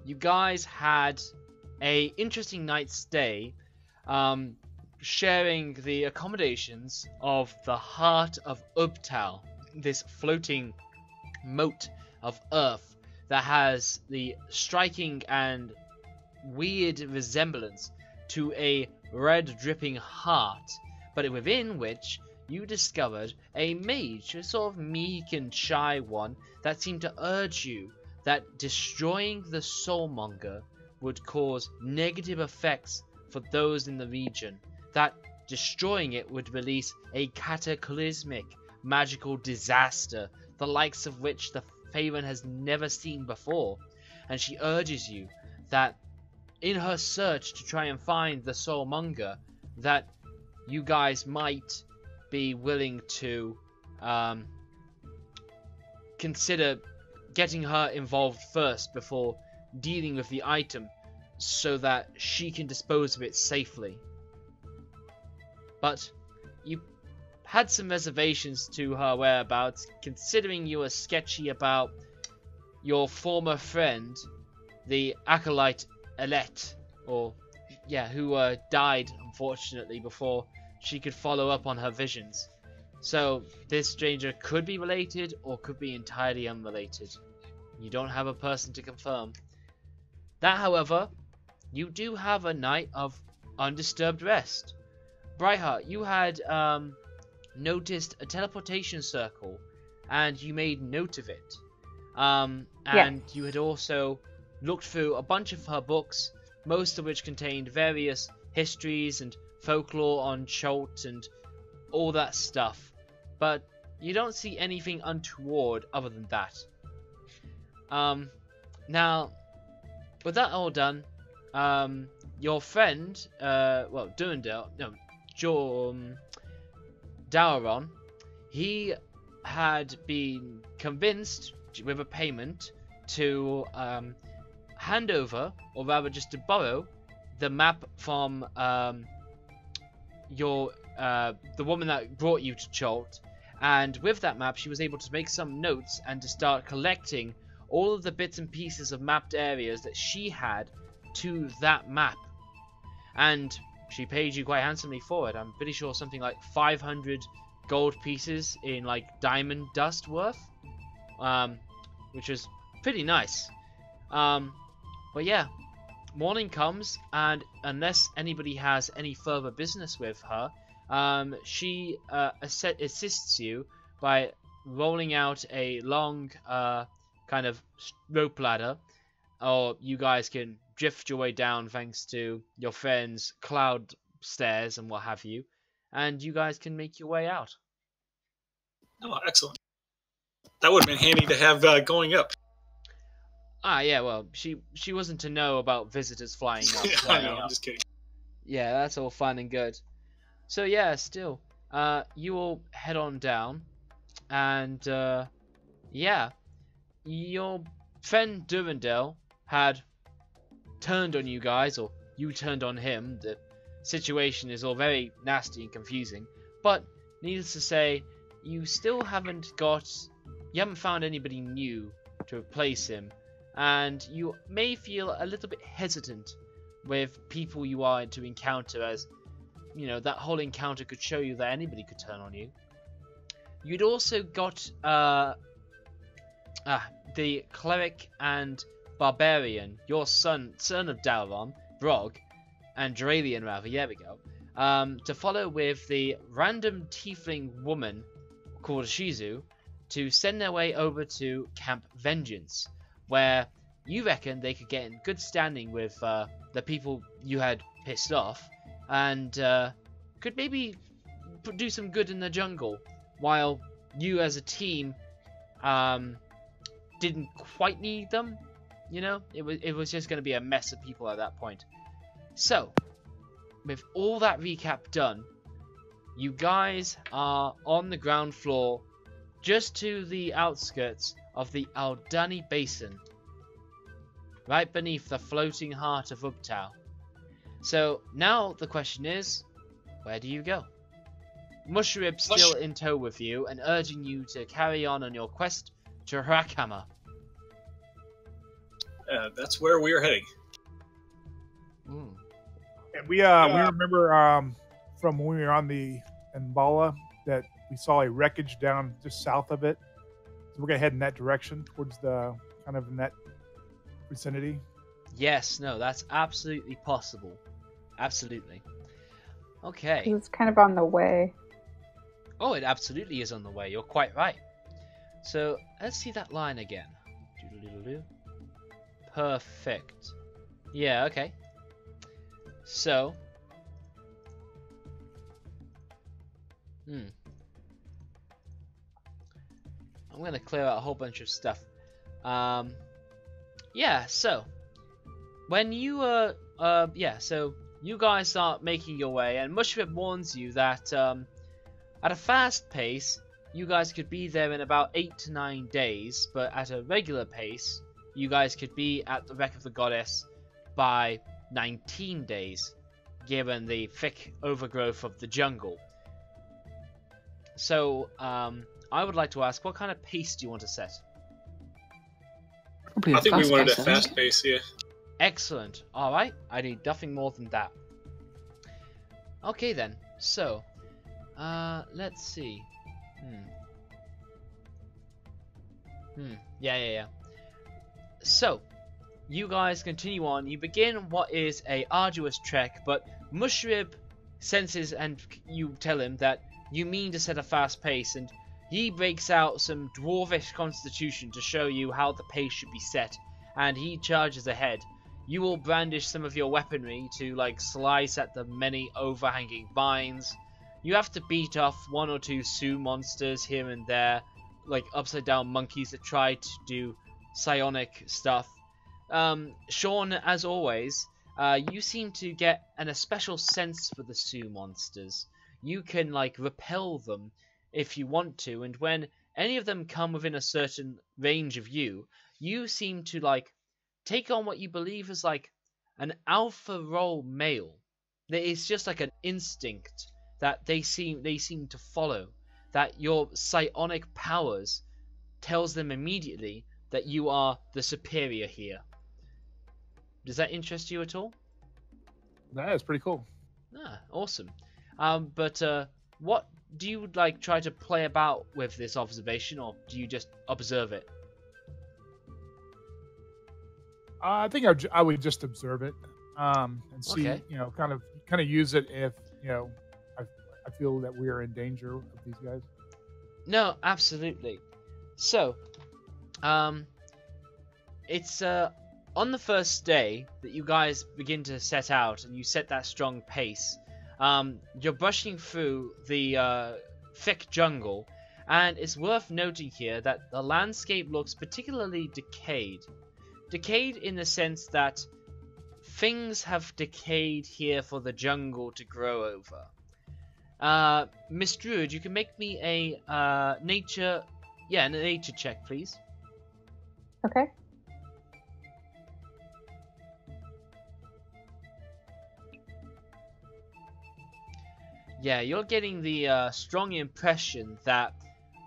you guys had a interesting night's stay, sharing the accommodations of the heart of Ubtal, this floating moat of earth that has the striking and weird resemblance to a red dripping heart, but within which you discovered a mage, a sort of meek and shy one, that seemed to urge you that destroying the soulmonger would cause negative effects for those in the region, that destroying it would release a cataclysmic magical disaster, the likes of which the Faerun has never seen before, and she urges you that in her search to try and find the soulmonger, that you guys might be willing to consider getting her involved first before dealing with the item, so that she can dispose of it safely. But you had some reservations to her whereabouts, considering you were sketchy about your former friend, the acolyte Alette, who died unfortunately before she could follow up on her visions. So this stranger could be related or could be entirely unrelated. You don't have a person to confirm. That, however, you do have a night of undisturbed rest. Brightheart, you had noticed a teleportation circle, and you made note of it. And you had also looked through a bunch of her books, most of which contained various histories and folklore on Chult and all that stuff. But you don't see anything untoward other than that. Now, with that all done, your friend, Dauron, he had been convinced with a payment to hand over, or rather just to borrow, the map from the woman that brought you to Chult, and with that map she was able to make some notes and to start collecting all of the bits and pieces of mapped areas that she had to that map, and she paid you quite handsomely for it. I'm pretty sure something like 500 gold pieces in like diamond dust worth, which was pretty nice. But yeah, morning comes, and unless anybody has any further business with her, she assists you by rolling out a long kind of rope ladder, or you guys can drift your way down thanks to your friend's cloud stairs and what have you, and you guys can make your way out. Oh, excellent. That would have been handy to have going up. Yeah, well, she wasn't to know about visitors flying up. I know, I'm just kidding. Yeah, that's all fine and good. So yeah, still, you all head on down, and yeah, your friend Durandel had turned on you guys, or you turned on him. The situation is all very nasty and confusing, but needless to say, you haven't found anybody new to replace him, and you may feel a little bit hesitant with people you are to encounter, as you know, that whole encounter could show you that anybody could turn on you. You'd also got the cleric and barbarian, your son of Dauron, Brog, and Dralian rather, there we go, to follow with the random tiefling woman called Shizu, to send their way over to Camp Vengeance, where you reckon they could get in good standing with the people you had pissed off, and could maybe do some good in the jungle, while you as a team didn't quite need them. You know, it was just going to be a mess of people at that point. So, with all that recap done, you guys are on the ground floor, just to the outskirts of the Aldani Basin, right beneath the floating heart of Ubtal. So now the question is, where do you go? Mushrib's still in tow with you and urging you to carry on your quest to Hrakhammer. that's where we are heading. Mm. And we remember from when we were on the Mbala that we saw a wreckage down just south of it. So we're gonna head in that direction towards the kind of in that vicinity. Yes, no, that's absolutely possible. Absolutely. Okay. It's kind of on the way. Oh, it absolutely is on the way. You're quite right. So let's see that line again. Doodle-doodle-doo. Perfect. Yeah, okay. So. I'm going to clear out a whole bunch of stuff. Yeah, so. When you, so you guys start making your way, and Mushrib warns you that, at a fast pace, you guys could be there in about 8 to 9 days, but at a regular pace, you guys could be at the Wreck of the Goddess by 19 days, given the thick overgrowth of the jungle. So, I would like to ask, what kind of pace do you want to set? I think we wanted a fast pace, yeah. Excellent. Alright, I need nothing more than that. Okay then, so, let's see. Yeah. So, you guys continue on. You begin what is a arduous trek, but Mushrib senses and you tell him that you mean to set a fast pace, and he breaks out some dwarvish constitution to show you how the pace should be set, and he charges ahead. You will brandish some of your weaponry to slice at the many overhanging vines. You have to beat off 1 or 2 Sioux monsters here and there, like upside down monkeys that try to do psionic stuff. Sean, as always, you seem to get a special sense for the Sioux monsters. You can repel them if you want to, and when any of them come within a certain range of you, you seem to take on what you believe is an alpha role male. It's just an instinct that they seem to follow, that your psionic powers tells them immediately that you are the superior here. Does that interest you at all? That is pretty cool. Ah, awesome. But what do you try to play about with this observation, or do you just observe it? I think I would just observe it and see, Okay. kind of use it if I feel that we are in danger of these guys. No, absolutely. So, it's on the first day that you guys begin to set out and you set that strong pace. You're brushing through the thick jungle, and it's worth noting here that the landscape looks particularly decayed. Decayed in the sense that things have decayed here for the jungle to grow over. Miss Druid, you can make me a nature check, please. Okay. Yeah, you're getting the strong impression that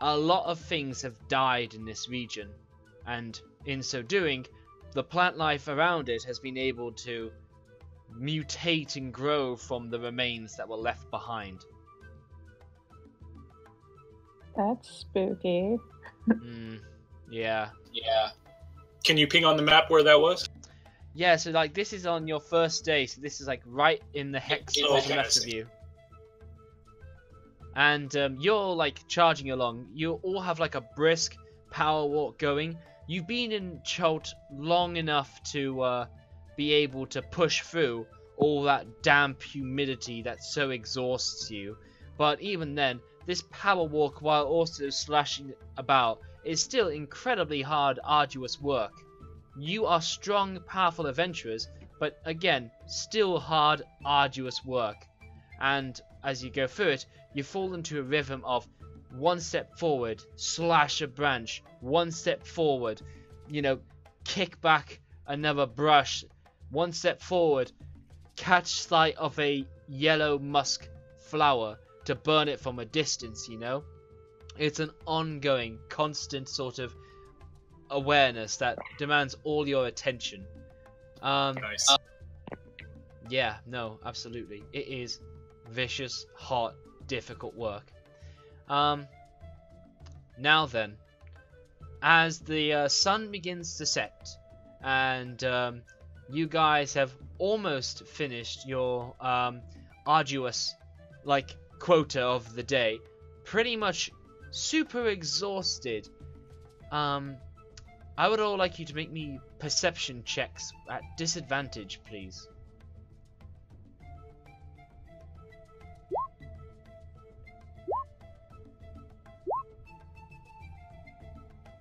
a lot of things have died in this region, and in so doing, the plant life around it has been able to mutate and grow from the remains that were left behind. That's spooky. Yeah. Can you ping on the map where that was? Yeah, so this is on your first day, so this is right in the hex Oh, to the left of you. And you're charging along. You all have a brisk power walk going. You've been in Cholt long enough to be able to push through all that damp humidity that so exhausts you. But even then, this power walk, while also slashing about, is still incredibly hard, arduous work. You are strong, powerful adventurers, but again, still hard, arduous work. And as you go through it, you fall into a rhythm of 1 step forward, slash a branch, 1 step forward, kick back another brush, 1 step forward, catch sight of a yellow musk flower to burn it from a distance, It's an ongoing, constant sort of awareness that demands all your attention. Nice. Yeah, no, absolutely. It is vicious, hot, difficult work. Now then, as the sun begins to set, and you guys have almost finished your arduous, quota of the day, pretty much super exhausted. I would all like you to make me perception checks at disadvantage, please.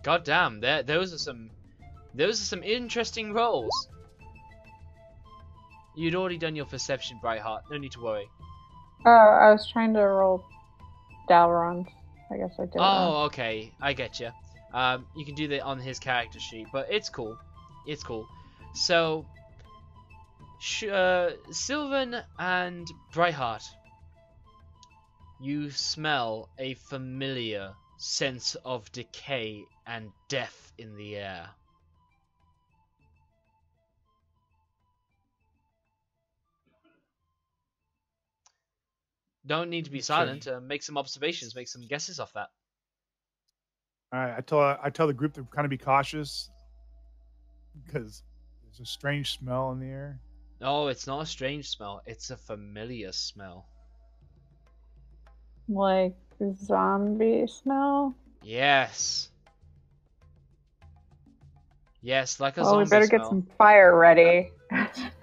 God damn, those are some interesting rolls. You'd already done your perception, Brightheart. No need to worry. I was trying to roll Dalron's. I guess I did. Oh, okay. I get you. You can do that on his character sheet, but it's cool. It's cool. So, Sylvan and Brightheart, you smell a familiar sense of decay and death in the air. Don't need to be silent. Make some observations. Make some guesses off that. All right, I tell the group to kind of be cautious because there's a strange smell in the air. No, it's not a strange smell. It's a familiar smell. Like zombie smell? Yes. Yes, like a Well, zombie we better smell. get some fire ready.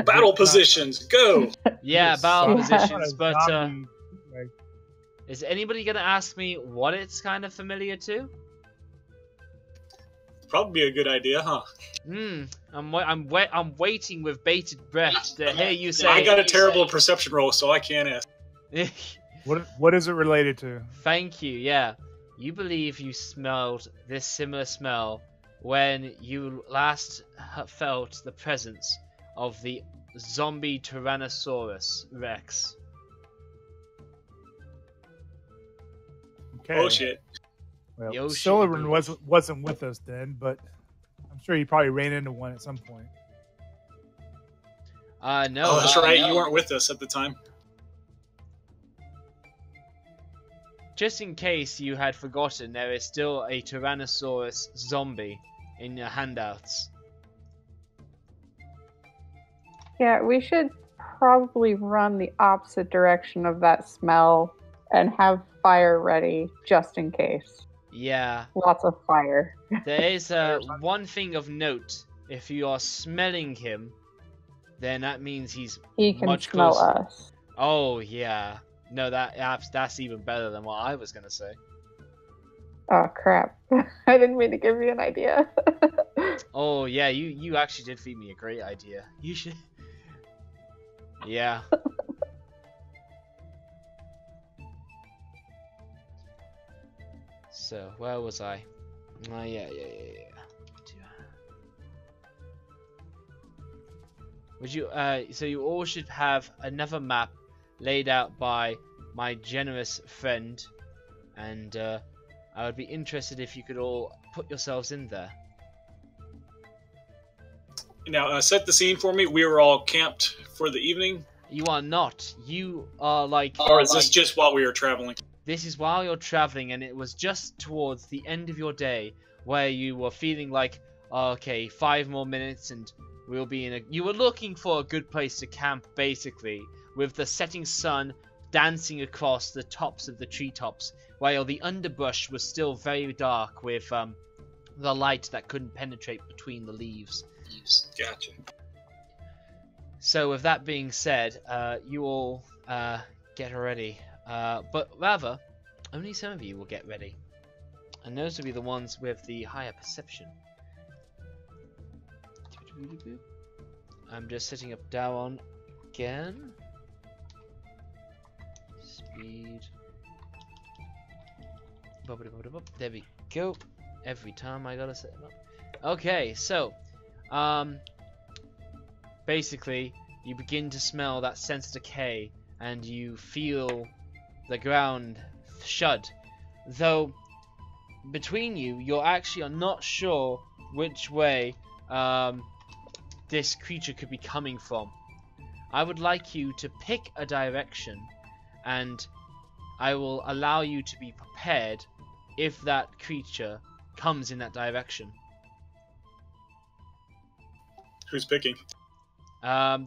Battle positions, go! Yeah, battle positions, but Zombie, is anybody gonna ask me what it's kind of familiar to? Probably be a good idea, huh? I'm waiting with bated breath to hear you say. I got a terrible perception roll, so I can't ask. what is it related to? Thank you. Yeah, you believe you smelled this similar smell when you last felt the presence of the zombie Tyrannosaurus Rex. Okay. Oh shit. Well, Yo, shit, Sullivan dude. wasn't with us then, but I'm sure he probably ran into one at some point. No. Oh, that's right. You weren't with us at the time. Just in case you had forgotten, there is still a Tyrannosaurus zombie in your handouts. Yeah, we should probably run the opposite direction of that smell and have fire ready just in case. Yeah. Lots of fire. There is one thing of note. If you are smelling him, then that means he can much smell closer. us. Oh yeah. No, that's even better than what I was gonna say. Oh crap! I didn't mean to give you an idea. Oh yeah, you actually did feed me a great idea. You should. Yeah. So where was I? Oh yeah. Would you so you all should have another map laid out by my generous friend, and I would be interested if you could all put yourselves in there. Now, set the scene for me. We were all camped for the evening. You are not. You are like. Or is this just while we were traveling? This is while you're traveling, and it was just towards the end of your day where you were feeling like, oh, okay, 5 more minutes and we'll be in a... You were looking for a good place to camp, basically, with the setting sun dancing across the tops of the treetops, while the underbrush was still very dark with the light that couldn't penetrate between the leaves. Gotcha. So with that being said, you all get ready. But rather, only some of you will get ready. And those will be the ones with the higher perception. I'm just setting up down again. Speed. There we go. Every time I gotta set them up. Okay, so basically you begin to smell that sense of decay, and you feel the ground shud. Though between you, you're actually not sure which way this creature could be coming from. I would like you to pick a direction, and I will allow you to be prepared if that creature comes in that direction. Who's picking? Well,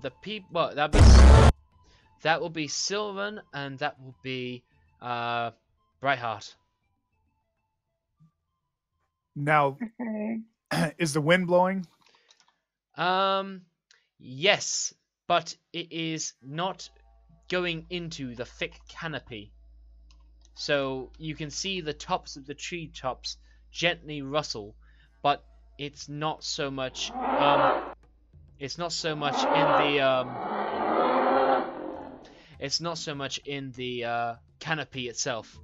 that will be Sylvan, and that will be Brightheart. Now, Okay. is the wind blowing? Yes, but it is not going into the thick canopy. So you can see the tops of the tree tops gently rustle, but it's not so much it's not so much in the canopy itself.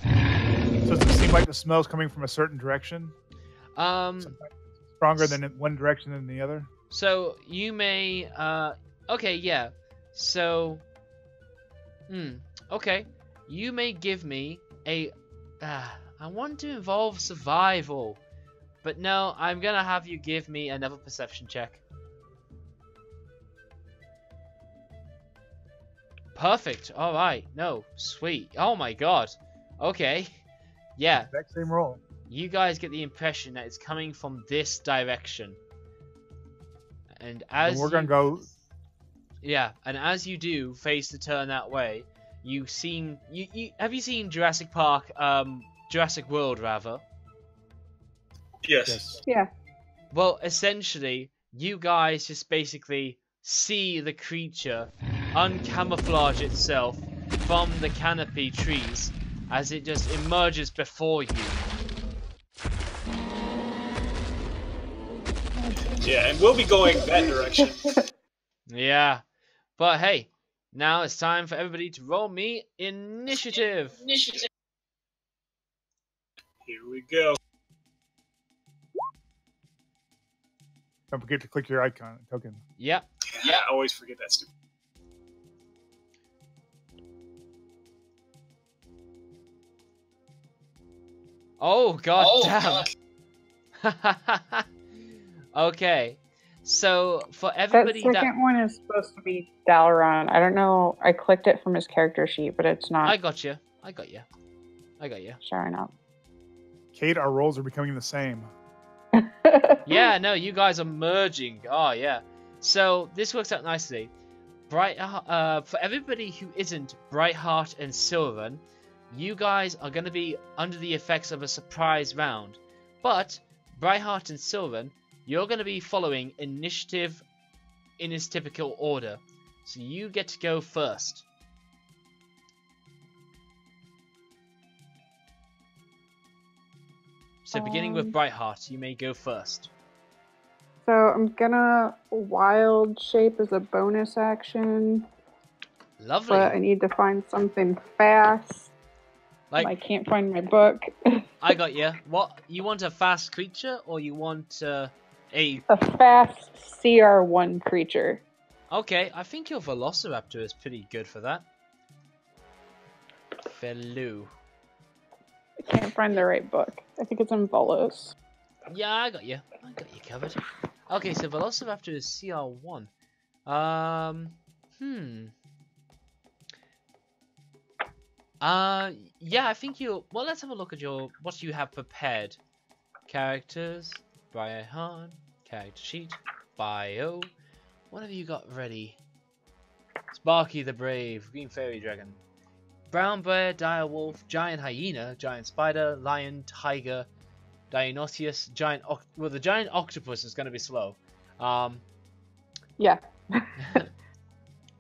So does it seem like the smell's coming from a certain direction? Stronger than in one direction than the other? So you may okay, yeah. So okay. You may give me a I want to involve survival. But no, I'm gonna have you give me another perception check. Perfect. Alright. No. Sweet. Oh my god. Okay. Yeah. Exact same roll. You guys get the impression that it's coming from this direction. And as And we're gonna go. Yeah, and as you do face to turn that way, you have you seen Jurassic Park, Jurassic World rather? Yes. Yeah. Well, essentially, you guys just basically see the creature uncamouflage itself from the canopy trees as it just emerges before you. Yeah, and we'll be going that direction. Yeah, but hey, now it's time for everybody to roll me initiative. Here we go. Don't forget to click your icon token. Yep. Yeah, I always forget that stupid. Oh god damn. Okay. So for That everybody second one is supposed to be Dalaran. I don't know. I clicked it from his character sheet, but it's not I got you. showing up. Kate, our roles are becoming the same. Yeah, no, you guys are merging. Oh yeah. So this works out nicely. For everybody who isn't Brightheart and Sylvan, you guys are going to be under the effects of a surprise round. But Brightheart and Sylvan, you're going to be following initiative in its typical order. So you get to go first. So beginning with Brightheart, you may go first. So I'm gonna wild shape as a bonus action, Lovely. but I need to find something fast. I Like, can't find my book. I got you. What, you want a fast creature or you want a... A fast CR1 creature. Okay, I think your Velociraptor is pretty good for that. Fellow. I can't find the right book. I think it's in Volos. Yeah, I got you. I got you covered. Okay, so Velociraptor is CR1. Yeah, I think you... Well, let's have a look at what you have prepared. Characters, Briarheart, character sheet, bio. What have you got ready? Sparky the Brave, Green Fairy Dragon. Brown Bear, Dire Wolf, Giant Hyena, Giant Spider, Lion, Tiger, Dionysius, Giant... Well, the Giant Octopus is going to be slow. Yeah.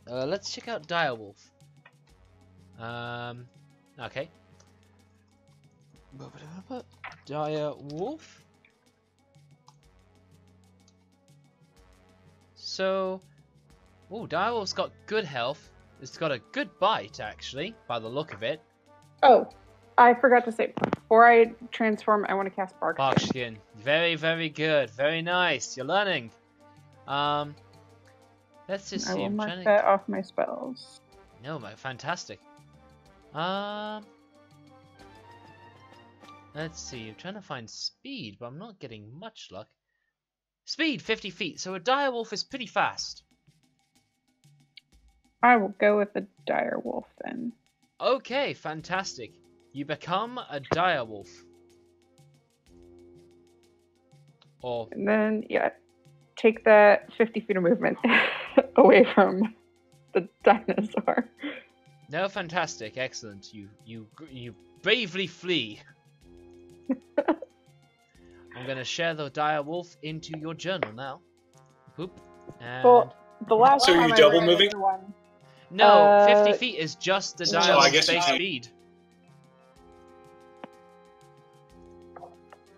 Let's check out Dire Wolf. Okay. Dire Wolf. So, Dire Wolf's got good health. It's got a good bite, actually, by the look of it. Oh, I forgot to say, before I transform, I want to cast Bark. Barkskin. Very, very good. Very nice. You're learning. Let's just see. I will I'm mark trying to... that off my spells. No, fantastic. Let's see, I'm trying to find speed, but I'm not getting much luck. Speed, 50 feet, so a direwolf is pretty fast. I will go with the direwolf then. Okay, fantastic. You become a direwolf. Or, And then, yeah, take that 50 feet of movement away from the dinosaur. no, fantastic, excellent. You bravely flee. I'm gonna share the direwolf into your journal now. Boop. And Well, the last So are time you I double ran moving? into one, no, 50 feet is just the I direwolf's guess you base can. speed.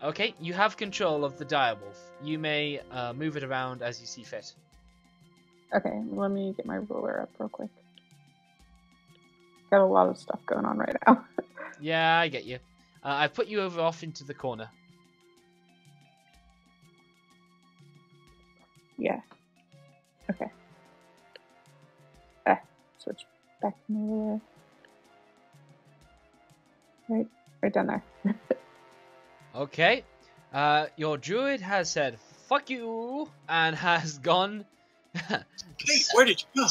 Okay, you have control of the direwolf. You may move it around as you see fit. okay, let me get my ruler up real quick. Got a lot of stuff going on right now. Yeah, I get you. I put you over off into the corner. Yeah. Okay. Switch back to my ruler. Right down there. Okay. Your druid has said, fuck you, and has gone... Hey, where did you go?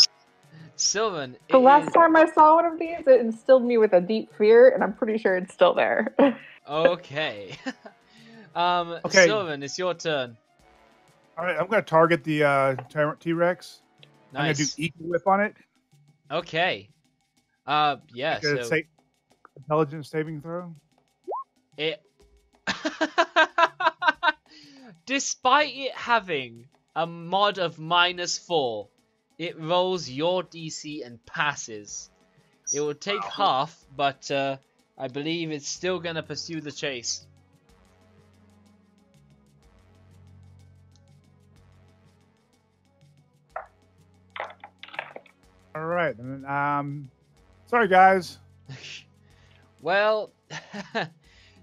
Sylvan, The last time I saw one of these, it instilled me with a deep fear, and I'm pretty sure it's still there. Okay. Okay. Sylvan, it's your turn. All right, I'm going to target the T-Rex. I'm going to do Nice. Eagle Whip on it. Okay. Yeah, Get a so... intelligence saving throw. It... Despite it having a mod of -4, it rolls your DC and passes. It will take half, but I believe it's still going to pursue the chase. All right. And, sorry, guys. Well,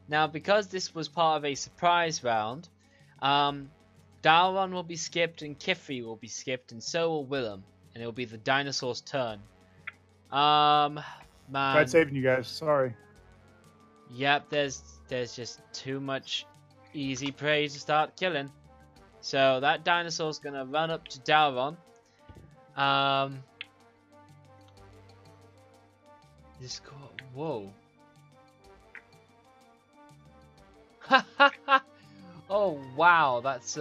now because this was part of a surprise round, Dalron will be skipped and Kifri will be skipped, and so will Willem, and it will be the dinosaur's turn. Man. Tried saving you guys. Sorry. Yep, there's just too much easy prey to start killing. So that dinosaur's gonna run up to Dalron. This got whoa. Oh wow, that's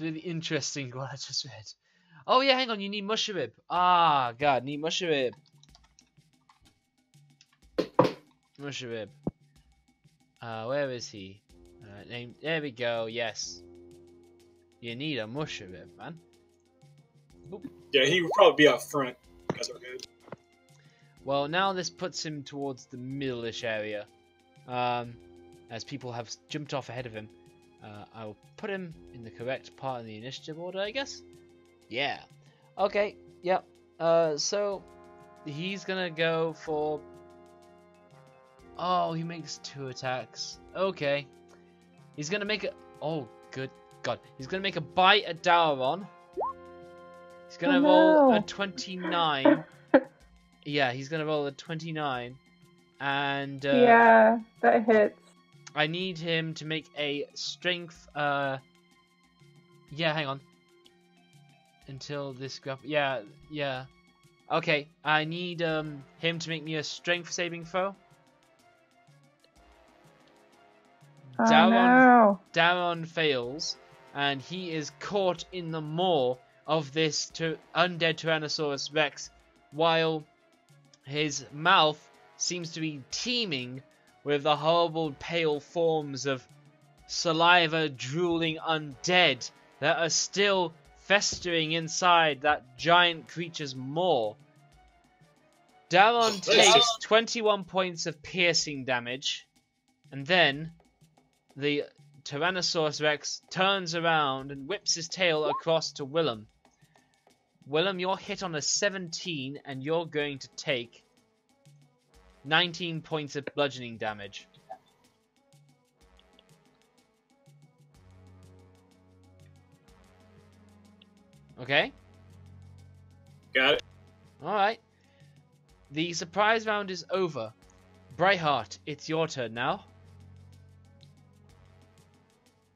really interesting what I just read. Oh yeah, hang on, you need Musharib. Ah god, need Musharib. Musharib. Where is he? There we go, yes. You need a Musharib, man. Boop. Yeah, he would probably be up front. That's okay. Well, now this puts him towards the middle-ish area. As people have jumped off ahead of him. I'll put him in the correct part of the initiative order, I guess. Yeah. Okay, yep. So, he's gonna go for... Oh, he makes 2 attacks. Okay. He's gonna make a... Oh, good god. He's gonna make a bite at Dalron. He's gonna roll a 29. Yeah, he's gonna roll a 29. And... yeah, that hits. I need him to make a strength... Yeah, hang on. Until this graph... Yeah. Okay, I need him to make me a strength saving throw. Oh, no. Dalron fails, and he is caught in the maw of this undead Tyrannosaurus Rex, while his mouth seems to be teeming with the horrible pale forms of saliva drooling undead that are still festering inside that giant creature's maw. Dalron takes 21 points of piercing damage, and then the Tyrannosaurus Rex turns around and whips his tail across to Willem. Willem, you're hit on a 17, and you're going to take 19 points of bludgeoning damage. Okay? Got it. Alright. The surprise round is over. Brightheart, it's your turn now.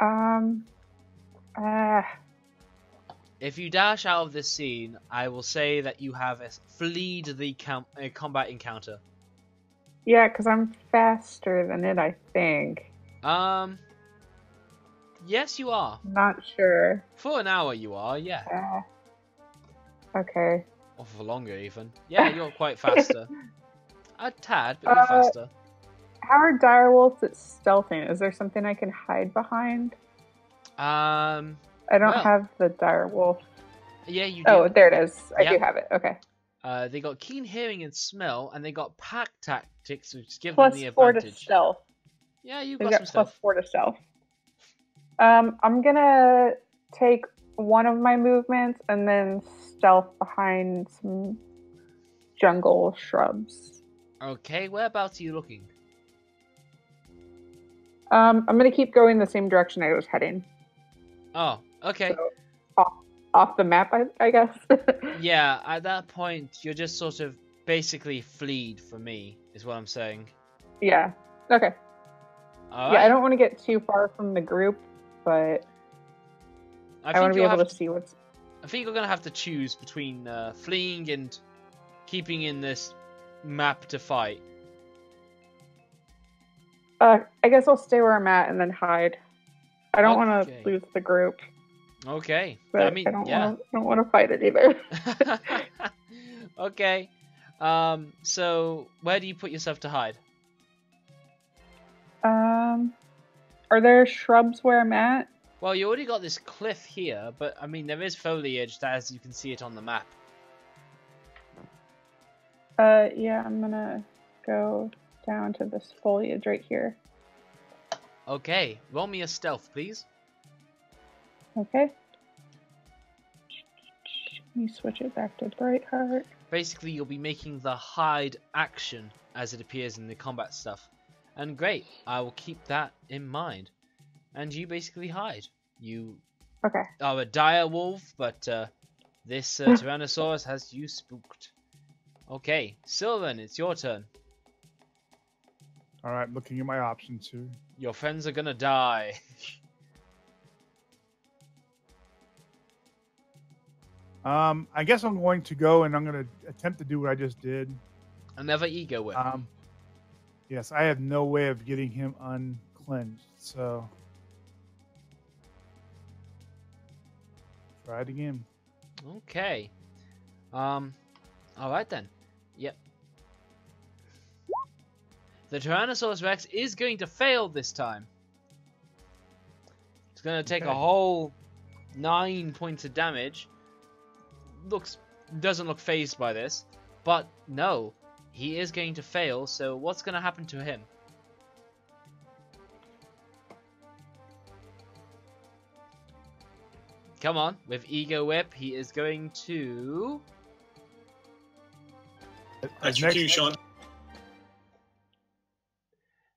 Uh, If you dash out of this scene, I will say that you have fleed the combat encounter. yeah, because I'm faster than it, I think. Yes, you are. Not sure. For an hour, you are. Yeah, Okay. or for longer even. Yeah, you're quite faster. A tad, but you're faster. How are direwolves at stealthing? Is there something I can hide behind? I don't have the direwolf. Yeah, you do. Oh, there it is. I Yeah. do have it. Okay. They got keen hearing and smell, and they got pack tactics, which give Plus them the 4 to advantage. stealth. Yeah, you've They got got some stealth. plus 4 to stealth. I'm gonna take one of my movements and then stealth behind some jungle shrubs. Okay, whereabouts are you looking? I'm gonna keep going the same direction I was heading. Oh, okay. So, off the map, I guess. Yeah, at that point, you're just sort of basically fleed from me, is what I'm saying. Yeah. Okay. All Yeah, right. I don't want to get too far from the group, but I want to be able to see what's. I think you're gonna have to choose between fleeing and keeping in this map to fight. I guess I'll stay where I'm at and then hide. I don't want Okay. to lose the group, Okay. but I mean, yeah. don't want to fight it either. Okay. So where do you put yourself to hide? Are there shrubs where I'm at? Well, you already got this cliff here, but I mean, there is foliage as you can see it on the map. Yeah, I'm gonna go down to this foliage right here. Okay, roll me a stealth, please. Okay. Let me switch it back to Brightheart. Basically, you'll be making the hide action as it appears in the combat stuff. And great, I will keep that in mind. And you basically hide. You Okay. are a dire wolf, but this Tyrannosaurus has you spooked. Okay, Sylvan, it's your turn. All right, looking at my options here. Your friends are gonna die. I guess I'm going to go and I'm going to attempt to do what I just did. Another ego whip. Yes, I have no way of getting him uncleansed, so try it again. Okay. Alright then. Yep. The Tyrannosaurus Rex is going to fail this time. It's going to take a whole 9 points of damage. Doesn't look phased by this, but no, he is going to fail. So what's going to happen to him? Come on, with Ego Whip, he is going to. That's your cue, Sean.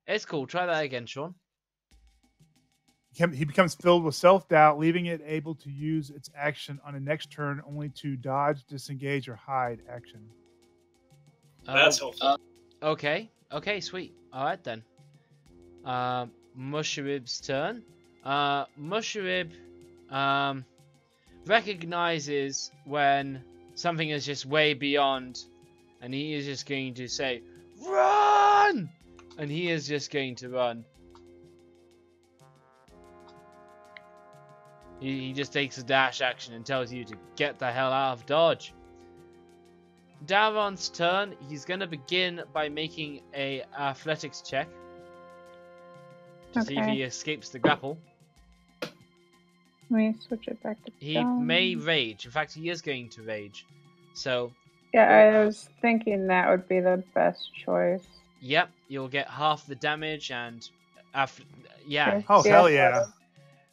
It's cool. Try that again, Sean. He becomes filled with self-doubt, leaving it able to use its action on the next turn only to dodge, disengage, or hide action. That's helpful. Okay. Okay, sweet. Alright then. Musharib's turn. Musharib recognizes when something is just way beyond, and he is just going to say, "Run!" And he is just going to run. He just takes a dash action and tells you to get the hell out of dodge. Daron's turn. He's going to begin by making a athletics check to see if he escapes the grapple. Let me switch it back to He may rage. In fact, he is going to rage. So yeah, I was thinking that would be the best choice. yep, you'll get half the damage and yeah. Oh, hell yeah.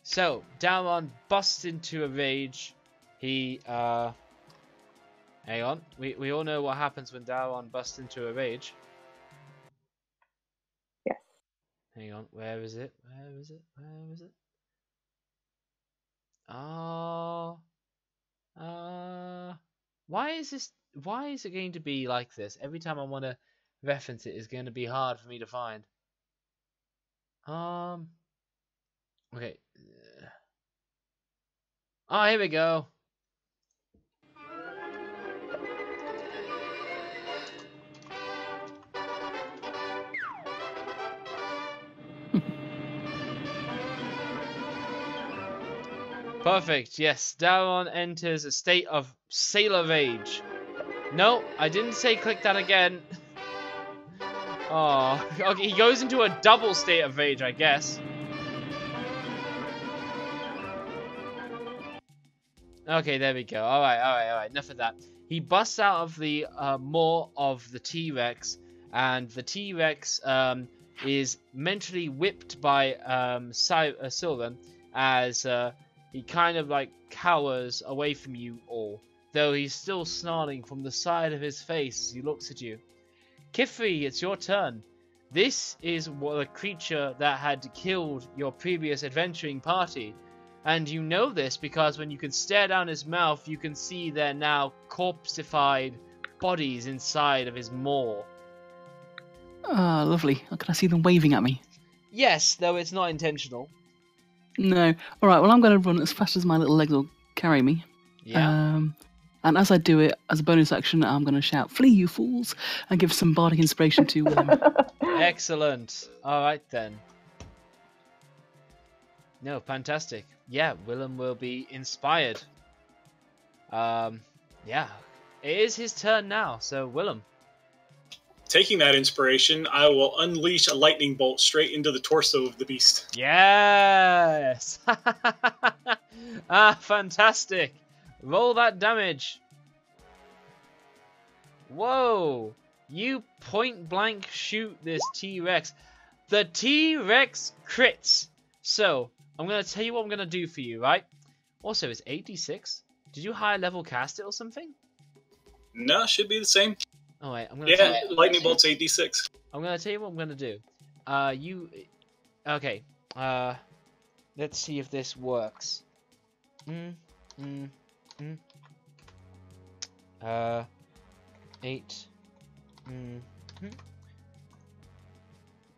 So, Daron busts into a rage. He, hang on. We all know what happens when Daron busts into a rage. Yes. Hang on, where is it? Where is it? Where is it? Why is it going to be like this? Every time I want to reference it, it's going to be hard for me to find. Okay, Oh, here we go. Perfect. Yes, Daron enters a state of sailor rage. No, I didn't say click that again. Oh, okay, he goes into a double state of rage, I guess. Okay, there we go. Alright. Enough of that. He busts out of the maw of the T-Rex, and the T-Rex is mentally whipped by Sylvan as he kind of like cowers away from you all, though he's still snarling from the side of his face as he looks at you. Kifri, it's your turn. This is what a creature that had killed your previous adventuring party. And you know this because when you can stare down his mouth, you can see their now corpseified bodies inside of his maw. Ah, lovely. Can I see them waving at me? Yes, though it's not intentional. No. All right, well, I'm going to run as fast as my little legs will carry me. Yeah. And as I do it, as a bonus action, I'm going to shout, "Flee, you fools!" and give some bardic inspiration to Excellent. Alright then. No, fantastic. Yeah, Willem will be inspired. Yeah. It is his turn now, so Willem. Taking that inspiration, I will unleash a lightning bolt straight into the torso of the beast. Yes! Ah, fantastic. Roll that damage. Whoa! You point blank shoot this T-Rex. The T-Rex crits. So, I'm going to tell you what I'm going to do for you, right? Also, it's 86. Did you higher level cast it or something? No, should be the same. Oh, wait, I'm going to Yeah, lightning bolt's 8d6. I'm going to tell you what I'm going to do. Okay. Let's see if this works. 8.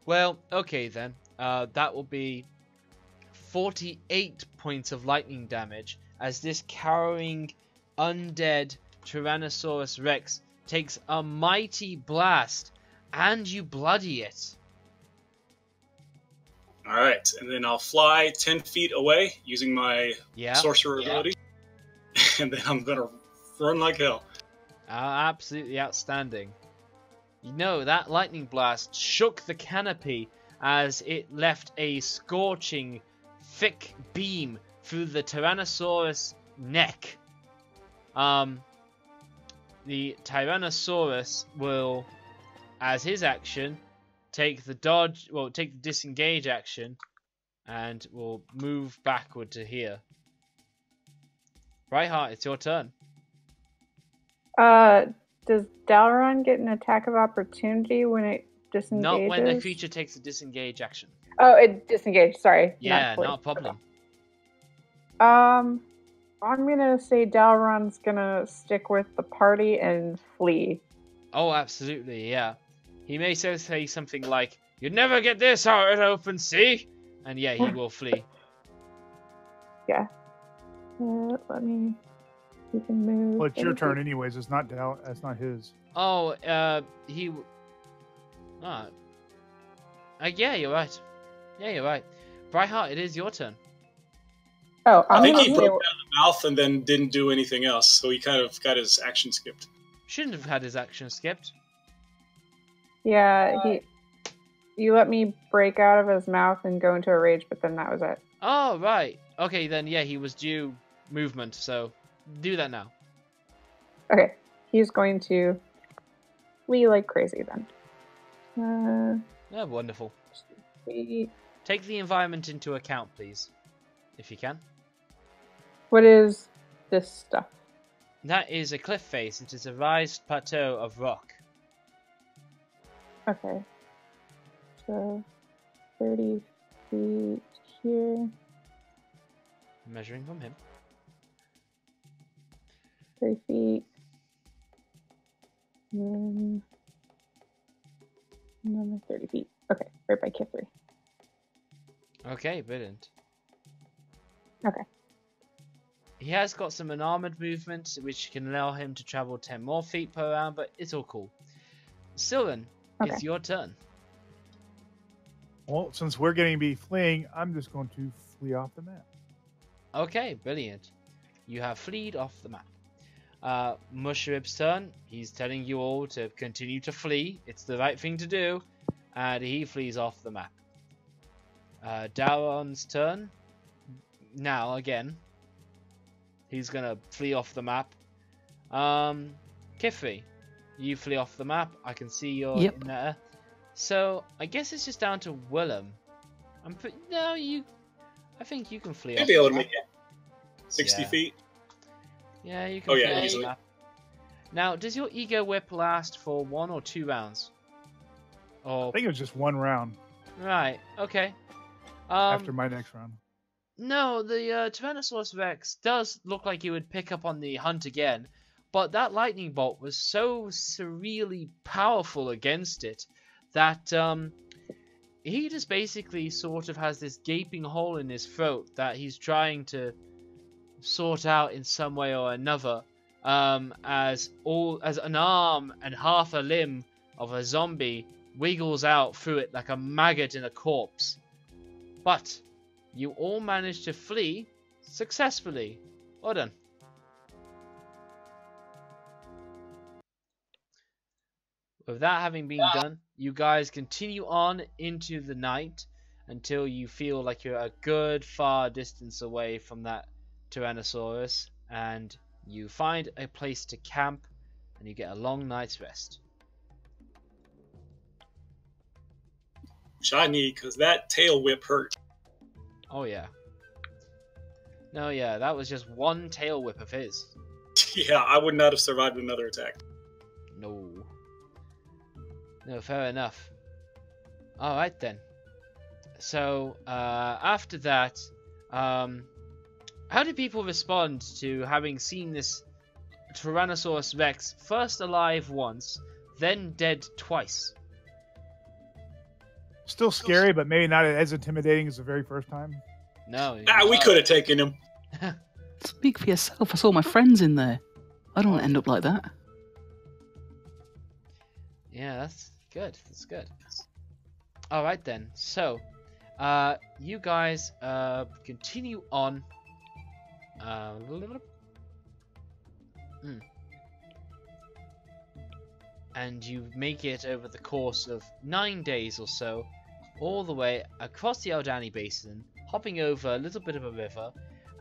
Well, okay then. That will be 48 points of lightning damage as this cowering undead Tyrannosaurus Rex takes a mighty blast and you bloody it. Alright, and then I'll fly 10 feet away using my sorcerer ability. And then I'm going to run like hell. Absolutely outstanding. You know, that lightning blast shook the canopy as it left a scorching, thick beam through the Tyrannosaurus neck. The Tyrannosaurus will, as his action, take the disengage action, and will move backward to here. Brightheart, it's your turn. Does Dalaran get an attack of opportunity when it disengages? Not when the creature takes a disengage action. Oh, it disengaged. Sorry. Yeah, not a problem. I'm gonna say Dalaran's gonna stick with the party and flee. Oh, absolutely, yeah. He may say something like, "You'd never get this out in open sea," and yeah, he will flee. Yeah. Let me. You can move. Well, it's your turn anyways. It's not It's not his. Oh, yeah, you're right. Yeah, you're right. Brightheart, it is your turn. Oh, I think he broke out of the mouth and then didn't do anything else, so he kind of got his action skipped. Shouldn't have had his action skipped. Yeah, you let me break out of his mouth and go into a rage, but then that was it. Oh, right. Okay, then, yeah, he was due movement, so do that now. Okay, he's going to flee like crazy then. Oh, wonderful. Flee. Take the environment into account, please, if you can. What is this stuff? That is a cliff face. It is a raised plateau of rock. Okay. So, 30 feet here. Measuring from him. 30 feet. And then another 30 feet. Okay, right by Kifri. Okay, brilliant. Okay. He has got some unarmored movement, which can allow him to travel 10 more feet per round, but it's all cool. Sylvan, Okay. it's your turn. Well, since we're going to be fleeing, I'm just going to flee off the map. Okay, brilliant. You have fleed off the map. Mushrib's turn. He's telling you all to continue to flee. It's the right thing to do. And he flees off the map. Daron's turn. Now, again. He's going to flee off the map. Kifri, you flee off the map. I can see you're Yep. in there. So, I guess it's just down to Willem. I think you can flee I'd off be able the to map. make it 60 Yeah. feet. Yeah, you can Oh, flee yeah, off the easily. map. Now, does your ego whip last for 1 or 2 rounds? Or I think it was just one round right, okay. after my next round. No, the Tyrannosaurus Rex does look like he would pick up on the hunt again, but that lightning bolt was so surreally powerful against it that he just basically sort of has this gaping hole in his throat that he's trying to sort out in some way or another, as an arm and half a limb of a zombie wiggles out through it like a maggot in a corpse. But you all managed to flee successfully. Well done. With that having been done, you guys continue on into the night until you feel like you're a good far distance away from that Tyrannosaurus, and you find a place to camp and you get a long night's rest. Which I need, because that tail whip hurt. Oh yeah. No, yeah, that was just one tail whip of his. Yeah, I would not have survived another attack. No. No, fair enough. Alright then. So, after that, how do people respond to having seen this Tyrannosaurus Rex first alive once, then dead twice? Still scary, but maybe not as intimidating as the very first time. No. We could have taken him. Speak for yourself. I saw my friends in there. I don't want to end up like that. Yeah, that's good. That's good. Alright then. So, you guys continue on. And you make it over the course of 9 days or so, all the way across the Aldani Basin, hopping over a little bit of a river,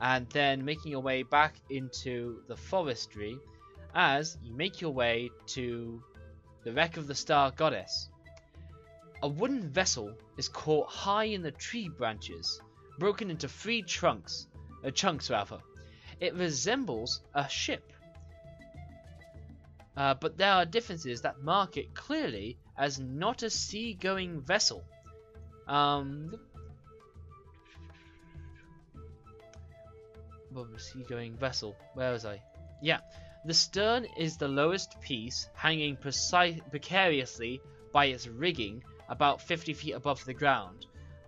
and then making your way back into the forestry as you make your way to the wreck of the Star Goddess. A wooden vessel is caught high in the tree branches, broken into 3 chunks. It resembles a ship. But there are differences that mark it clearly as not a sea-going vessel. Sea-going vessel. Where was I? Yeah. The stern is the lowest piece, hanging precariously by its rigging about 50 feet above the ground.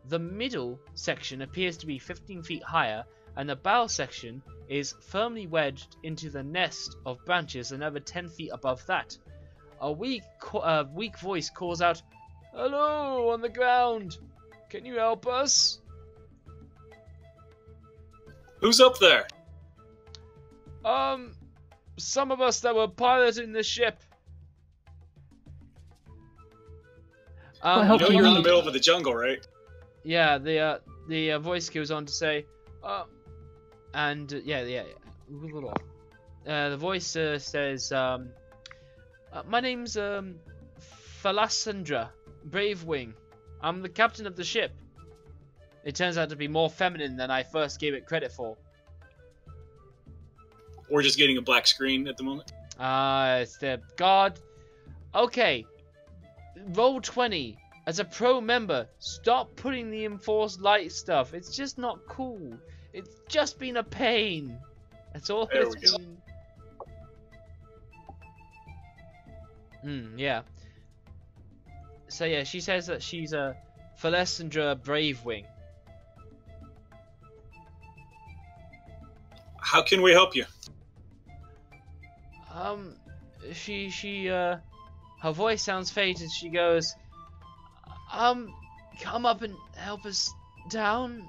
The middle section appears to be 15 feet higher, and the bow section is firmly wedged into the nest of branches another 10 feet above that. A weak voice calls out, "Hello, on the ground! Can you help us?" Who's up there? Some of us that were piloting the ship. Well, help You know you you're in the need- middle of the jungle, right? Yeah, the voice goes on to say, the voice says, "My name's Phalasandra Bravewing. I'm the captain of the ship." It turns out to be more feminine than I first gave it credit for. We're just getting a black screen at the moment. It's the god. Okay, roll 20. As a pro member, stop putting the enforced light stuff. It's just not cool. It's just been a pain. That's all There it's we go. been. Yeah. So yeah, she says that she's a Phalescendra Bravewing. How can we help you? Her voice sounds faint and she goes, come up and help us down.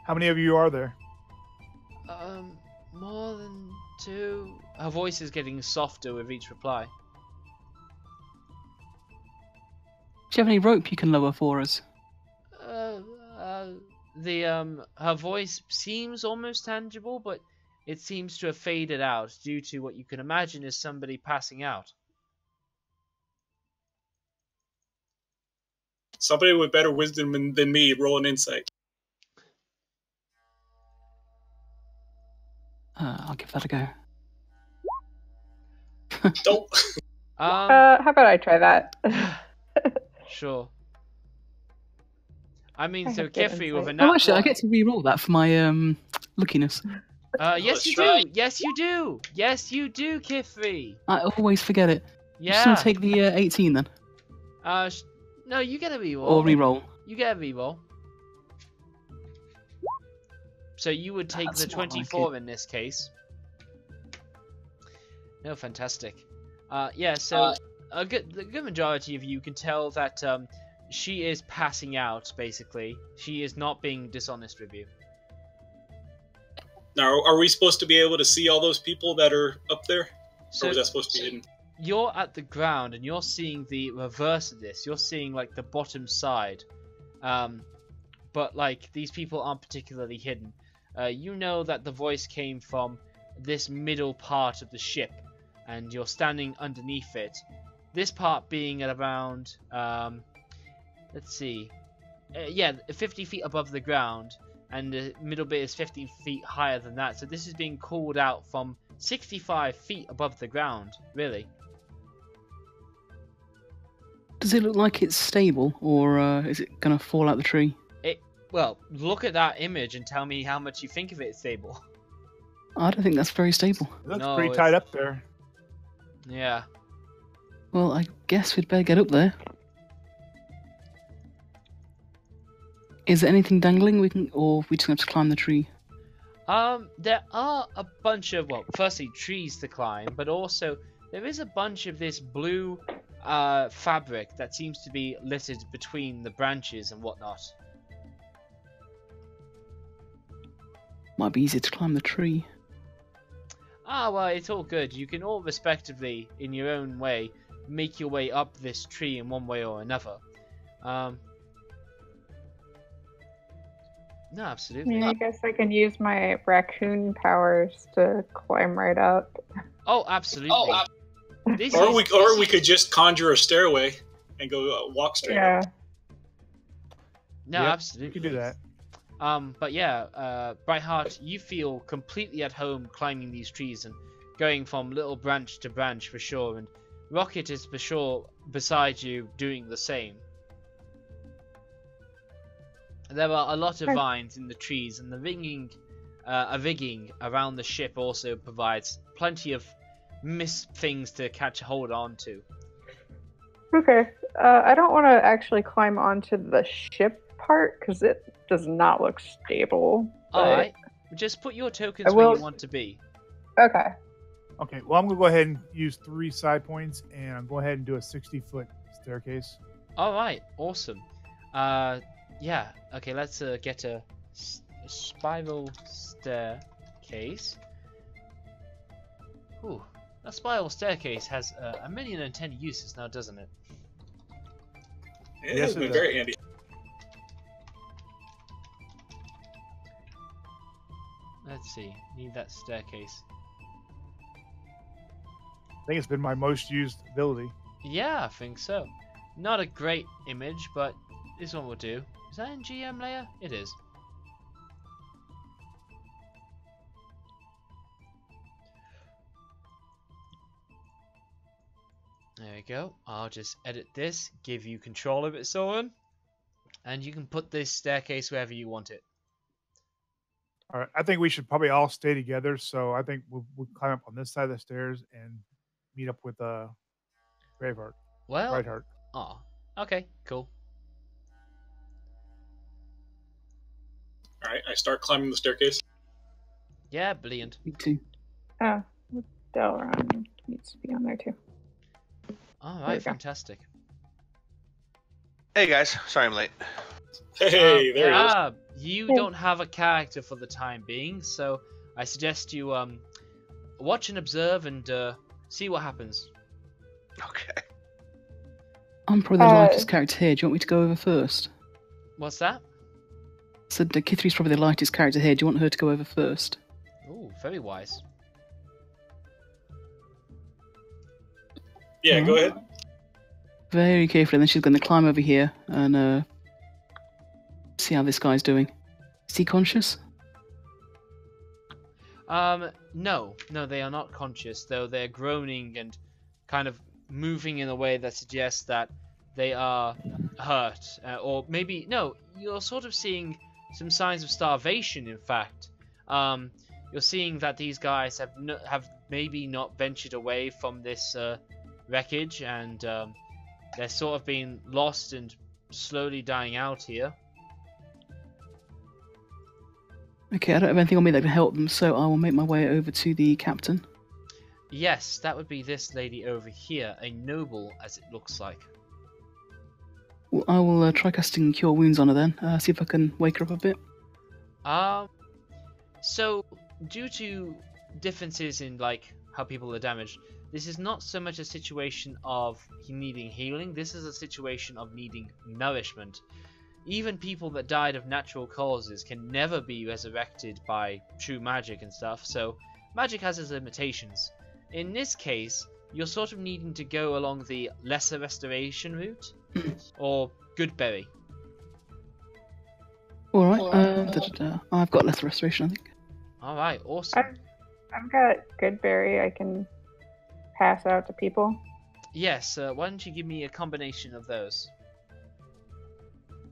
How many of you are there? More than 2. Her voice is getting softer with each reply. Do you have any rope you can lower for us? Her voice seems almost tangible, but it seems to have faded out due to what you can imagine is somebody passing out. Somebody with better wisdom than me, roll an insight. I'll give that a go. Don't. How about I try that? Sure. I mean, so good Kefri with a insight. nat Oh, actually, I one- get to re-roll that for my luckiness. Yes, you try. do. Yes, you do. Yes, you do, Kefri. I always forget it. Yeah. Just gonna take the 18 then, No, you get a reroll. or re-roll. You get a reroll. So you would take That's the more like 24 in this case. No, fantastic. Yeah, so the good majority of you can tell that she is passing out, basically. She is not being dishonest with you. Now, are we supposed to be able to see all those people that are up there? So or is that supposed to be hidden? you're at the ground and you're seeing the reverse of this. You're seeing like the bottom side. But like these people aren't particularly hidden. You know that the voice came from this middle part of the ship and you're standing underneath it. This part being at around, let's see, yeah, 50 feet above the ground, and the middle bit is 50 feet higher than that. So this is being called out from 65 feet above the ground, really. Does it look like it's stable, or is it gonna fall out the tree? Well, look at that image and tell me how much you think of it stable. I don't think that's very stable. It looks No, pretty it's- tied up there. Yeah. Well, I guess we'd better get up there. Is there anything dangling we can, or we just have to climb the tree? There are a bunch of, well, firstly, trees to climb, but also there is a bunch of this blue fabric that seems to be littered between the branches and whatnot. Might be easier to climb the tree. Ah, well, it's all good. You can all respectively, in your own way, make your way up this tree in one way or another. No, absolutely. I guess I can use my raccoon powers to climb right up. Oh, absolutely. This Or is- we could just conjure a stairway and go walk straight. Yeah. No, Yep, absolutely. You can do that. But yeah, Brightheart, you feel completely at home climbing these trees and going from little branch to branch for sure, and Rocket is for sure beside you doing the same. There are a lot of vines in the trees, and the rigging around the ship also provides plenty of things to catch hold on to. Okay. I don't want to actually climb onto the ship part because it does not look stable. but- Alright, just put your tokens I where will- you want to be. Okay. Okay, well, I'm going to go ahead and use 3 side points, and I'll go ahead and do a 60-foot staircase. Alright, awesome. Yeah, okay, let's get a spiral staircase. Ooh, that spiral staircase has a million intended uses now, doesn't it? Yeah, Yes, it's been it very handy. Let's see, need that staircase. I think it's been my most used ability. Yeah, I think so. Not a great image, but this one will do. Is that in GM layer? It is. There we go. I'll just edit this, give you control of it, Soren. And you can put this staircase wherever you want it. All right, I think we should probably all stay together, so I think we'll climb up on this side of the stairs and meet up with Braveheart. Well, Brightheart. oh, okay, cool. All right, I start climbing the staircase. Yeah, brilliant. Me too. Oh, Delron needs to be on there too. All right, fantastic. Hey guys, sorry I'm late. Hey, there he is. You don't have a character for the time being, so I suggest you watch and observe and see what happens. Okay. I'm probably the lightest character here. Do you want me to go over first? What's that? So Kithri's probably the lightest character here. Do you want her to go over first? Ooh, very wise. Yeah, go ahead. Very carefully. Then she's going to climb over here and see how this guy's doing. Is he conscious? No, they are not conscious, though they're groaning and kind of moving in a way that suggests that they are hurt, or maybe no. You're sort of seeing some signs of starvation. In fact, you're seeing that these guys have maybe not ventured away from this wreckage, and they're sort of being lost and slowly dying out here. Okay, I don't have anything on me that can help them, so I will make my way over to the captain. Yes, that would be this lady over here, a noble, as it looks like. Well, I will try casting Cure Wounds on her then, see if I can wake her up a bit. So, due to differences in, like, how people are damaged, this is not so much a situation of needing healing, this is a situation of needing nourishment. Even people that died of natural causes can never be resurrected by true magic and stuff, so magic has its limitations. In this case, you're sort of needing to go along the lesser restoration route, or good berry. Alright, I've got lesser restoration, I think. Alright, awesome. I've got good berry I can pass out to people. Yes, why don't you give me a combination of those?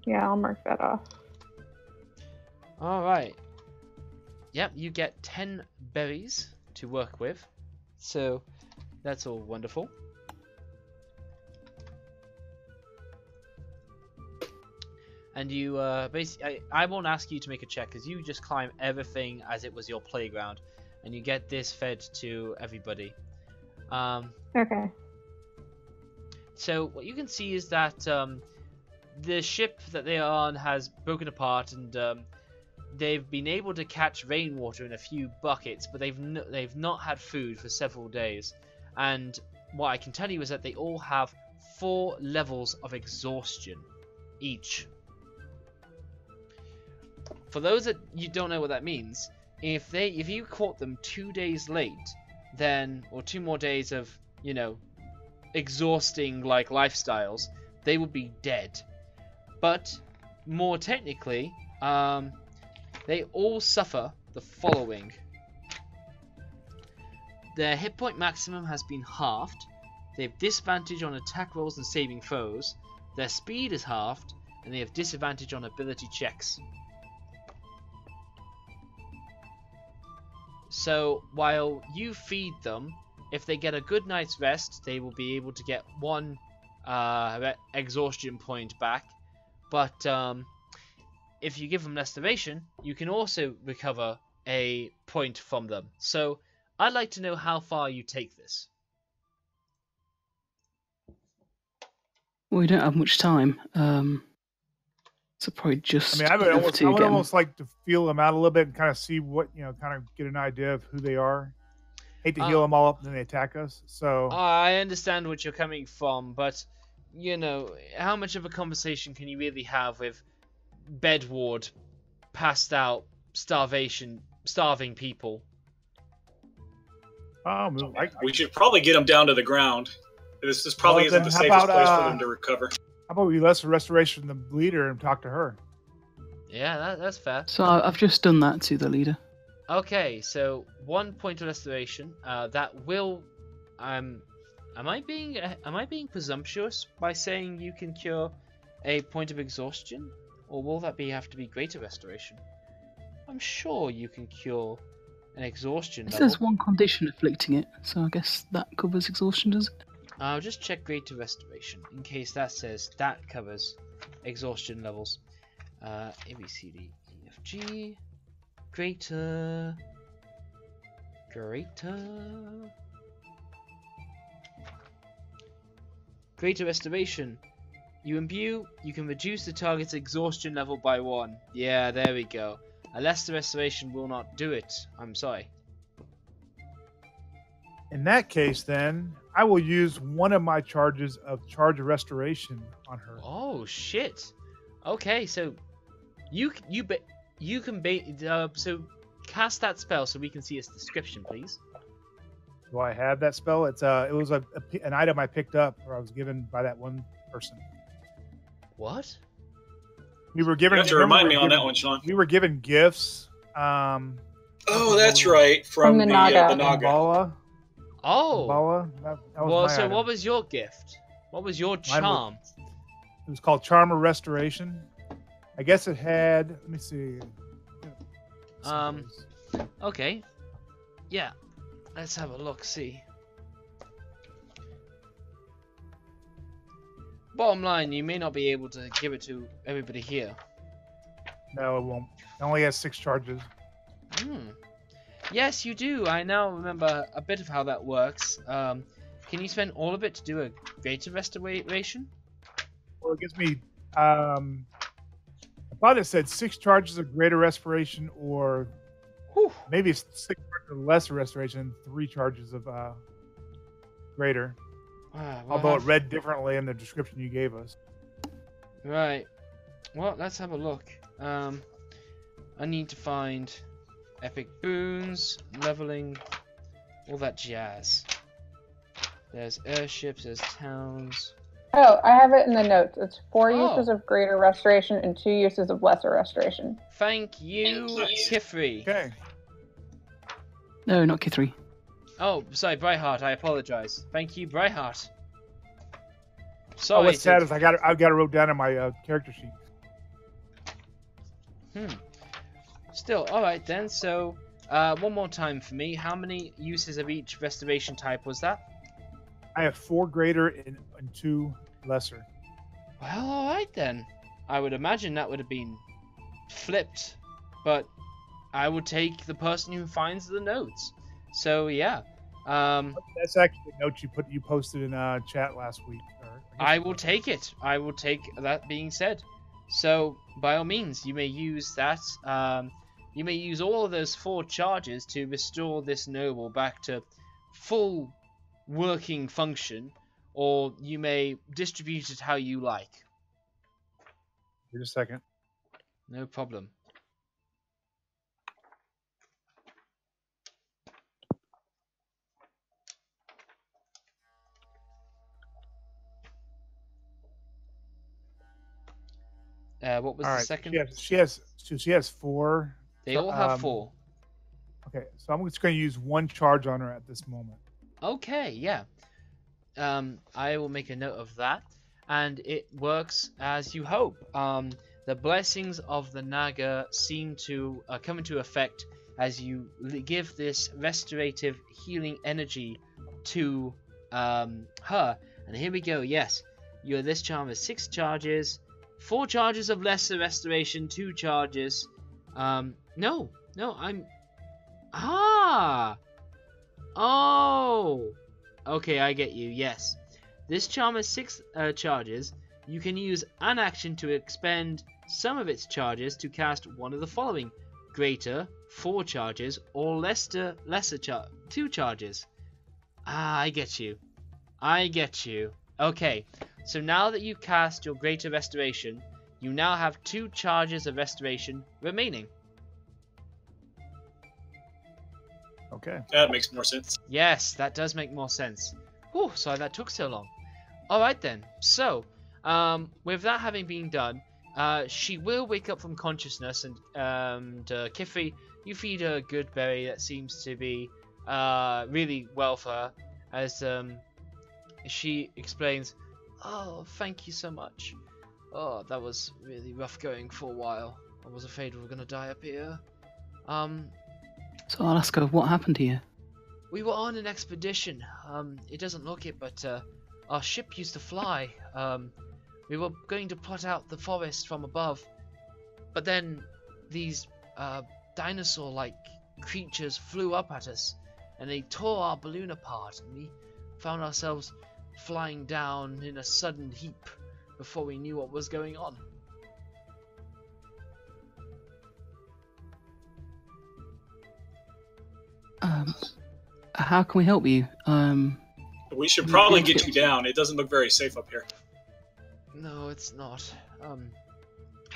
Yeah, I'll mark that off. Alright. Yep, you get 10 berries to work with. So, that's all wonderful. And you, basically, I won't ask you to make a check, because you just climb everything as it was your playground. And you get this fed to everybody. Okay. So, what you can see is that, the ship that they are on has broken apart, and they've been able to catch rainwater in a few buckets, but they've not had food for several days. And what I can tell you is that they all have 4 levels of exhaustion each. For those that you don't know what that means, if you caught them 2 days late, then, or 2 more days of, you know, exhausting like lifestyles, they would be dead. But more technically, they all suffer the following. Their hit point maximum has been halved. They have disadvantage on attack rolls and saving throws. Their speed is halved, and they have disadvantage on ability checks. So while you feed them, if they get a good night's rest, they will be able to get 1 exhaustion point back. But if you give them restoration, you can also recover a point from them. So I'd like to know how far you take this. Well, we don't have much time, so probably just. I mean, I would almost like to feel them out a little bit and kind of see what, you know, kind of get an idea of who they are. Hate to heal them all up and then they attack us. So I understand what you're coming from, but you know, how much of a conversation can you really have with bedward, passed out, starving people? We should probably get them down to the ground. This probably isn't the safest place for them to recover. How about we let restoration the leader and talk to her? Yeah, that's fair. So I've just done that to the leader. Okay, so 1 point of restoration. That will. Am I being presumptuous by saying you can cure a point of exhaustion, or will that have to be greater restoration? I'm sure you can cure an exhaustion level. It says 1 condition afflicting it, so I guess that covers exhaustion, does it? I'll just check greater restoration in case that says that covers exhaustion levels. A, B, C, D, E, F, G. Greater Greater Restoration. You imbue, you can reduce the target's exhaustion level by 1. Yeah, there we go. A lesser restoration will not do it. I'm sorry. In that case, then, I will use one of my charges of charge restoration on her. Oh, shit. Okay, so you can so cast that spell so we can see its description, please. Do I have that spell? It was an item I picked up, or I was given by that one person. What? We were given. You have to remind me on that one, Sean. We were given gifts. Oh, that's right, from the Naga. Bala. Oh. Bala. Well, so what was your gift? What was your charm? It was called Charm of Restoration. I guess it had. Let me see. Okay. Yeah. Let's have a look. See. Bottom line, you may not be able to give it to everybody here. No, it won't. It only has 6 charges. Yes, you do. I now remember a bit of how that works. Can you spend all of it to do a greater restoration? Well, it gives me. I thought it said 6 charges of greater restoration, or maybe 6 charges of lesser restoration, and 3 charges of greater. Although it read differently in the description you gave us. Right. Well, let's have a look. I need to find epic boons, leveling, all that jazz. There's airships, there's towns. Oh, I have it in the notes. It's 4 uses of greater restoration and 2 uses of lesser restoration. Thank you, Kithri. Okay. No, not Kithri. Oh, sorry, Brightheart. I apologize. Thank you, Brightheart. Sorry. What's sad is I've got it wrote down in my character sheet. Still, all right then. So, one more time for me. How many uses of each restoration type was that? I have 4 greater and 2 lesser. Well, all right then. I would imagine that would have been flipped, but I would take the person who finds the notes. So yeah. That's actually the note you posted in chat last week. I will take it. I will take that being said. So by all means, you may use that. You may use all of those 4 charges to restore this noble back to full working function, or you may distribute it how you like. Wait a second. No problem. What was the second? She has 4. They all have 4. Okay, so I'm just going to use 1 charge on her at this moment. Okay, yeah. I will make a note of that, and it works as you hope. The blessings of the Naga seem to come into effect as you give this restorative healing energy to her. And here we go. Yes, this charm has 6 charges. 4 charges of lesser restoration, 2 charges. No, I'm... Oh! Okay, I get you, yes. This charm has 6 charges. You can use an action to expend some of its charges to cast one of the following. Greater, 4 charges, or lesser 2 charges. I get you. Okay, so now that you cast your greater restoration, you now have 2 charges of restoration remaining. Okay. That makes more sense. Yes, that does make more sense. Whew, sorry that took so long. Alright then, so, with that having been done, she will wake up from consciousness, and Kithri, you feed her a good berry that seems to be really well for her, as she explains, "Oh, thank you so much. Oh, that was really rough going for a while. I was afraid we were going to die up here. So I'll ask her, what happened here? We were on an expedition. It doesn't look it, but our ship used to fly. We were going to plot out the forest from above, but then these dinosaur-like creatures flew up at us, and they tore our balloon apart, and we found ourselves flying down in a sudden heap before we knew what was going on. How can we help you? We should probably get you down. It doesn't look very safe up here. No, it's not.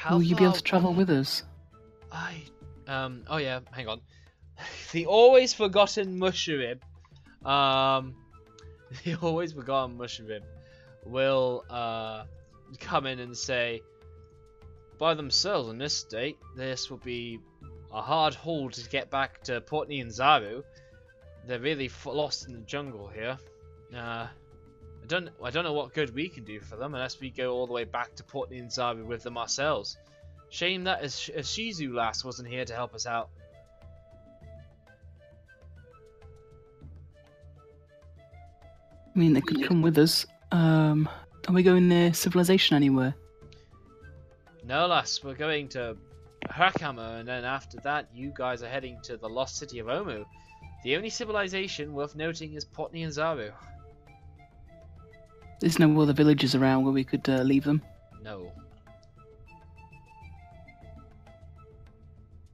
Will you be able to travel with us? Oh yeah, hang on. The always forgotten mushroom, the always forgotten mushroom will come in and say, by themselves in this state, this will be a hard haul to get back to Port Nianzaru. They're really lost in the jungle here. I don't know what good we can do for them unless we go all the way back to Port Nianzaru with them ourselves. Shame that Shizu lass wasn't here to help us out. I mean, they could come with us. Are we going near civilization anywhere? No, lass, we're going to Harakama, and then after that, you guys are heading to the lost city of Omu. The only civilization worth noting is Port Nianzaru. There's no other villages around where we could leave them? No.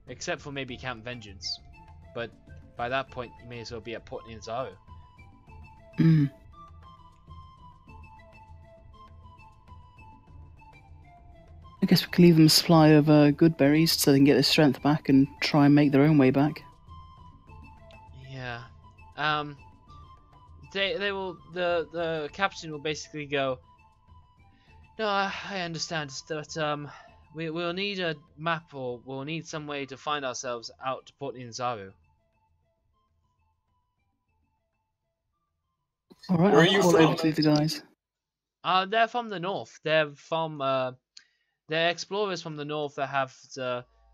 Except for maybe Camp Vengeance. But by that point, you may as well be at Port Nianzaru. Hmm. I guess we can leave them a supply of good berries so they can get their strength back and try and make their own way back. Yeah. They will. The captain will basically go, no, I understand that we'll need a map, or we'll need some way to find ourselves out to Port Nianzaru. All right. Where are you from? Over to the guys. They're from the north. They're from they're explorers from the north that have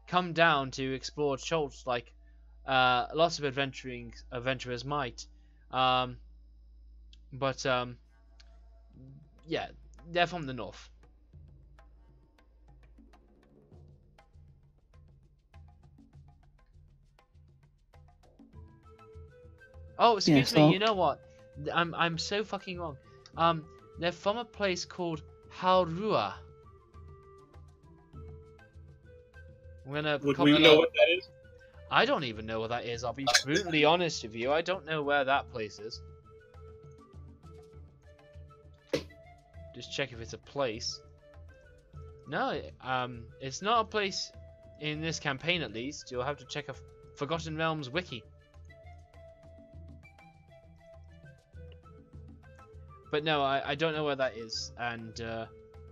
come down to explore Schultz like lots of adventurers might. But yeah, they're from the north. Oh, excuse me. You know what? I'm so fucking wrong. They're from a place called Haurua. Would we know what that is? I don't even know what that is. I'll be brutally honest with you. I don't know where that place is. Just check if it's a place. No, it's not a place in this campaign at least. You'll have to check a Forgotten Realms wiki. But no, I don't know where that is. And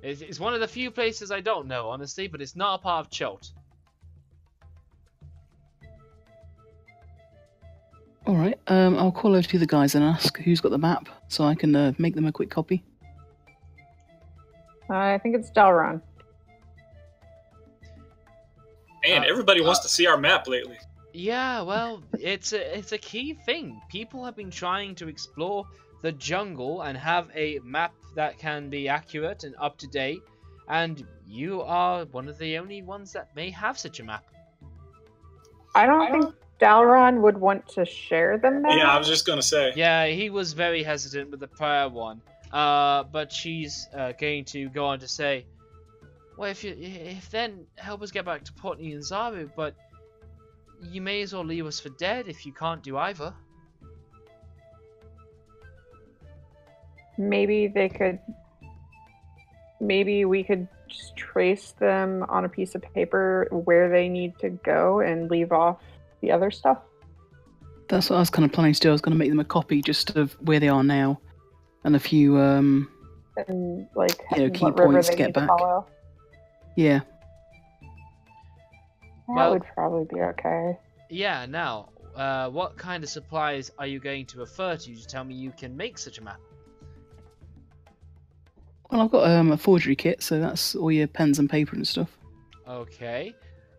it's one of the few places I don't know, honestly, but it's not a part of Chult. Alright, I'll call over to the guys and ask who's got the map, so I can make them a quick copy. I think it's Delron. Man, everybody wants to see our map lately. Yeah, well, it's a key thing. People have been trying to explore the jungle and have a map that can be accurate and up to date, and you are one of the only ones that may have such a map. I don't think Dalron would want to share the map. Yeah, I was just gonna say. Yeah, he was very hesitant with the prior one. But she's going to go on to say, well, if then help us get back to Port Nianzaru, but you may as well leave us for dead if you can't do either. Maybe we could just trace them on a piece of paper where they need to go and leave off the other stuff. That's what I was kind of planning to do. I was going to make them a copy just of where they are now and a few and like key points to get back. Yeah. That would probably be okay. Yeah, now, what kind of supplies are you going to refer to tell me you can make such a map? Well, I've got a forgery kit, so that's all your pens and paper and stuff. Okay.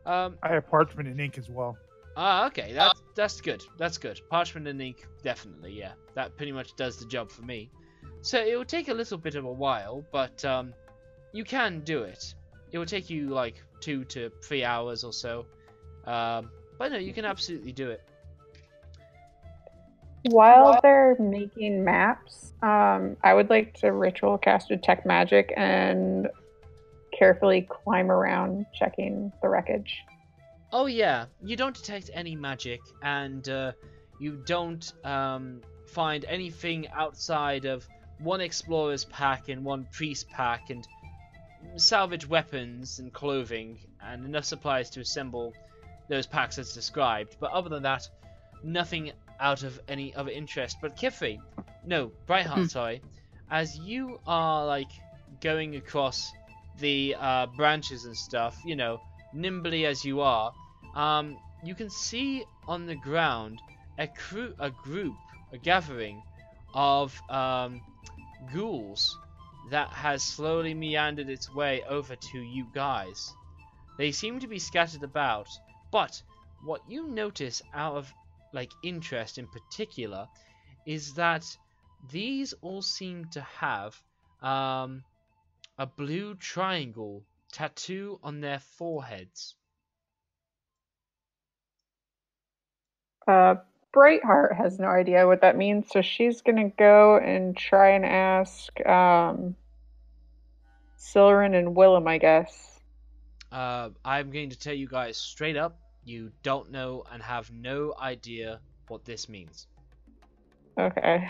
I have parchment and ink as well. Okay, that's good. That's good. Parchment and ink, definitely, yeah. That pretty much does the job for me. So it will take a little bit of a while, but you can do it. It will take you like 2 to 3 hours or so. But no, you can absolutely do it. While they're making maps, I would like to ritual cast detect magic and carefully climb around checking the wreckage. Oh yeah, you don't detect any magic, and you don't find anything outside of one explorer's pack and one priest pack and salvage weapons and clothing and enough supplies to assemble those packs as described. But other than that, nothing out of any other interest. But Brightheart, sorry, as you are like going across the branches and stuff, you know, nimbly as you are, you can see on the ground a gathering of ghouls that has slowly meandered its way over to you guys. They seem to be scattered about, but what you notice out of like interest in particular is that these all seem to have a blue triangle tattoo on their foreheads. Brightheart has no idea what that means, so she's gonna go and try and ask Silrin and Willem, I guess. I'm going to tell you guys straight up, you don't know and have no idea what this means. Okay.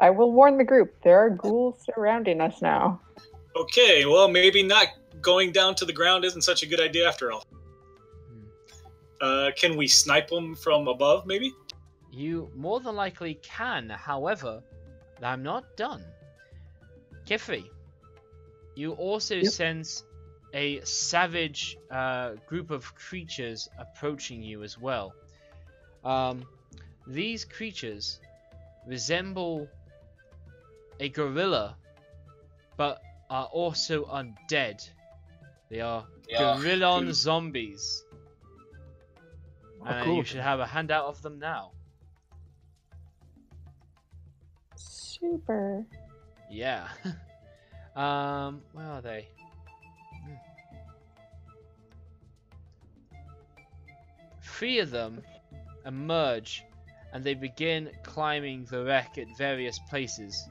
I will warn the group. There are ghouls surrounding us now. Okay, well, maybe not going down to the ground isn't such a good idea after all. Can we snipe them from above, maybe? You more than likely can, however, I'm not done. Kifri, you also sense a savage group of creatures approaching you as well. These creatures resemble a gorilla, but are also undead. They are gorillon zombies. Cool. You should have a handout of them now. Super. Yeah. Where are they? 3 of them emerge, and they begin climbing the wreck at various places.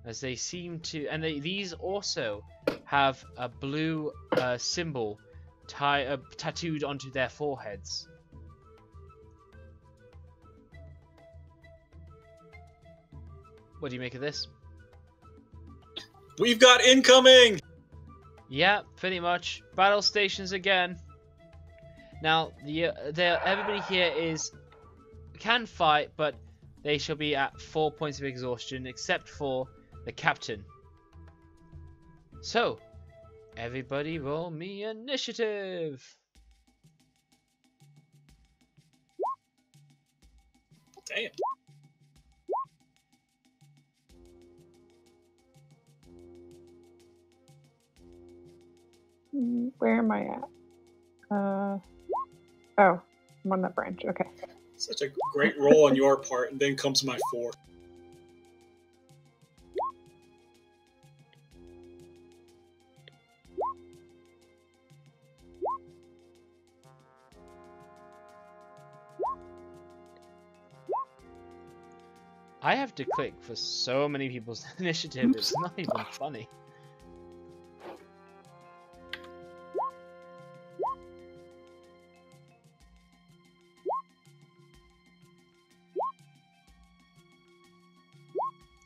As they seem to, and these also have a blue symbol tattooed onto their foreheads. What do you make of this? We've got incoming! Yeah, pretty much. Battle stations again. Now, everybody here can fight, but they shall be at 4 points of exhaustion, except for the captain. So, everybody roll me initiative! Damn. Where am I at? Oh, I'm on that branch. Okay. Such a great roll on your part, and then comes my 4. I have to click for so many people's initiative, it's not even funny.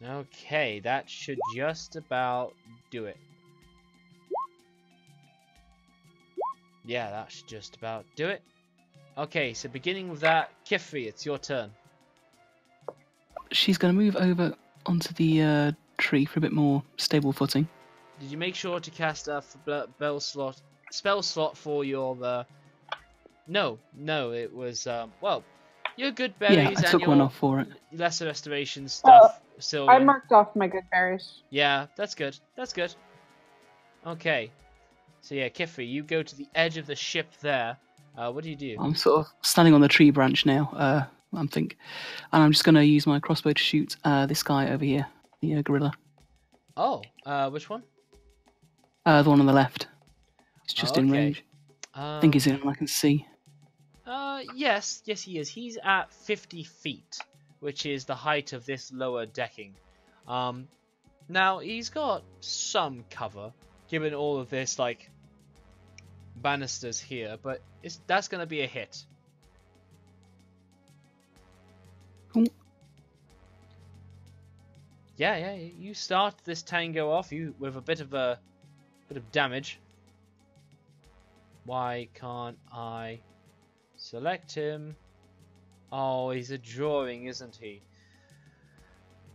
Okay, that should just about do it. Yeah, that should just about do it. Okay, so beginning with that, Kifri, it's your turn. She's going to move over onto the tree for a bit more stable footing. Did you make sure to cast a spell slot for your... No, it was... well, your good berries yeah, I and took your one off for it. lesser restoration stuff. I marked off my good berries. Yeah, that's good. That's good. Okay. So yeah, Kifri, you go to the edge of the ship there. What do you do? I'm sort of standing on the tree branch now, and I'm just going to use my crossbow to shoot this guy over here, the gorilla. Oh, which one? The one on the left. It's just in Okay. range. I think he's in, and I can see. Yes, he is. He's at 50 feet, which is the height of this lower decking. Now he's got some cover, given all of this like banisters here, but that's gonna be a hit. Yeah, you start this tango off with a bit of damage. Why can't I select him? Oh, he's a drawing, isn't he?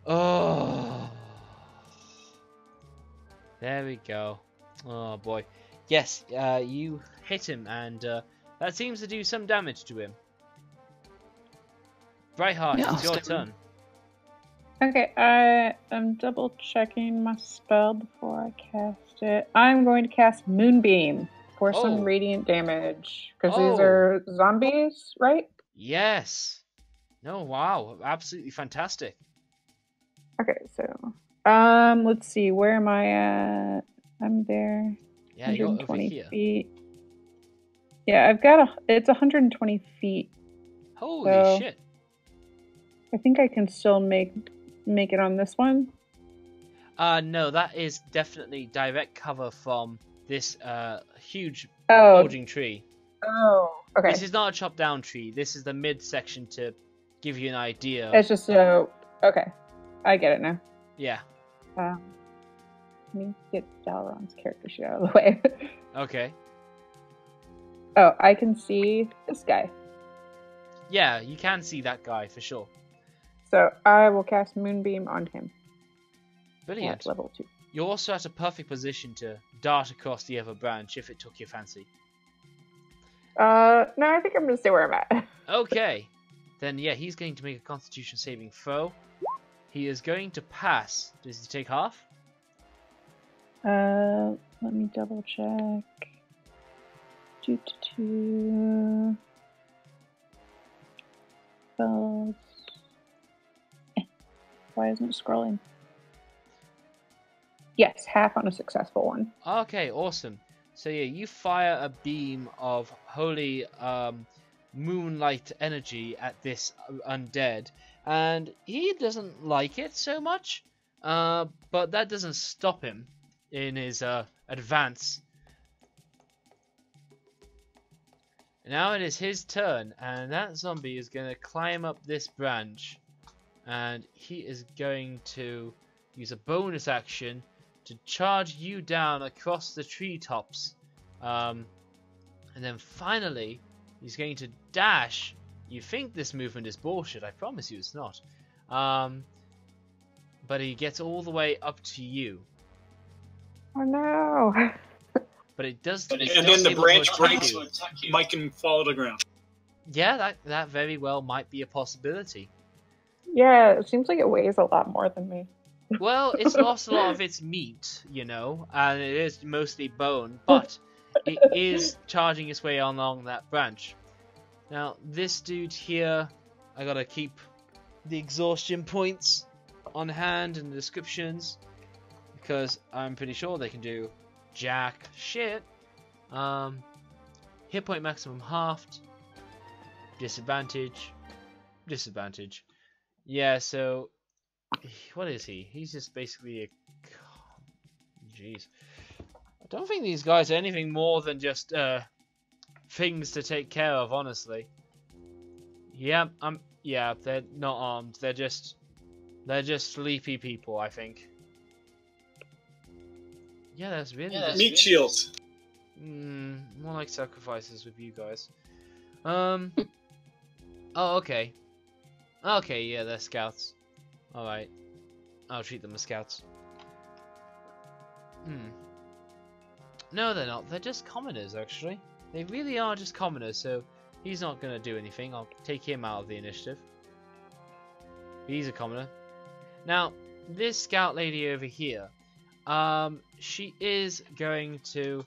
Oh, there we go. Oh boy, yes, you hit him, and that seems to do some damage to him. Brightheart, it's your turn. Okay, I am double checking my spell before I cast it. I'm going to cast Moonbeam for some radiant damage, because these are zombies, right? Yes. No, wow, absolutely fantastic. Okay, so let's see, where am I at? I'm there. Yeah, you're over here. Feet. Yeah, it's 120 feet. Holy shit. I think I can still make it on this one. No, that is definitely direct cover from this huge bulging tree. Oh, okay. This is not a chopped down tree. This is the mid section to give you an idea. It's just okay. I get it now. Yeah. Let me get Dalaron's character sheet out of the way. Okay. Oh, I can see this guy. Yeah, you can see that guy for sure. So I will cast Moonbeam on him. Brilliant. At level 2. You're also at a perfect position to dart across the other branch if it took your fancy. No, I think I'm going to stay where I'm at. Okay. Then, yeah, he's going to make a Constitution saving throw. He is going to pass. Does he take half? Let me double check. Spells. Why isn't it scrolling? Yes, half on a successful one. Okay, awesome. So yeah, you fire a beam of holy moonlight energy at this undead, and he doesn't like it so much, but that doesn't stop him in his advance. Now it is his turn, and that zombie is going to climb up this branch, and he is going to use a bonus action to charge you down across the treetops. And then finally, he's going to dash. You think this movement is bullshit, I promise you it's not. But he gets all the way up to you. Oh no! But it does. And then the branch breaks, Mike can fall to the ground. Yeah, that very well might be a possibility. Yeah, it seems like it weighs a lot more than me. Well, it's lost a lot of its meat, you know, and it is mostly bone, but it is charging its way along that branch. Now, this dude here, I gotta keep the exhaustion points on hand in the descriptions, because I'm pretty sure they can do jack shit. Hit point maximum halved. Disadvantage. Yeah, so what is he? He's just basically a... Jeez. I don't think these guys are anything more than just things to take care of, honestly. Yeah, they're not armed. They're just sleepy people, I think. Yeah, that's really meat shields. More like sacrifices with you guys. Oh, okay. Okay, yeah, they're scouts. Alright. I'll treat them as scouts. No, they're not. They're just commoners, actually. They really are just commoners, so he's not going to do anything. I'll take him out of the initiative. He's a commoner. Now, this scout lady over here, she is going to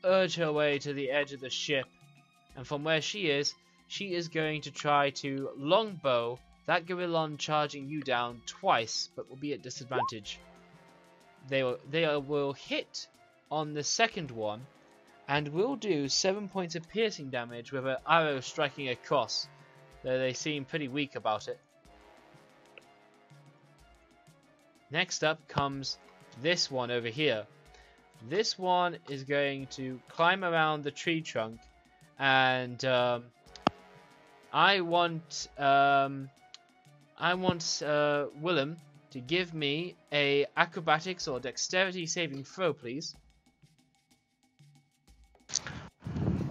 urge her way to the edge of the ship, and from where she is going to try to longbow that gorillon charging you down twice, but will be at disadvantage. They will hit on the second one, and will do 7 points of piercing damage with an arrow striking across, though they seem pretty weak about it. Next up comes this one over here. This one is going to climb around the tree trunk, and I want Willem to give me a acrobatics or dexterity saving throw, please.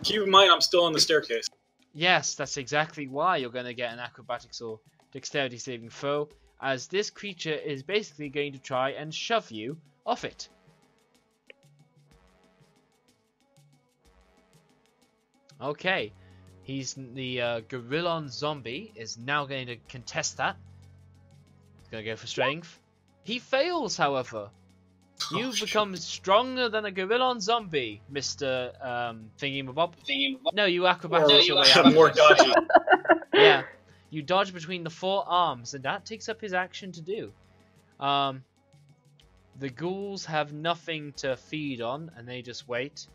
Keep in mind, I'm still on the staircase. Yes, that's exactly why you're going to get an acrobatics or dexterity saving throw, as this creature is basically going to try and shove you off it. Okay, he's the Gorillon zombie is now going to contest that. He's going to go for strength. He fails, however. You've become stronger than a Gorillon zombie, Mr. Thingy-mabob. No, you acrobatics your way out. More dodgy. Yeah, you dodge between the 4 arms, and that takes up his action to do. The ghouls have nothing to feed on, and they just wait.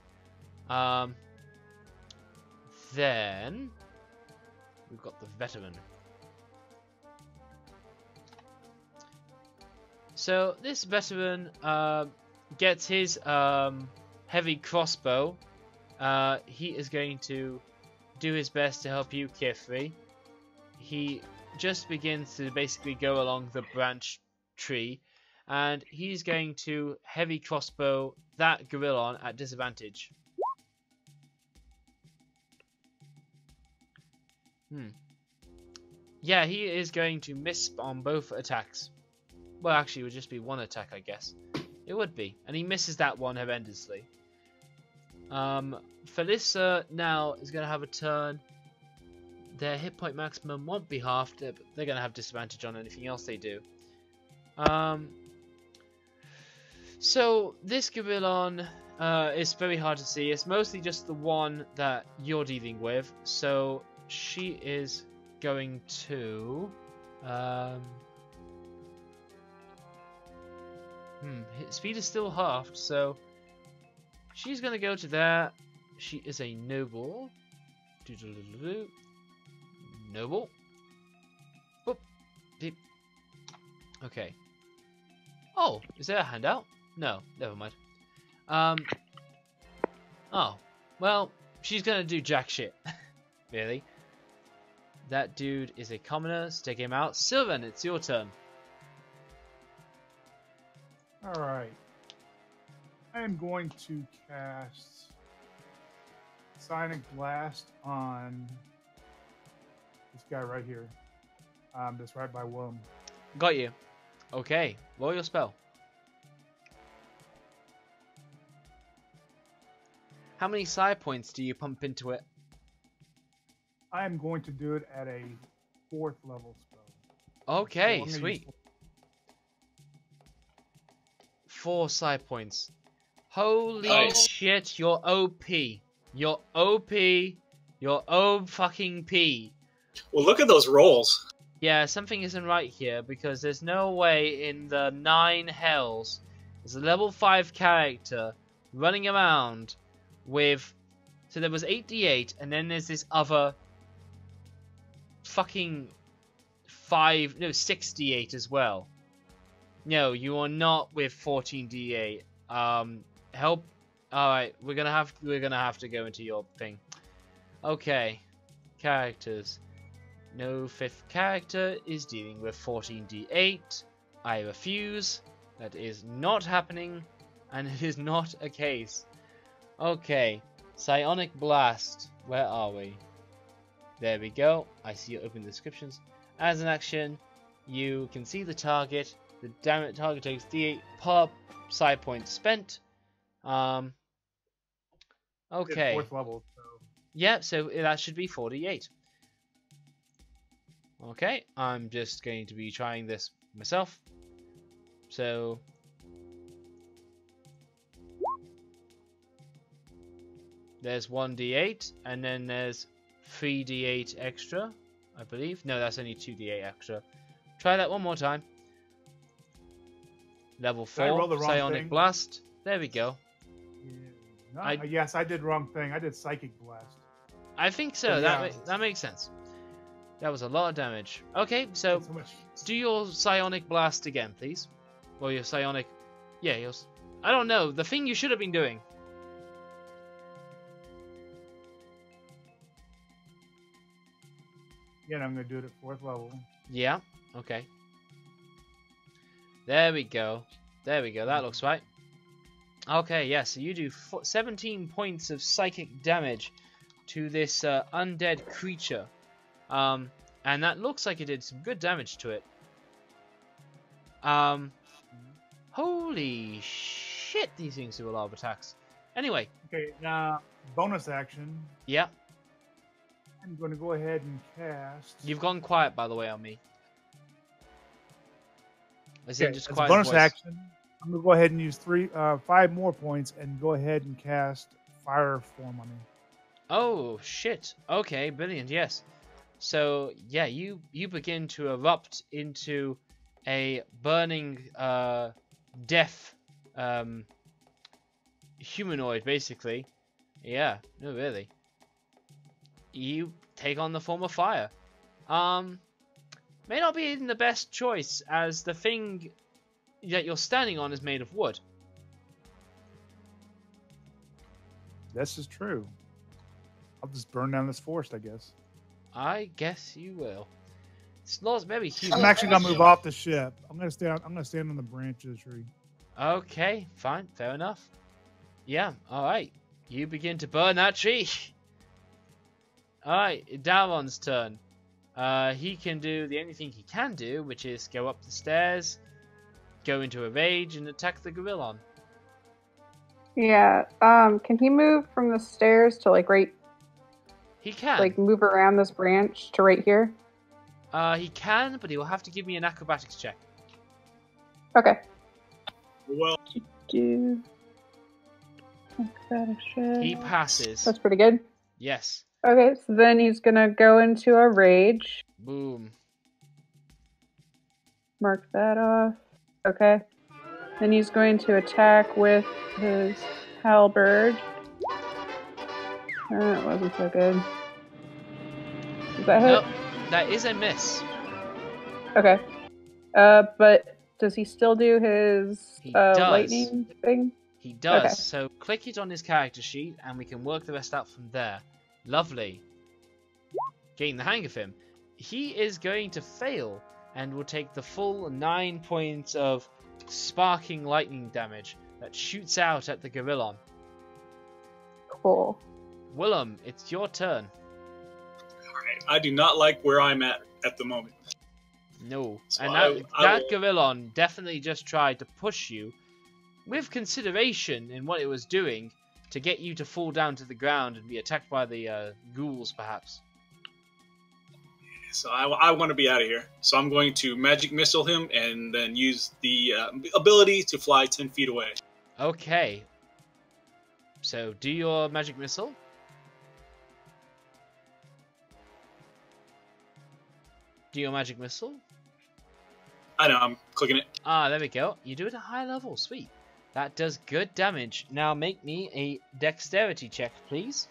Then we've got the veteran. So this veteran gets his heavy crossbow. He is going to do his best to help you, Carefree. He just begins to basically go along the branch tree, and he's going to heavy crossbow that Gorillon at disadvantage. Yeah, he is going to miss on both attacks. Well, actually, it would just be one attack, I guess. It would be. And he misses that one horrendously. Felissa now is going to have a turn. Their hit point maximum won't be halved, but they're going to have disadvantage on anything else they do. So, this Gorillon is very hard to see. It's mostly just the one that you're dealing with. So, she is going to... speed is still halved, so she's going to go to there. She is a noble. Noble. Boop. Beep. Okay. Oh, is there a handout? No, never mind. Oh, well, she's going to do jack shit. Really. That dude is a commoner, so take him out. Sylvan, it's your turn. Alright. I am going to cast Sonic Blast on this guy right here. That's right by Willem. Got you. Okay, roll your spell. How many side points do you pump into it? I am going to do it at a 4th level spell. Okay, so sweet. 4 side points. Holy shit, you're OP. You're OP. You're O-fucking-P. Well, look at those rolls. Yeah, something isn't right here, because there's no way in the 9 hells there's a level 5 character running around with... So there was 8d8, and then there's this other... fucking 6d8 as well. No, you are not with 14d8. Help. Alright, we're gonna have to go into your thing. Okay. Characters. No 5th character is dealing with 14d8. I refuse. That is not happening, and it is not a case. Okay. Psionic Blast. Where are we? There we go. I see you open the descriptions. As an action, you can see the target. The target takes d8 per side point spent. Okay. It's 4th level, so. Yeah, so that should be 48. Okay, I'm just going to be trying this myself. So... there's 1d8, and then there's 3d8 extra, I believe. No, that's only 2d8 extra. Try that one more time. Level 4, Psionic Blast. There we go. No, yes, I did wrong thing. I did Psychic Blast. I think so. Yeah. That makes sense. That was a lot of damage. Okay, so do your Psionic Blast again, please. Or your Psionic... Yeah, I don't know. The thing you should have been doing. Yeah, I'm going to do it at 4th level. Yeah, okay. There we go. There we go. That looks right. Okay, yeah, so you do 17 points of psychic damage to this undead creature. And that looks like it did some good damage to it. Holy shit, these things do a lot of attacks. Anyway. Okay, now, bonus action. Yeah. I'm going to go ahead and cast... You've gone quiet, by the way, on me. Okay, as a bonus action, I'm going to go ahead and use 5 more points and go ahead and cast Fire Form on me. Oh, shit. Okay, brilliant, yes. So, yeah, you begin to erupt into a burning, death, humanoid, basically. Yeah, no, really. You take on the form of fire. May not be even the best choice, as the thing that you're standing on is made of wood. This is true. I'll just burn down this forest, I guess. I guess you will. It's not very huge. I'm actually gonna move off the ship. I'm gonna stand on the branch of the tree. Okay, fine, fair enough. Yeah, all right. You begin to burn that tree. All right, Daron's turn. He can do the only thing he can do, which is go up the stairs, go into a rage, and attack the gorillon. Yeah. Can he move from the stairs to like right? He can. Like move around this branch to right here. He can, but he will have to give me an acrobatics check. Okay. Well, do acrobatics check. He passes. That's pretty good. Yes. Okay, so then he's gonna go into a rage. Boom. Mark that off. Okay. Then he's going to attack with his halberd. That wasn't so good. Does that hit? Nope, that is a miss. Okay. But does he still do his He does. lightning thing? He does. Okay. So click it on his character sheet, and we can work the rest out from there. Lovely. Getting the hang of him. He is going to fail, and will take the full 9 points of sparking lightning damage that shoots out at the gorillon. Cool. Willem, it's your turn. Alright, I do not like where I'm at the moment. No. So And I that gorillon definitely just tried to push you, with consideration in what it was doing, to get you to fall down to the ground and be attacked by the ghouls, perhaps. So I want to be out of here. So I'm going to magic missile him and then use the ability to fly 10 feet away. Okay. So do your magic missile. Do your magic missile. I know, I'm clicking it. Ah, there we go. You do it at a high level. Sweet. That does good damage. Now make me a dexterity check, please.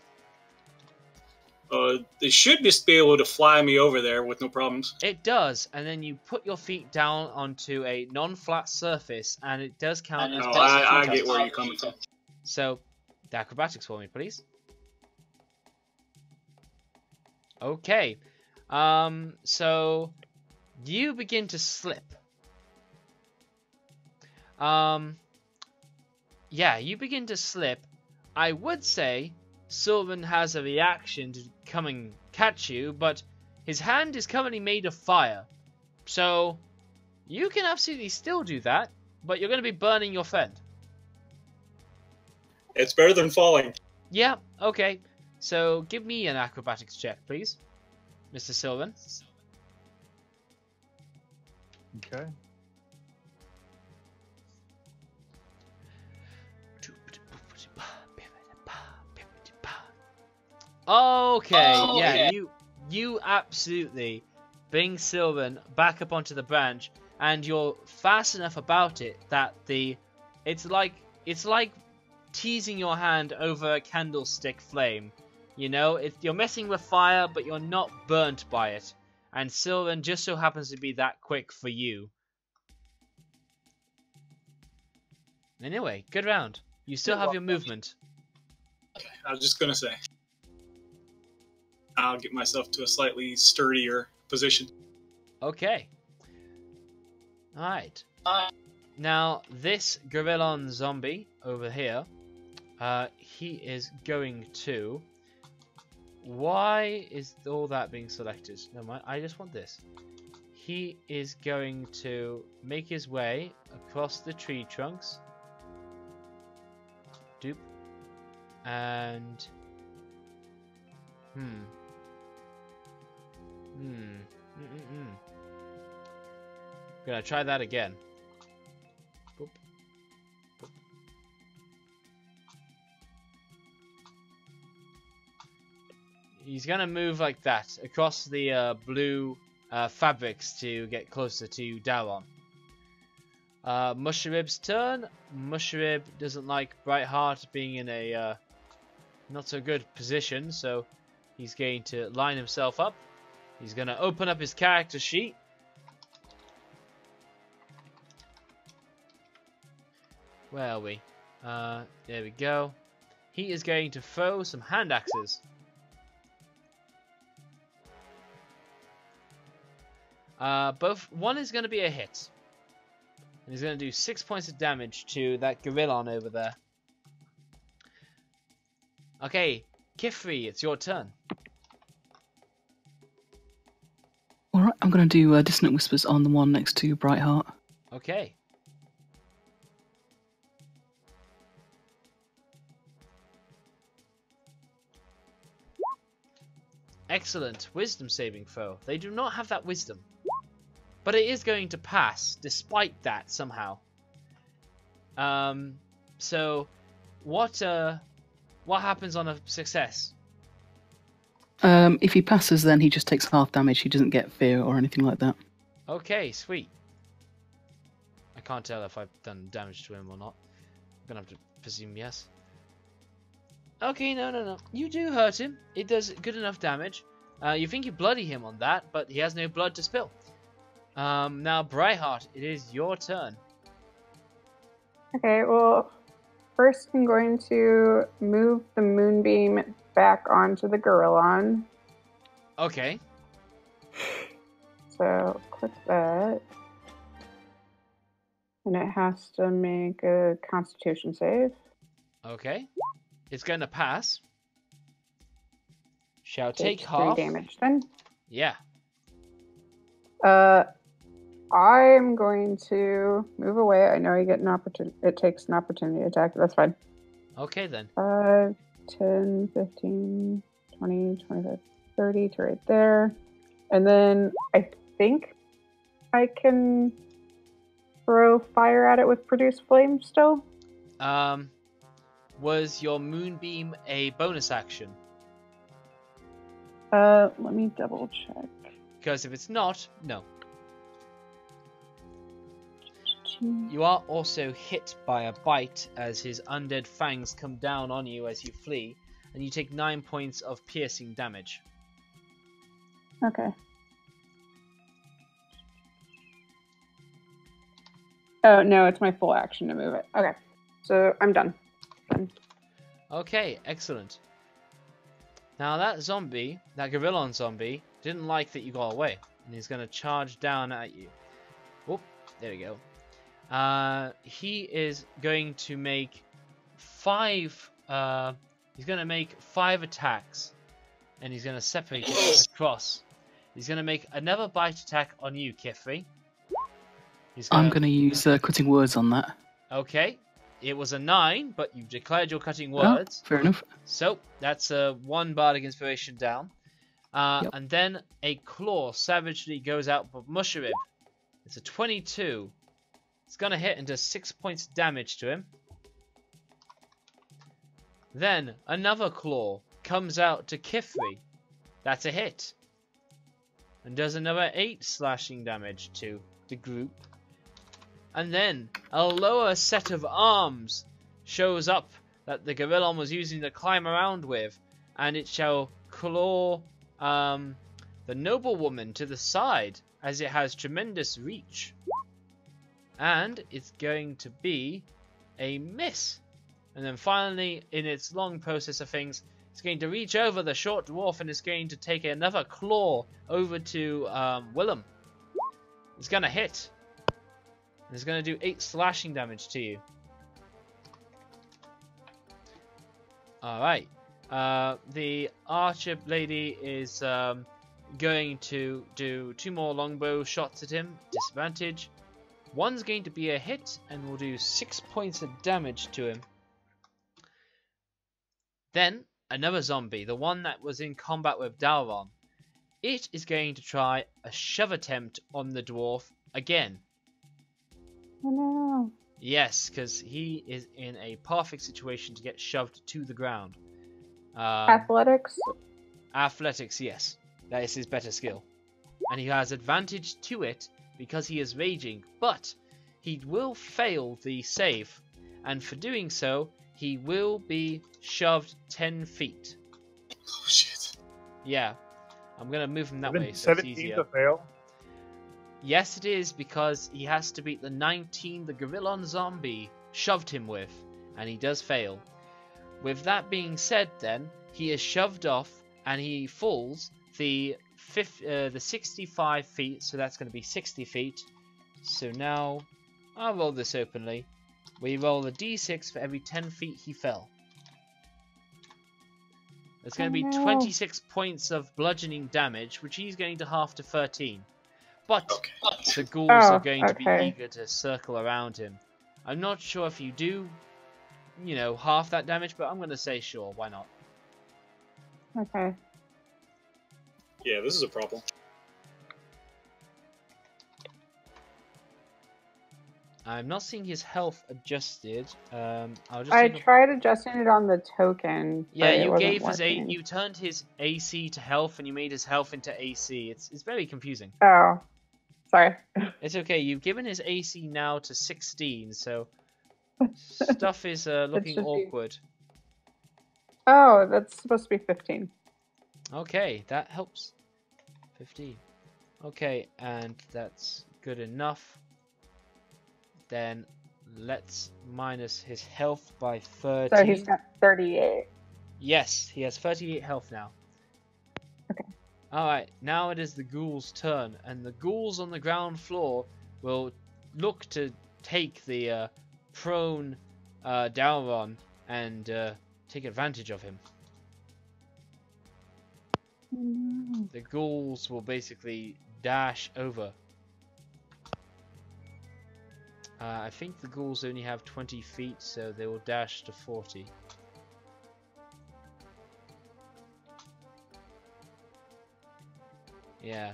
They should just be able to fly me over there with no problems. It does, and then you put your feet down onto a non-flat surface, and it does count as I get where you're coming from. So, the acrobatics for me, please. Okay. So you begin to slip. Yeah, you begin to slip. I would say Sylvan has a reaction to come and catch you, but his hand is currently made of fire. So you can absolutely still do that, but you're going to be burning your friend. It's better than falling. Yeah, okay. So give me an acrobatics check, please, Mr. Sylvan. Okay. Okay, Oh, yeah, you absolutely bring Sylvan back up onto the branch, and you're fast enough about it that it's like teasing your hand over a candlestick flame. You know, you're messing with fire, but you're not burnt by it. And Sylvan just so happens to be that quick for you. Anyway, good round. You still have your movement. Okay, I was just gonna say. I'll get myself to a slightly sturdier position. Okay. Alright. Now, this Gorillon zombie over here, he is going to... Why is all that being selected? No mind, I just want this. He is going to make his way across the tree trunks. Doop. And... Gonna try that again. Boop. Boop. He's gonna move like that across the blue fabrics to get closer to Daron. Mushrib's turn. Mushrib doesn't like Brightheart being in a not so good position, so he's going to line himself up. He's going to open up his character sheet. Where are we? There we go. He is going to throw some hand axes. One is going to be a hit. And he's going to do 6 points of damage to that Gorillon over there. Okay, Kifri, it's your turn. Alright, I'm going to do Dissonant Whispers on the one next to Brightheart. Okay. Excellent. Wisdom saving throw. They do not have that wisdom. But it is going to pass, despite that, somehow. So, what happens on a success? If he passes, then he just takes half damage. He doesn't get fear or anything like that. Okay, sweet. I can't tell if I've done damage to him or not. I'm gonna have to presume yes. Okay, no. You do hurt him. It does good enough damage. You think you bloody him on that, but he has no blood to spill. Now, Brightheart, it is your turn. Okay, well, first I'm going to move the moonbeam back onto the Gorillon. Okay. So, click that. And it has to make a Constitution save. Okay. It's going to pass. Shall take Takes half. 3 damage then. Yeah. I'm going to move away. I know you get an opportunity. It takes an opportunity attack. That's fine. Okay then. 5, 10, 15, 20, 25, 30 to right there. And then I think I can throw fire at it with Produce Flame still. Was your moonbeam a bonus action? Let me double check. Because if it's not, no. You are also hit by a bite as his undead fangs come down on you as you flee, and you take 9 points of piercing damage. Okay. Oh, no, it's my full action to move it. Okay, so I'm done. Okay, excellent. Now that zombie, that Gorillon zombie, didn't like that you got away, and he's going to charge down at you. Whoop, there we go. He is going to make 5. He's going to make 5 attacks, and he's going to separate it across. He's going to make another bite attack on you, Kifri. I'm going to use cutting words on that. Okay, it was a 9, but you've declared your cutting words. Oh, fair enough. So that's 1 bardic inspiration down. Yep. And then a claw savagely goes out for Musharib. It's a 22. It's going to hit and does 6 points damage to him. Then another claw comes out to Kifri. That's a hit. And does another 8 slashing damage to the group. And then a lower set of arms shows up that the gorillon was using to climb around with, and it shall claw the noblewoman to the side, as it has tremendous reach. And it's going to be a miss. And then finally, in its long process of things, it's going to reach over the short dwarf and it's going to take another claw over to Willem. It's going to hit. It's going to do 8 slashing damage to you. Alright. The archer lady is going to do 2 more longbow shots at him. Disadvantage. One's going to be a hit and will do 6 points of damage to him. Then, another zombie, the one that was in combat with Dalron. It is going to try a shove attempt on the dwarf again. Oh no. Yes, because he is in a perfect situation to get shoved to the ground. Athletics? Athletics, yes. That is his better skill. And he has advantage to it because he is raging, but he will fail the save. And for doing so, he will be shoved 10 feet. Oh, shit. Yeah. I'm going to move him that way so it's 17 easier. to fail. Yes, it is, because he has to beat the 19 the gorillon zombie shoved him with, and he does fail. With that being said, then, he is shoved off, and he falls the 65 feet, so that's going to be 60 feet. So now, I'll roll this openly. We roll a d6 for every 10 feet he fell. There's going to be 26 points of bludgeoning damage, which he's going to half to 13. But the ghouls are going to be eager to circle around him. I'm not sure if you do, you know, half that damage, but I'm going to say sure, why not? Okay. Yeah, this is a problem. I'm not seeing his health adjusted. I tried adjusting it on the token. Yeah, you gave you turned his AC to health and you made his health into AC. It's very confusing. Oh, sorry. It's okay. You've given his AC now to 16, so stuff is looking awkward. Oh, that's supposed to be 15. Okay, that helps. 15. Okay, and that's good enough. Then let's minus his health by 13. So he's got 38. Yes, he has 38 health now. Okay. Alright, now it is the ghouls' turn, and the ghouls on the ground floor will look to take the prone Dalron and take advantage of him. No. The ghouls will basically dash over. I think the ghouls only have 20 feet, so they will dash to 40. Yeah.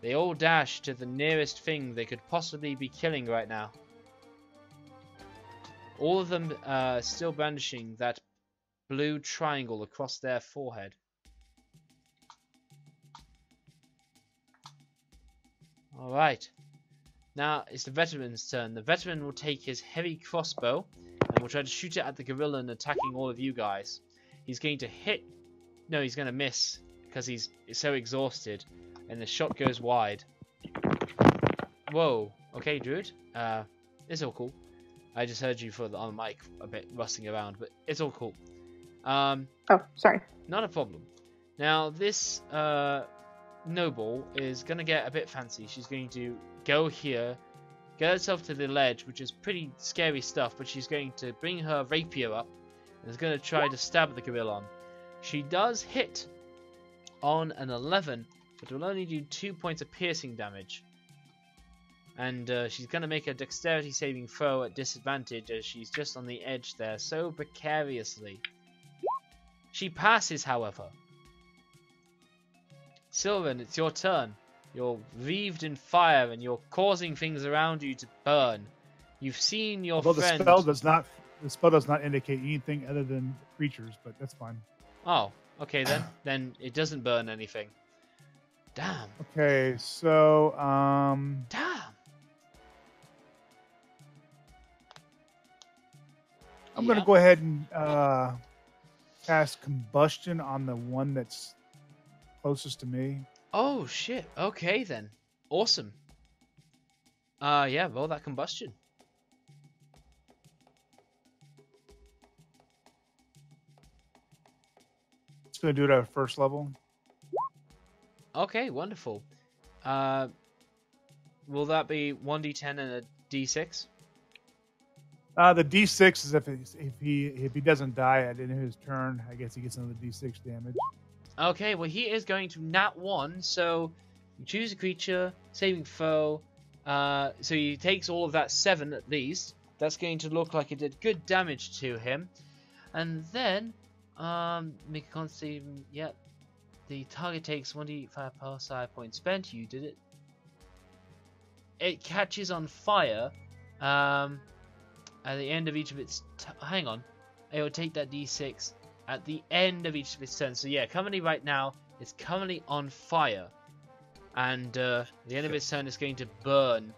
They all dash to the nearest thing they could possibly be killing right now. All of them still brandishing that blue triangle across their forehead. Alright. Now it's the veteran's turn. The veteran will take his heavy crossbow and will try to shoot it at the gorilla and attacking all of you guys. He's going to hit... No, he's going to miss because he's so exhausted. And the shot goes wide. Whoa. Okay, Druid. It's all cool. I just heard you on the mic a bit rustling around, but it's all cool. Oh, sorry. Not a problem. Now, this noble is going to get a bit fancy. She's going to go here, get herself to the ledge, which is pretty scary stuff, but she's going to bring her rapier up and is going to try to stab the gorillon. She does hit on an 11, but will only do 2 points of piercing damage. And she's going to make a dexterity saving throw at disadvantage as she's just on the edge there so precariously. She passes, however. Sylvan, it's your turn. You're wreathed in fire and you're causing things around you to burn. You've seen your friend... The spell does not indicate anything other than creatures, but that's fine. Oh, okay then. Then it doesn't burn anything. Damn. Okay, so Damn. I'm going to go ahead and cast combustion on the one that's closest to me. Oh shit. Okay then. Awesome. Yeah, roll that combustion. It's going to do it at first level. Okay, wonderful. Will that be 1d10 and a d6? The D6 is if he doesn't die at the end of his turn, I guess he gets another D6 damage. Okay, well he is going to nat 1, so you choose a creature, saving throw. So he takes all of that 7 at least. That's going to look like it did good damage to him. And then, make a con save. Yep. The target takes 1d5 pulsar points spent. You did it. It catches on fire. At the end of each of its... hang on. It will take that d6 at the end of each of its turns. So yeah, currently right now, it's currently on fire. And at the end of its turn, it's going to burn.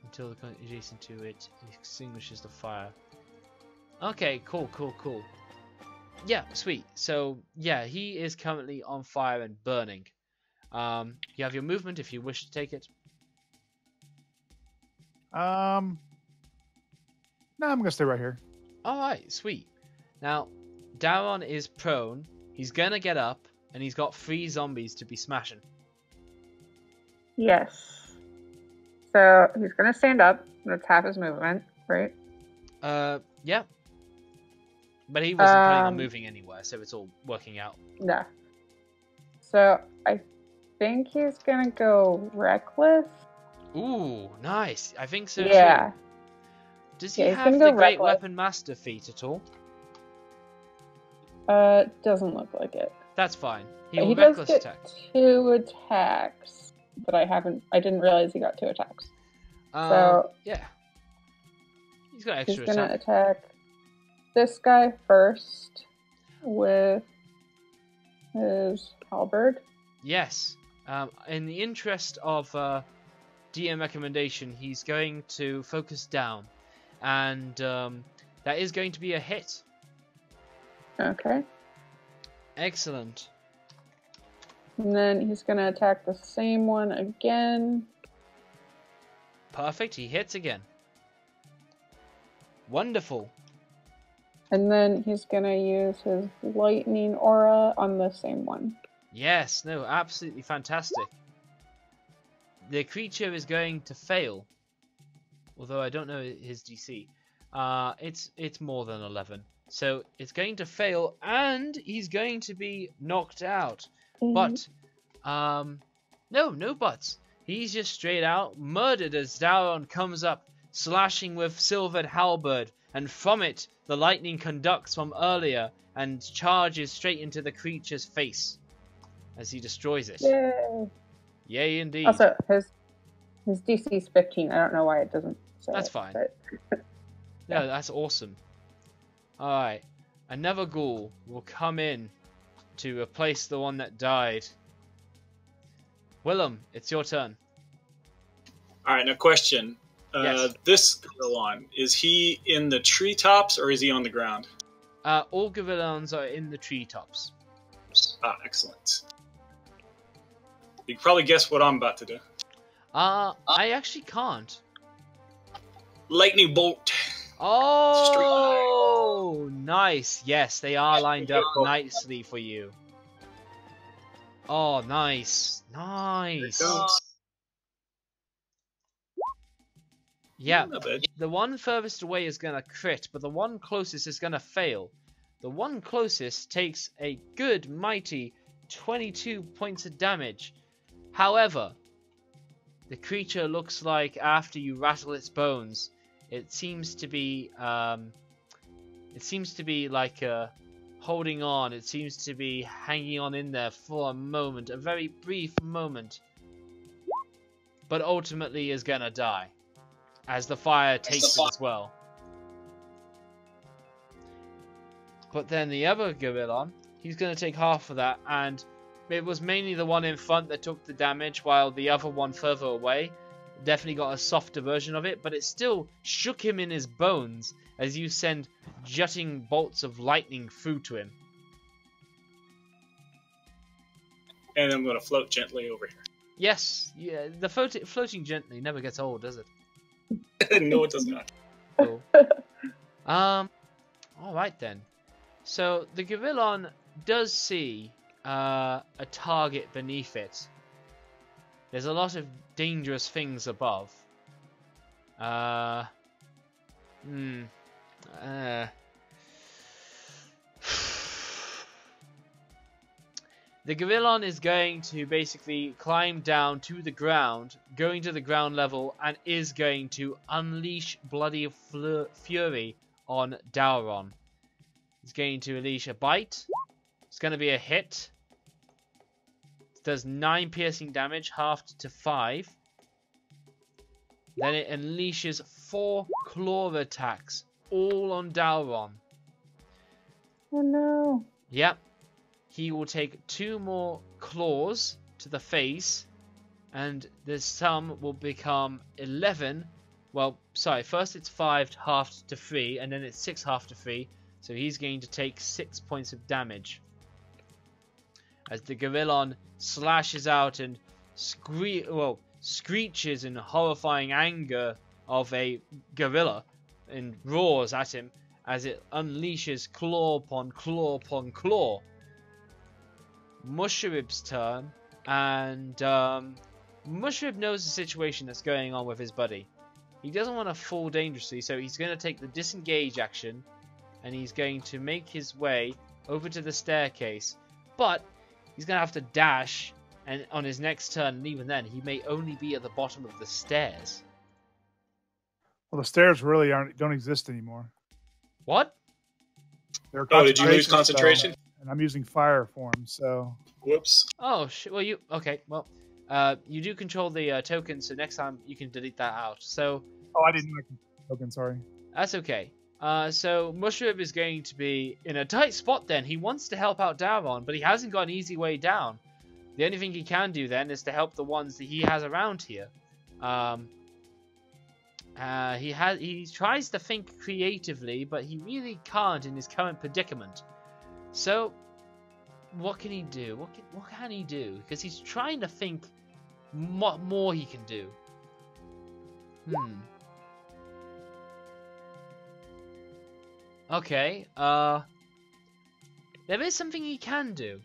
Until the adjacent to it extinguishes the fire. Okay, cool. Yeah, sweet. So, yeah, he is currently on fire and burning. You have your movement if you wish to take it. No, I'm gonna stay right here. Alright, sweet. Now, Daron is prone. He's gonna get up, and he's got 3 zombies to be smashing. Yes. So he's gonna stand up. That's half his movement, right? Yeah. But he wasn't planning on moving anywhere, so it's all working out. Yeah. So I think he's gonna go reckless. Ooh, nice. I think so Yeah. too. Does he Yeah, he's have gonna the go Great reckless. Weapon Master feat at all? Doesn't look like it. That's fine. He He will does reckless get attack. 2 attacks, but I didn't realize he got 2 attacks. So yeah. He's got he's extra gonna attack. attack this guy first with his halberd. Yes. In the interest of DM recommendation, he's going to focus down. And that is going to be a hit. Okay. Excellent. And then he's gonna attack the same one again. Perfect. He hits again. Wonderful. And then he's gonna use his lightning aura on the same one. Yes. No, absolutely fantastic. The creature is going to fail. Although I don't know his DC. It's more than 11. So it's going to fail, and he's going to be knocked out. But, no buts. He's just straight out murdered as Daron comes up, slashing with silvered halberd, and from it, the lightning conducts from earlier, and charges straight into the creature's face, as he destroys it. Yay! Yay, indeed. Also, his DC is 15. I don't know why it doesn't say That's it, fine. but- No, that's awesome. Alright, another ghoul will come in to replace the one that died. Willem, it's your turn. All right, now question. Yes. This Gorillon, is he in the treetops or is he on the ground? All Gorillons are in the treetops. Ah, excellent. You can probably guess what I'm about to do. I actually can't. Lightning bolt. Oh, nice. Yes, they are lined up go. nicely for you. Oh, nice. Nice. Yeah, Not bad. the one furthest away is going to crit, but the one closest is going to fail. The one closest takes a good, mighty 22 points of damage. However, the creature looks like after you rattle its bones, it seems to be like holding on. It seems to be hanging on in there for a moment, a very brief moment, but ultimately is gonna die as the fire takes it as well. But then the other Gorillon, he's gonna take half of that, and it was mainly the one in front that took the damage, while the other one further away definitely got a softer version of it, but it still shook him in his bones as you send jutting bolts of lightning through to him. And I'm going to float gently over Yes, yeah, the floating gently never gets old, does it? here. No, it does not. Cool. Alright then. So the Gorillon does see a target beneath it. There's a lot of dangerous things above. The Gorillon is going to basically climb down to the ground, going to the ground level, and is going to unleash bloody fury on Dauron. It's going to unleash a bite. It's going to be a hit. It does 9 piercing damage, halved to 5. Then it unleashes 4 claw attacks, all on Dauron. Oh no. Yep. He will take 2 more claws to the face, and the sum will become 11. Well, sorry, first it's 5 halved to 3, and then it's 6 halved to 3. So he's going to take 6 points of damage. As the Gorillon slashes out and screeches in horrifying anger of a gorilla and roars at him as it unleashes claw upon claw upon claw. Mushrib's turn, and Mushrib knows the situation that's going on with his buddy. He doesn't want to fall dangerously, so he's going to take the disengage action, and he's going to make his way over to the staircase. But he's going to have to dash, and on his next turn, and even then, he may only be at the bottom of the stairs. Well, the stairs really don't exist anymore. What? Oh, did you lose concentration? And I'm using fire for them, so... Whoops. Oh, well, you... Okay, well, you do control the token, so next time you can delete that out. So... Oh, I didn't know I could token, sorry. That's okay. So Mushrib is going to be in a tight spot then. He wants to help out Dauron, but he hasn't got an easy way down. The only thing he can do then is to help the ones that he has around here. He tries to think creatively, but he really can't in his current predicament. So, what can he do? What can he do? Because he's trying to think what more he can do. Okay, there is something he can do.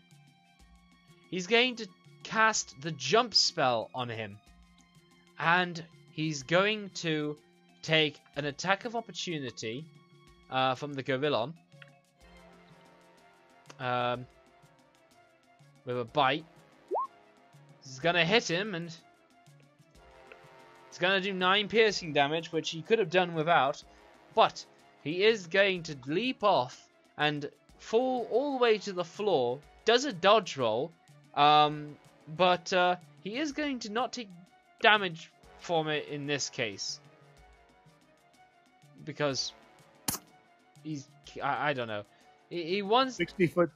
He's going to cast the jump spell on him. And he's going to take an attack of opportunity from the Gorillon. With a bite. It's going to hit him, and it's going to do 9 piercing damage, which he could have done without. But he is going to leap off and fall all the way to the floor. Does a dodge roll. But he is going to not take damage from it in this case. Because he's... I don't know. He wants... 60 foot.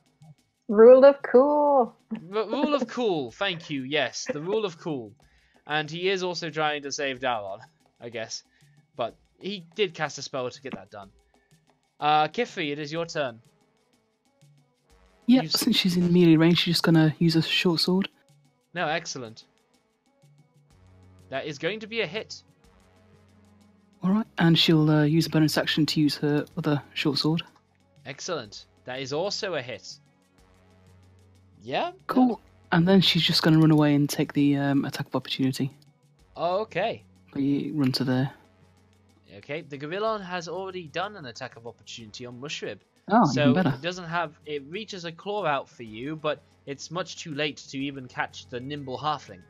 Rule of cool. Rule of cool, thank you, yes. The rule of cool. And he is also trying to save Dauron, I guess. But he did cast a spell to get that done. Kifri, it is your turn. Yeah, since she's in melee range, she's just going to use a short sword. No, excellent. That is going to be a hit. Alright, and she'll use a bonus action to use her other short sword. Excellent. That is also a hit. Yeah? Cool. And then she's just going to run away and take the attack of opportunity. Oh, okay. You run to there. Okay, the Gorillon has already done an attack of opportunity on Mushrib. Oh, so even better. it doesn't have... It reaches a claw out for you, but it's much too late to even catch the nimble halfling.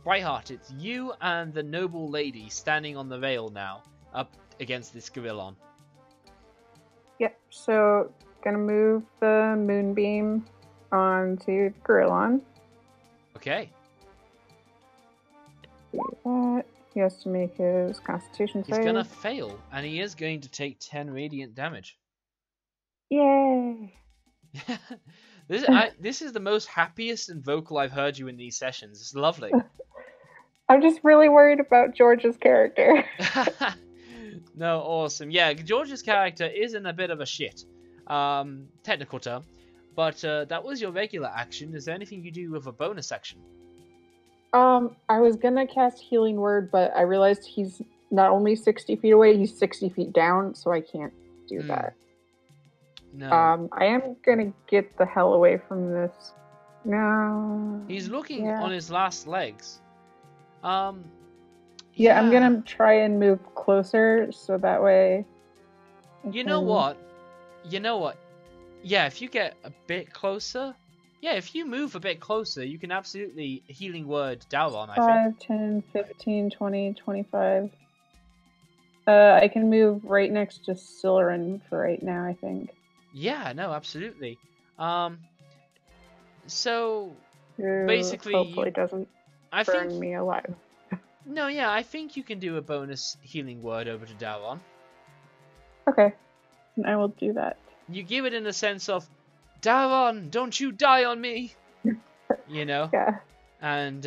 Brightheart, it's you and the noble lady standing on the rail now, up against this Gorillon. Yep, so gonna move the moonbeam onto the Gorillon. Okay. Do that. He has to make his constitution save. He's gonna fail, and he is going to take 10 radiant damage. Yay! This is the most happiest and vocal I've heard you in these sessions. It's lovely. I'm just really worried about George's character. No, awesome. Yeah, George's character is in a bit of a shit. Technical term. But that was your regular action. Is there anything you do with a bonus action? I was gonna cast Healing Word, but I realized he's not only 60 feet away, he's 60 feet down, so I can't do that. No. I am gonna get the hell away from this. No. He's looking on his last legs. Yeah, I'm gonna try and move closer, so that way... You know what? Yeah, if you get a bit closer... Yeah, if you move a bit closer, you can absolutely Healing Word Dauron, I think. 5, 10, 15, 20, 25. I can move right next to Silerin for right now, I think. Yeah, no, absolutely. So, Who basically... hopefully doesn't burn me alive. No, yeah, I think you can do a bonus Healing Word over to Dauron. Okay, I will do that. You give it in the sense of, Dauron, don't you die on me! You know? Yeah. And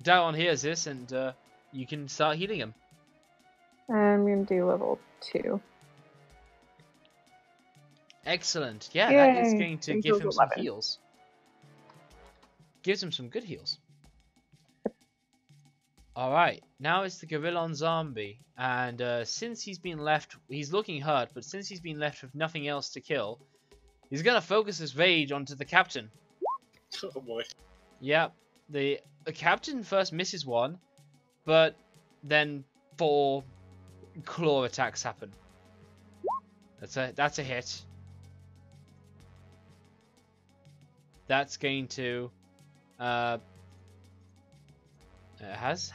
Dauron hears this, and you can start healing him. I'm going to do level 2. Excellent. Yeah, Yay. that is going to give him 11. some heals. Gives him some good heals. Alright, now it's the Gorillon zombie. And since he's been left... He's looking hurt, but since he's been left with nothing else to kill... He's going to focus his rage onto the captain. Oh boy. Yeah, the captain first misses one, but then 4 claw attacks happen. That's a hit. That's going to has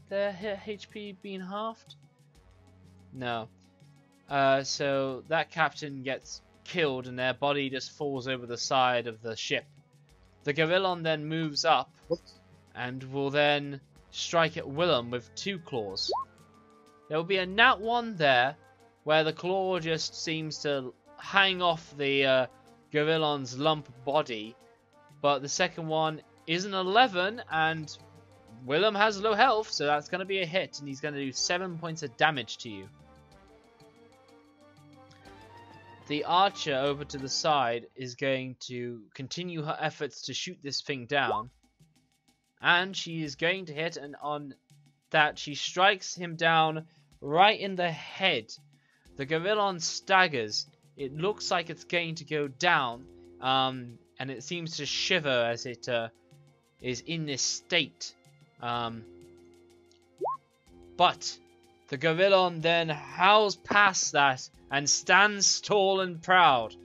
their HP been halved? No. So that captain gets killed and their body just falls over the side of the ship. The Gorillon then moves up and will then strike at Willem with 2 claws. There will be a nat 1 there where the claw just seems to hang off the Gorillon's lump body, but the second one is an 11 and Willem has low health, so that's going to be a hit and he's going to do 7 points of damage to you. The archer over to the side is going to continue her efforts to shoot this thing down. And she is going to hit, and on that she strikes him down right in the head. The Gorillon staggers. It looks like it's going to go down. And it seems to shiver as it is in this state. But the Gorillon then howls past that and stands tall and proud,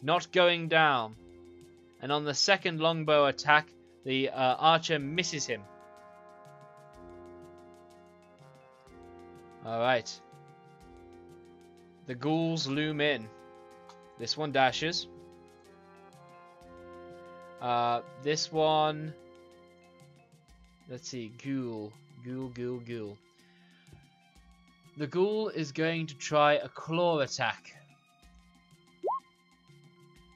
not going down. And on the second longbow attack, the archer misses him. Alright. The ghouls loom in. This one dashes. This one... Let's see, ghoul. Ghoul. The ghoul is going to try a claw attack.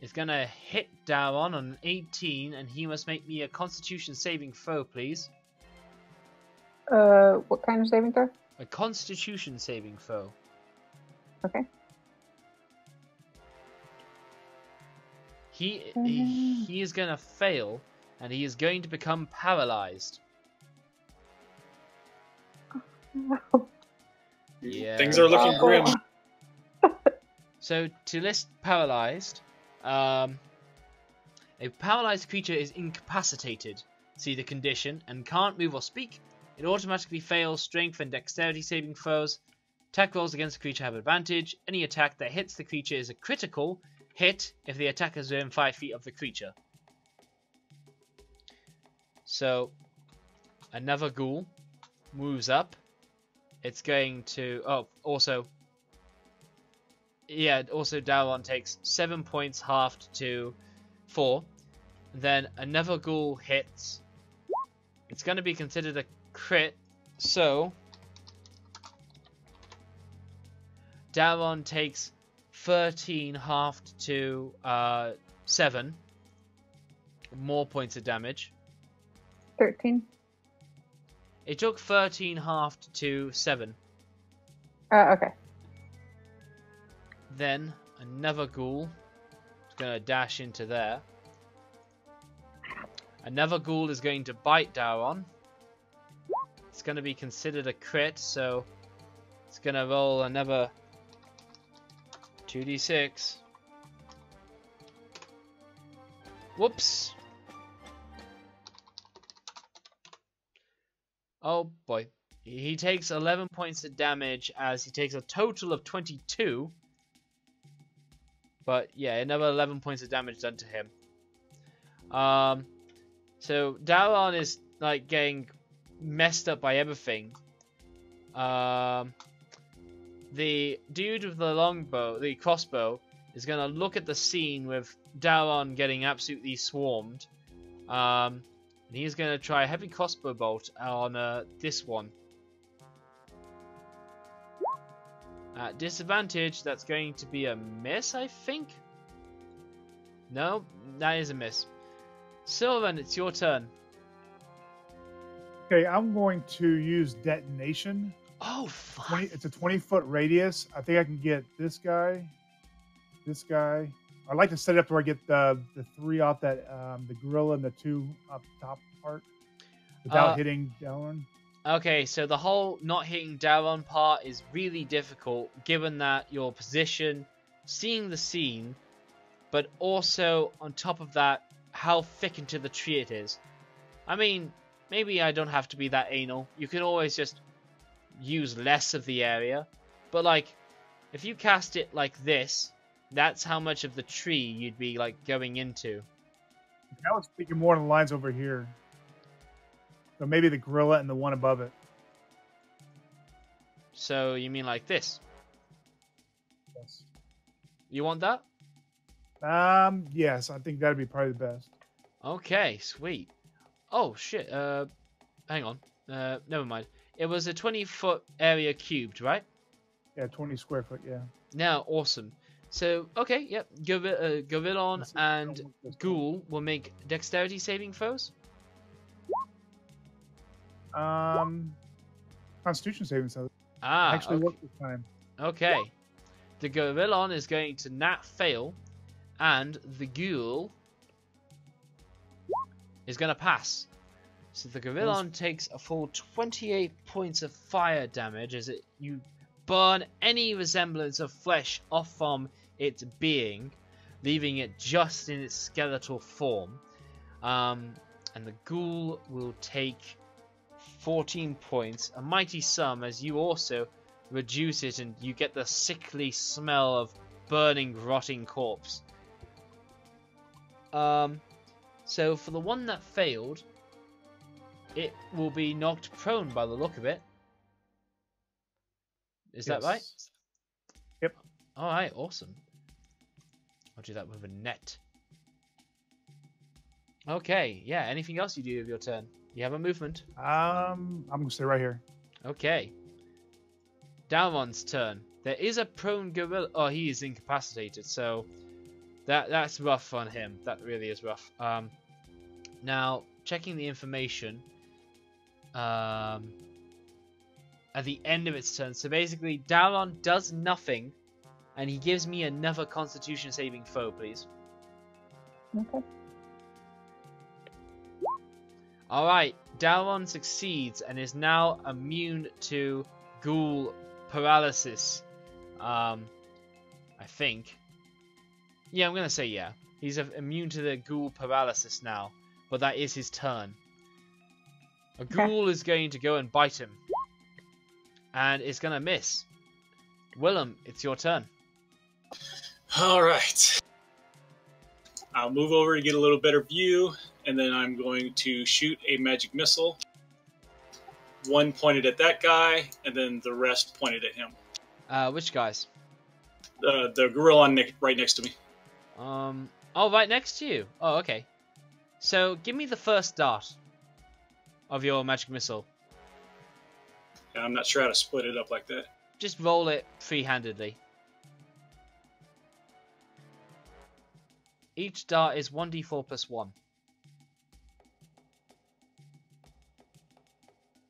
It's going to hit Dauron on an 18, and he must make me a Constitution saving throw, please. What kind of saving throw? A Constitution saving throw. Okay. He is going to fail, and he is going to become paralyzed. Yeah. Things are looking grim. So, to list paralyzed, a paralyzed creature is incapacitated. See the condition, and can't move or speak. It automatically fails strength and dexterity saving throws. Attack rolls against the creature have advantage. Any attack that hits the creature is a critical hit if the attacker is within 5 feet of the creature. So, another ghoul moves up. It's going to... Oh, also... Yeah, also Dauron takes 7 points halved to 4. Then another ghoul hits. It's going to be considered a crit. So... Dauron takes 13 halved to 7. More points of damage. 13. It took 13 halved to 7. Okay. Then another ghoul is going to dash into there. Another ghoul is going to bite Dauron. It's going to be considered a crit, so it's going to roll another 2d6. Whoops. Oh boy. He takes 11 points of damage as he takes a total of 22. But yeah, another 11 points of damage done to him. So Dauron is like getting messed up by everything. The dude with the longbow, the crossbow, is gonna look at the scene with Dauron getting absolutely swarmed. And he's gonna try a heavy crossbow bolt on this one. At disadvantage, that's going to be a miss, I think. No, that is a miss. Sylvan, it's your turn. Okay, I'm going to use detonation. Oh, fuck. It's a 20-foot radius. I think I can get this guy. I'd like to set it up where I get the 3 off that the gorilla and the 2 up top part without hitting Dauron. Okay, so the whole not hitting Dauron part is really difficult given that your position, seeing the scene, but also on top of that, how thick into the tree it is. I mean, maybe I don't have to be that anal. You can always just use less of the area. But like, if you cast it like this, that's how much of the tree you'd be like going into. I was thinking more on the lines over here. So maybe the gorilla and the one above it. So you mean like this? Yes. You want that? Yes, I think that'd be probably the best. Okay, sweet. Oh shit. Hang on. Never mind. It was a 20-foot area cubed, right? Yeah, 20 square foot. Yeah. Now, awesome. So, okay, yep. Gorillon and Ghoul will make dexterity saving throws. Constitution saving throws. Actually, worked this time. Okay. The Gorillon is going to nat fail, and the Ghoul is going to pass. So the Gorillon takes a full 28 points of fire damage as you burn any resemblance of flesh off from its being, leaving it just in its skeletal form. And the Ghoul will take 14 points, a mighty sum, as you also reduce it and you get the sickly smell of burning, rotting corpse. So for the one that failed, it will be knocked prone by the look of it. Is that right? Yep. Alright, awesome. I'll do that with a net. Okay, yeah, anything else you do with your turn? You have a movement? I'm gonna stay right here. Okay. Dauron's turn. There is a prone gorilla. Oh, he is incapacitated, so that's rough on him. That really is rough. Now, checking the information. At the end of its turn. So basically, Dauron does nothing, and he gives me another Constitution saving throw, please. Okay. Alright, Dauron succeeds and is now immune to ghoul paralysis. I think. Yeah, I'm gonna say yeah. He's immune to the ghoul paralysis now, but that is his turn. A ghoul is going to go and bite him. And it's going to miss. Willem, it's your turn. Alright. I'll move over to get a little better view, and then I'm going to shoot a magic missile. One pointed at that guy, and then the rest pointed at him. Which guys? The gorilla right next to me. Oh, right next to you. Oh, okay. So, give me the first dart of your magic missile. Yeah, I'm not sure how to split it up like that. Just roll it free-handedly. Each dart is 1d4 plus 1.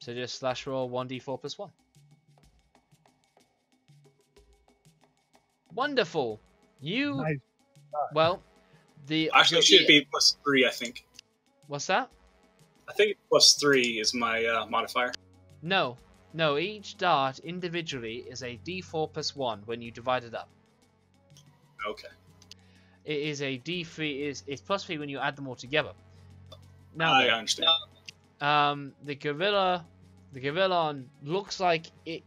So just slash roll 1d4 plus 1. Wonderful. You Nice. well, the Actually, it should be +3, I think. What's that? I think +3 is my modifier. No, each dart individually is a d4 plus 1 when you divide it up. Okay. It is a d3, it's +3 when you add them all together. Now I then, understand. the gorillon looks like it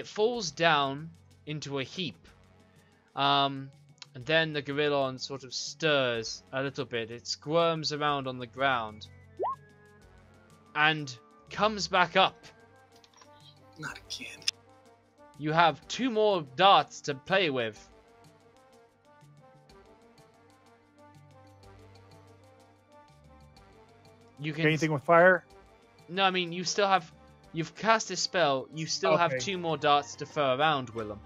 falls down into a heap. And then the gorillon sort of stirs a little bit. It squirms around on the ground and comes back up. Not again. You have 2 more darts to play with. You can Anything with fire? No, I mean you've cast a spell. You still have Okay. 2 more darts to throw around, Willem.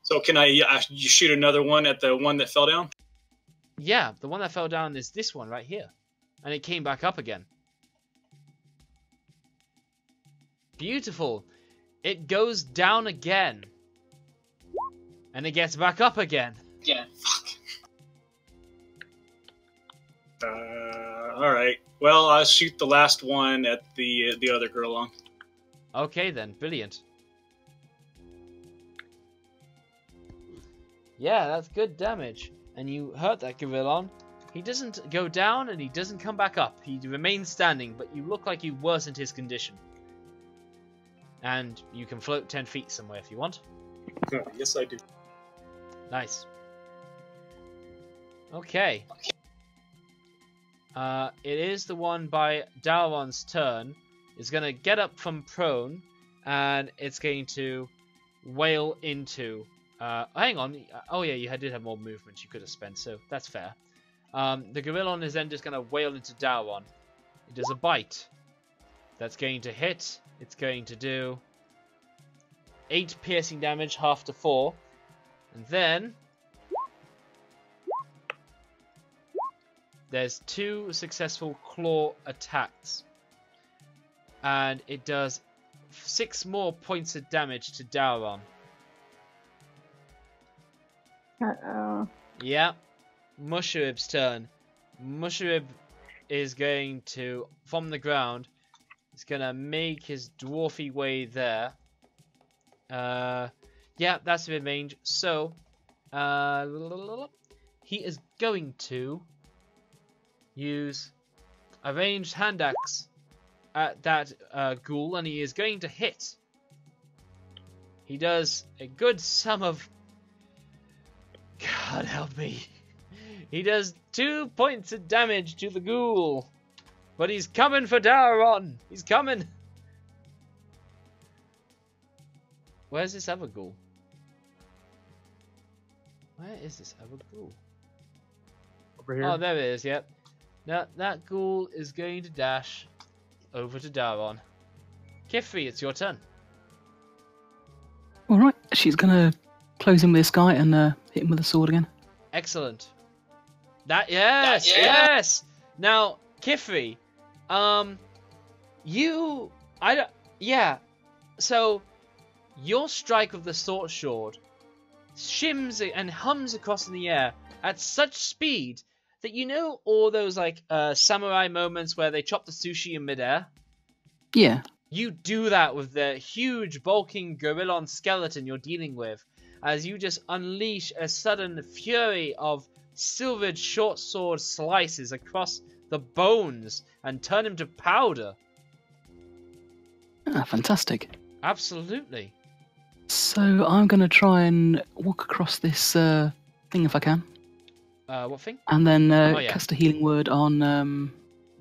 So can you shoot another one at the one that fell down? Yeah, the one that fell down is this one right here, and it came back up again. Beautiful. It goes down again, and it gets back up again. Yeah. Fuck. All right. Well, I'll shoot the last one at the other gorillon. Okay then, brilliant. Yeah, that's good damage. And you hurt that gorillon. He doesn't go down and he doesn't come back up. He remains standing, but you look like you worsened his condition. And you can float 10 feet somewhere if you want. Yes, I do. Nice. Okay. It is the one by Dalron's turn. It's going to get up from prone, and it's going to wail into... hang on. Oh yeah, you did have more movement you could have spent, so that's fair. The gorillon is then just going to wail into Dalron. It does a bite. That's going to hit. It's going to do 8 piercing damage, half to 4. And then there's 2 successful claw attacks. And it does 6 more points of damage to Dalron. Uh-oh. Yeah. Musharib's turn. Musharib is going to, from the ground, he's going to make his dwarfy way there. Yeah, that's within range. So, he is going to use a ranged hand axe at that ghoul, and he is going to hit. He does a good sum of... God help me. He does 2 points of damage to the ghoul. But he's coming for Dalron. He's coming. Where's this other ghoul? Where is this other ghoul? Over here. Oh, there it is, yep. Now, that ghoul is going to dash over to Dalron. Kifri, it's your turn. Alright, she's gonna close in with this guy and hit him with a sword again. Excellent. Yes! Now, Kifri, so your strike of the sword shims and hums across in the air at such speed that you know all those like samurai moments where they chop the sushi in midair? Yeah. You do that with the huge bulking gorillon skeleton you're dealing with, as you just unleash a sudden fury of silvered short sword slices across the bones and turn him to powder. Ah, fantastic. Absolutely. So I'm going to try and walk across this thing if I can. What thing? And then yeah. cast a healing word on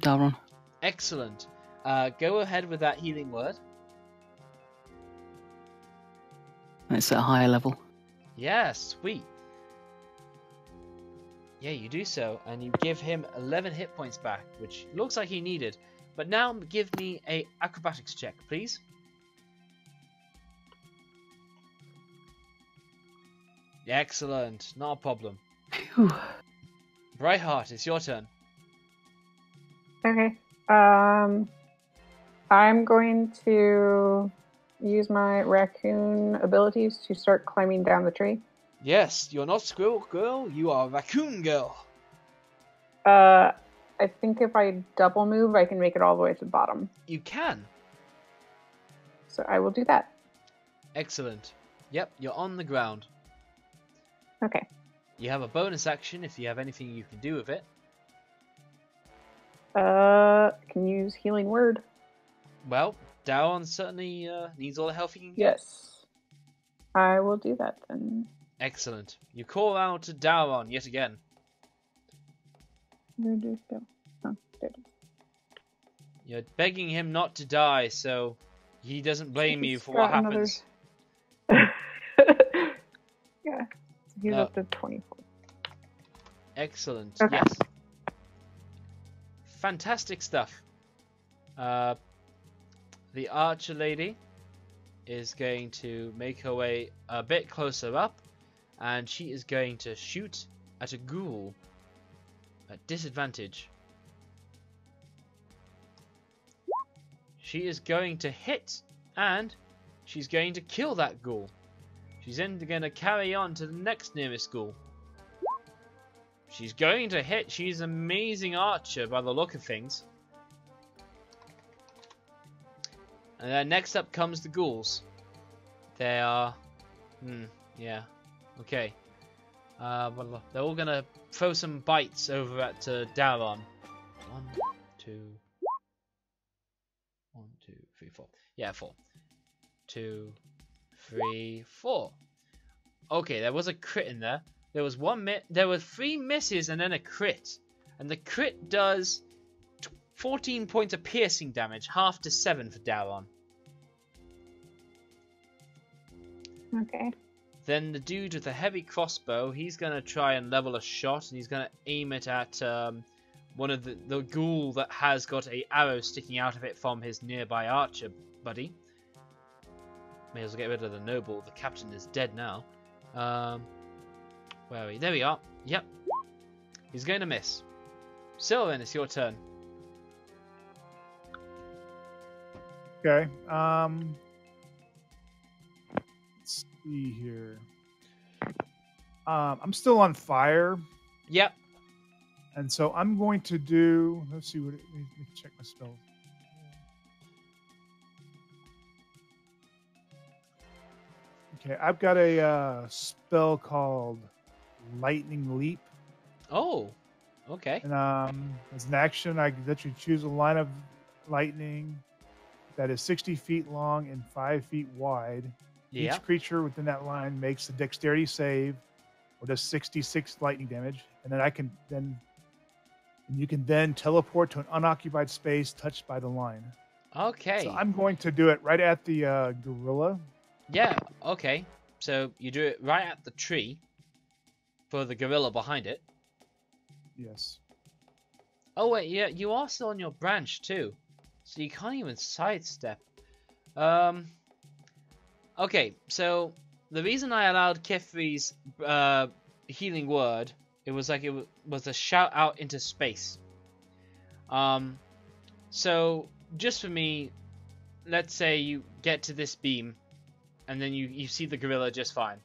Dalron. Excellent. Go ahead with that healing word. And it's at a higher level. Yeah, sweet. Yeah, you do so, and you give him 11 hit points back, which looks like he needed. But now give me a acrobatics check, please. Excellent, not a problem. Whew. Brightheart, it's your turn. Okay. I'm going to use my raccoon abilities to start climbing down the tree. Yes, you're not Squirrel Girl, you are Raccoon Girl. I think if I double move, I can make it all the way to the bottom. You can. So I will do that. Excellent. Yep, you're on the ground. Okay. You have a bonus action if you have anything you can do with it. I can use Healing Word. Well, Daron certainly needs all the help he can get. Yes. I will do that then. Excellent. You call out to Daron yet again. Where did it go? Oh, there it is. You're begging him not to die, so he doesn't blame you for what got happens. Yeah. So he's No. up to 24. Excellent. Okay. Yes. Fantastic stuff. The archer lady is going to make her way a bit closer up, and she is going to shoot at a ghoul at disadvantage. She is going to hit, and she's going to kill that ghoul. She's then going to carry on to the next nearest ghoul. She's going to hit. She's an amazing archer by the look of things. And then next up comes the ghouls. They are... yeah. Okay. Well, they're all going to throw some bites over at Daron. 1, 2... 1, 2, 3, 4. Yeah, 4. 2, 3, 4. Okay, there was a crit in there. There was there were 3 misses and then a crit. And the crit does 14 points of piercing damage, half to 7 for Daron. Okay. Then the dude with the heavy crossbow, he's going to try and level a shot, and he's going to aim it at one of the ghoul that has got a arrow sticking out of it from his nearby archer buddy. May as well get rid of the noble. The captain is dead now. Where are we? There we are. Yep. He's going to miss. Sylvan, it's your turn. Okay. Let's see here. I'm still on fire, Yep. and so I'm going to do. Let's see what. Let me check my spells. Okay, I've got a spell called Lightning Leap, Oh. Okay. and as an action, I let you choose a line of lightning that is 60 feet long and 5 feet wide. Yeah. Each creature within that line makes a dexterity save or does 66 lightning damage, and then you can then teleport to an unoccupied space touched by the line. Okay. So I'm going to do it right at the gorilla. Yeah. Okay. So you do it right at the tree for the gorilla behind it. Yes. Oh wait, yeah, you are still on your branch too, so you can't even sidestep. Okay, so the reason I allowed Kithri's healing word, it was a shout out into space. So just for me, let's say you get to this beam, and then you see the gorilla just fine.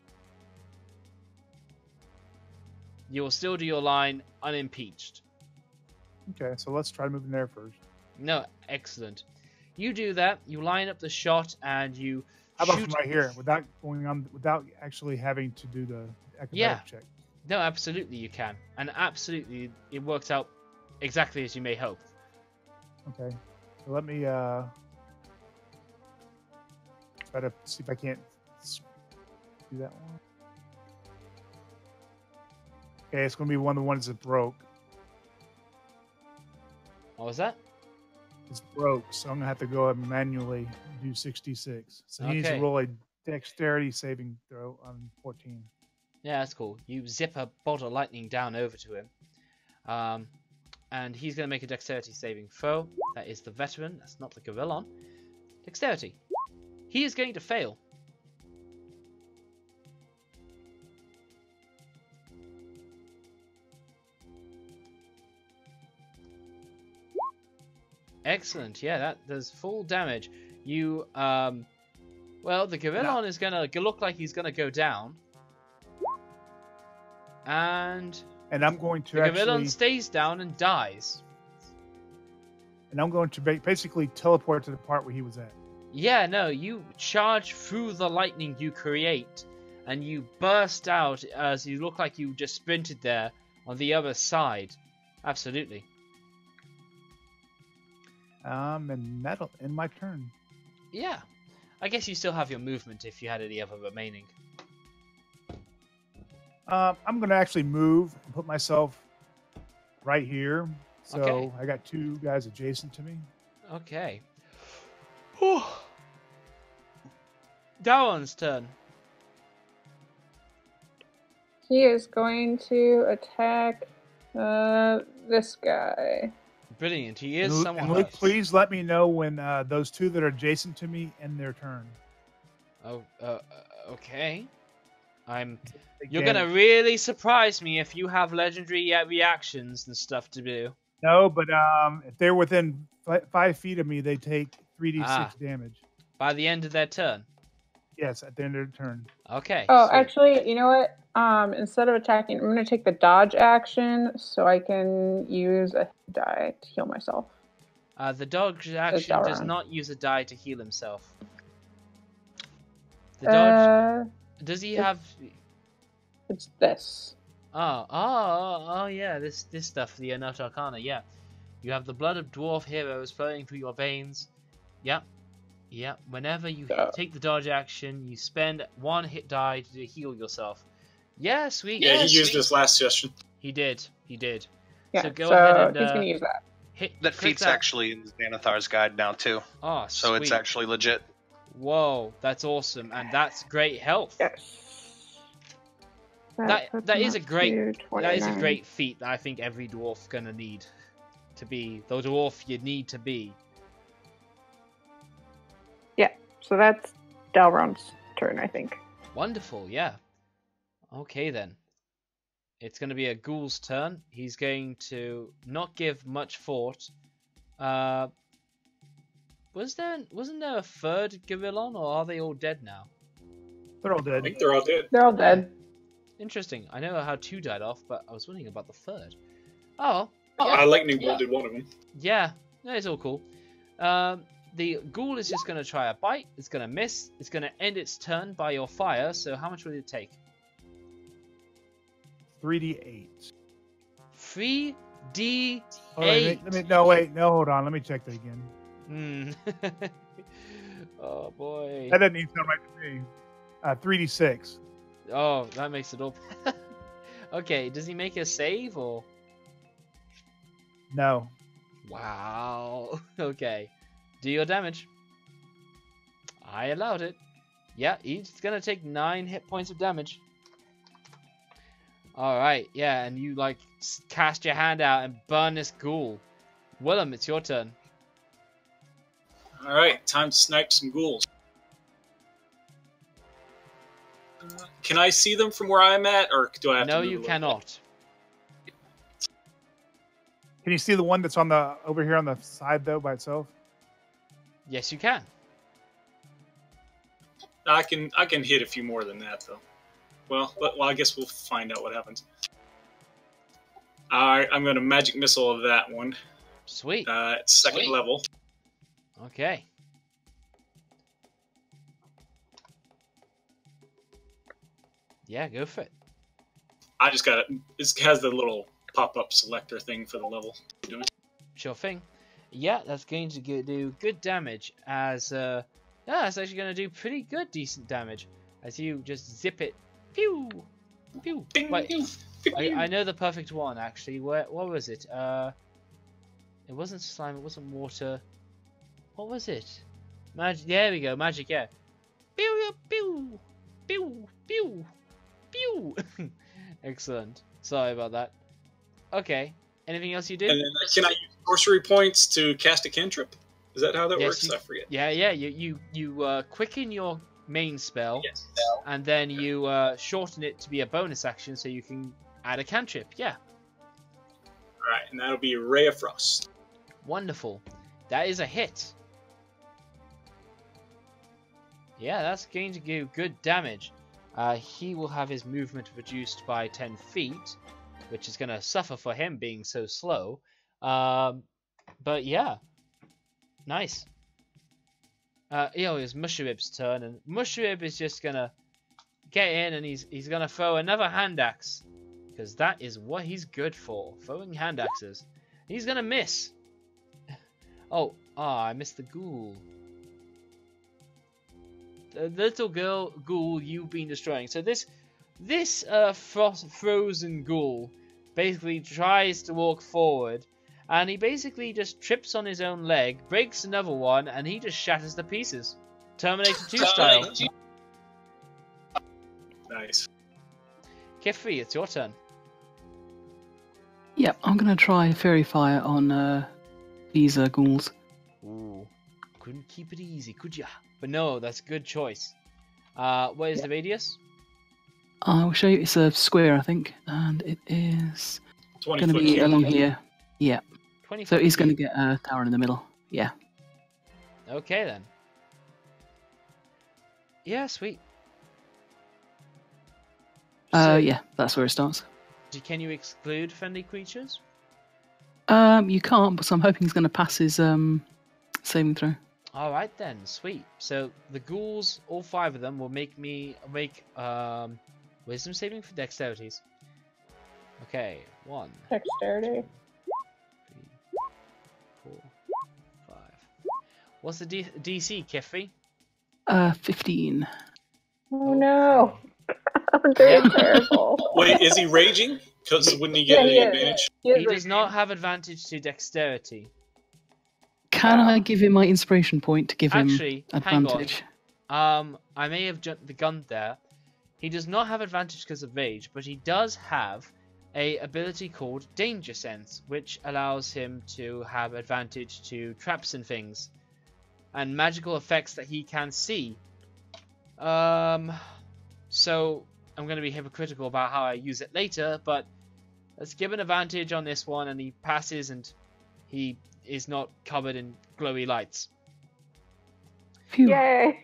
You will still do your line unimpeached. Okay, so let's try moving there first. No, excellent. You do that. You line up the shot, and you How about shoot. from right here, without actually having to do the acrobatic Yeah. check? No, absolutely you can, and absolutely it works out exactly as you may hope. Okay, so let me try to see if I can't do that one. Okay, it's going to be one of the ones that broke. What was that? It's broke, so I'm going to have to go and manually do 66. So he needs to Okay. roll a dexterity saving throw on 14. Yeah, that's cool. You zip a bolt of lightning down over to him, and he's going to make a dexterity saving throw. That is the veteran. That's not the gorilla. Dexterity. He is going to fail. Excellent. Yeah, that does full damage. You, well, the Gorillon is gonna look like he's gonna go down. And I'm going to the actually... Gorillon stays down and dies. And I'm going to basically teleport to the part where he was at. Yeah, no, you charge through the lightning you create, and you burst out as you look like you just sprinted there on the other side. Absolutely. And that'll end my turn. Yeah. I guess you still have your movement if you had any other remaining. I'm going to actually move and put myself right here. So Okay. I got two guys adjacent to me. Okay. Whew. Darwin's turn. He is going to attack this guy. Brilliant. He is And somewhat Luke, hurt. please let me know when those two that are adjacent to me end their turn. Oh, okay. Big You're damage. gonna really surprise me if you have legendary reactions and stuff to do. No, but if they're within 5 feet of me, they take 3d6 damage. By the end of their turn. Yes, at the end of their turn. Okay. Oh, sweet. actually, you know what? Instead of attacking, I'm going to take the dodge action so I can use a die to heal myself. The dodge action does not use a die to heal himself. The dodge. Does he have? It's this. Oh, yeah. This stuff, the Unearthed Arcana. Yeah. You have the blood of dwarf heroes flowing through your veins. Yep. Yeah, whenever you take the dodge action, you spend 1 hit die to heal yourself. Yeah, sweet. Yeah, he used this last session. He did. Yeah, So go ahead and he's going to use that. That click feat's actually in Xanathar's guide now too. Oh, So it's sweet. actually legit. Whoa, that's awesome, and that's great health. Yes. That is a great to 29. great feat that I think every dwarf gonna need to be the dwarf you need to be. So that's Dalron's turn, I think. Wonderful, yeah. Okay then. It's going to be a ghoul's turn. He's going to not give much thought. Wasn't there a third Gorillon, or are they all dead now? They're all I dead. think they're all dead. They're all dead. Interesting. I know how 2 died off, but I was wondering about the third. Oh. Lightning bolted one of them. Yeah. No, it's all cool. The ghoul is just going to try a bite. It's going to miss. It's going to end its turn by your fire. So how much will it take? 3d8. 3d8. Oh, hold on. Let me check that again. Oh boy. That doesn't even sound right to me. 3d6. Oh, that makes it all. Okay, does he make a save or? No. Wow. Okay. Do your damage. I allowed it. Yeah, he's gonna take 9 hit points of damage. Alright, yeah, and you like cast your hand out and burn this ghoul. Willem, it's your turn. Alright, time to snipe some ghouls. Can I see them from where I'm at, or do I have to No, move a you little cannot. Can you see the one that's on the over here on the side though by itself? Yes, you can. bit? I can hit a few more than that, though. Well, I guess we'll find out what happens. Alright, I'm going to magic missile of that one. Sweet. At second level. Okay. Yeah, go for it. I just got it. It has the little pop-up selector thing for the level. Sure thing. Yeah, that's going to do good damage as yeah, it's actually going to do pretty good decent damage as you just zip it. Pew! Pew! Bing, Wait, bing, bing. I know the perfect one actually. What was it? It wasn't slime, it wasn't water. What was it? Magic. There we go, magic, yeah. Pew pew pew pew pew. Excellent. Sorry about that. Okay. Anything else you do? And then can I use sorcery points to cast a cantrip? Is that how that works? I forget. Yeah. You quicken your main spell, Yes. and then you shorten it to be a bonus action, so you can add a cantrip. Yeah. Alright, and that'll be Ray of Frost. Wonderful. That is a hit. Yeah, that's going to do good damage. He will have his movement reduced by 10 feet, which is going to suffer for him being so slow. But yeah, nice. It's Mushrib's turn, and Mushrib is just going to get in, and he's going to throw another hand axe, because that is what he's good for, throwing hand axes. He's going to miss. I missed the ghoul. The little ghoul you've been destroying. So this frozen ghoul basically tries to walk forward, and he basically just trips on his own leg, breaks another one, and he just shatters to pieces. Terminator 2 style. Nice. Kifri, it's your turn. Yep, I'm gonna try Fairy Fire on these ghouls. Ooh, couldn't keep it easy, could ya? But no, that's a good choice. What is the radius? I will show you. It's a square, I think, and it is 20 going to foot be cube. along here. Yeah. 20 So foot he's going to cube. get a tower in the middle. Yeah. Okay then. Yeah, sweet. So, Yeah, that's where it starts. can you exclude friendly creatures? You can't, but so I'm hoping he's going to pass his saving throw. Alright then, sweet. So the ghouls, all 5 of them, will make wisdom saving for dexterities. Okay, 1, Dexterity. 3, 4, 5. What's the DC, Kifri? 15. Oh no. I'm doing terrible. Wait, is he raging? Because wouldn't he get Yeah, any he is. advantage? He does not have advantage to dexterity. Can I give him my inspiration point to give Actually, him hang advantage? on. I may have jumped the gun there. He does not have advantage because of rage, but he does have a ability called Danger Sense, which allows him to have advantage to traps and things, and magical effects that he can see. So I'm going to be hypocritical about how I use it later, but let's give an advantage on this one, and he passes, and he is not covered in glowy lights. Phew. Yay.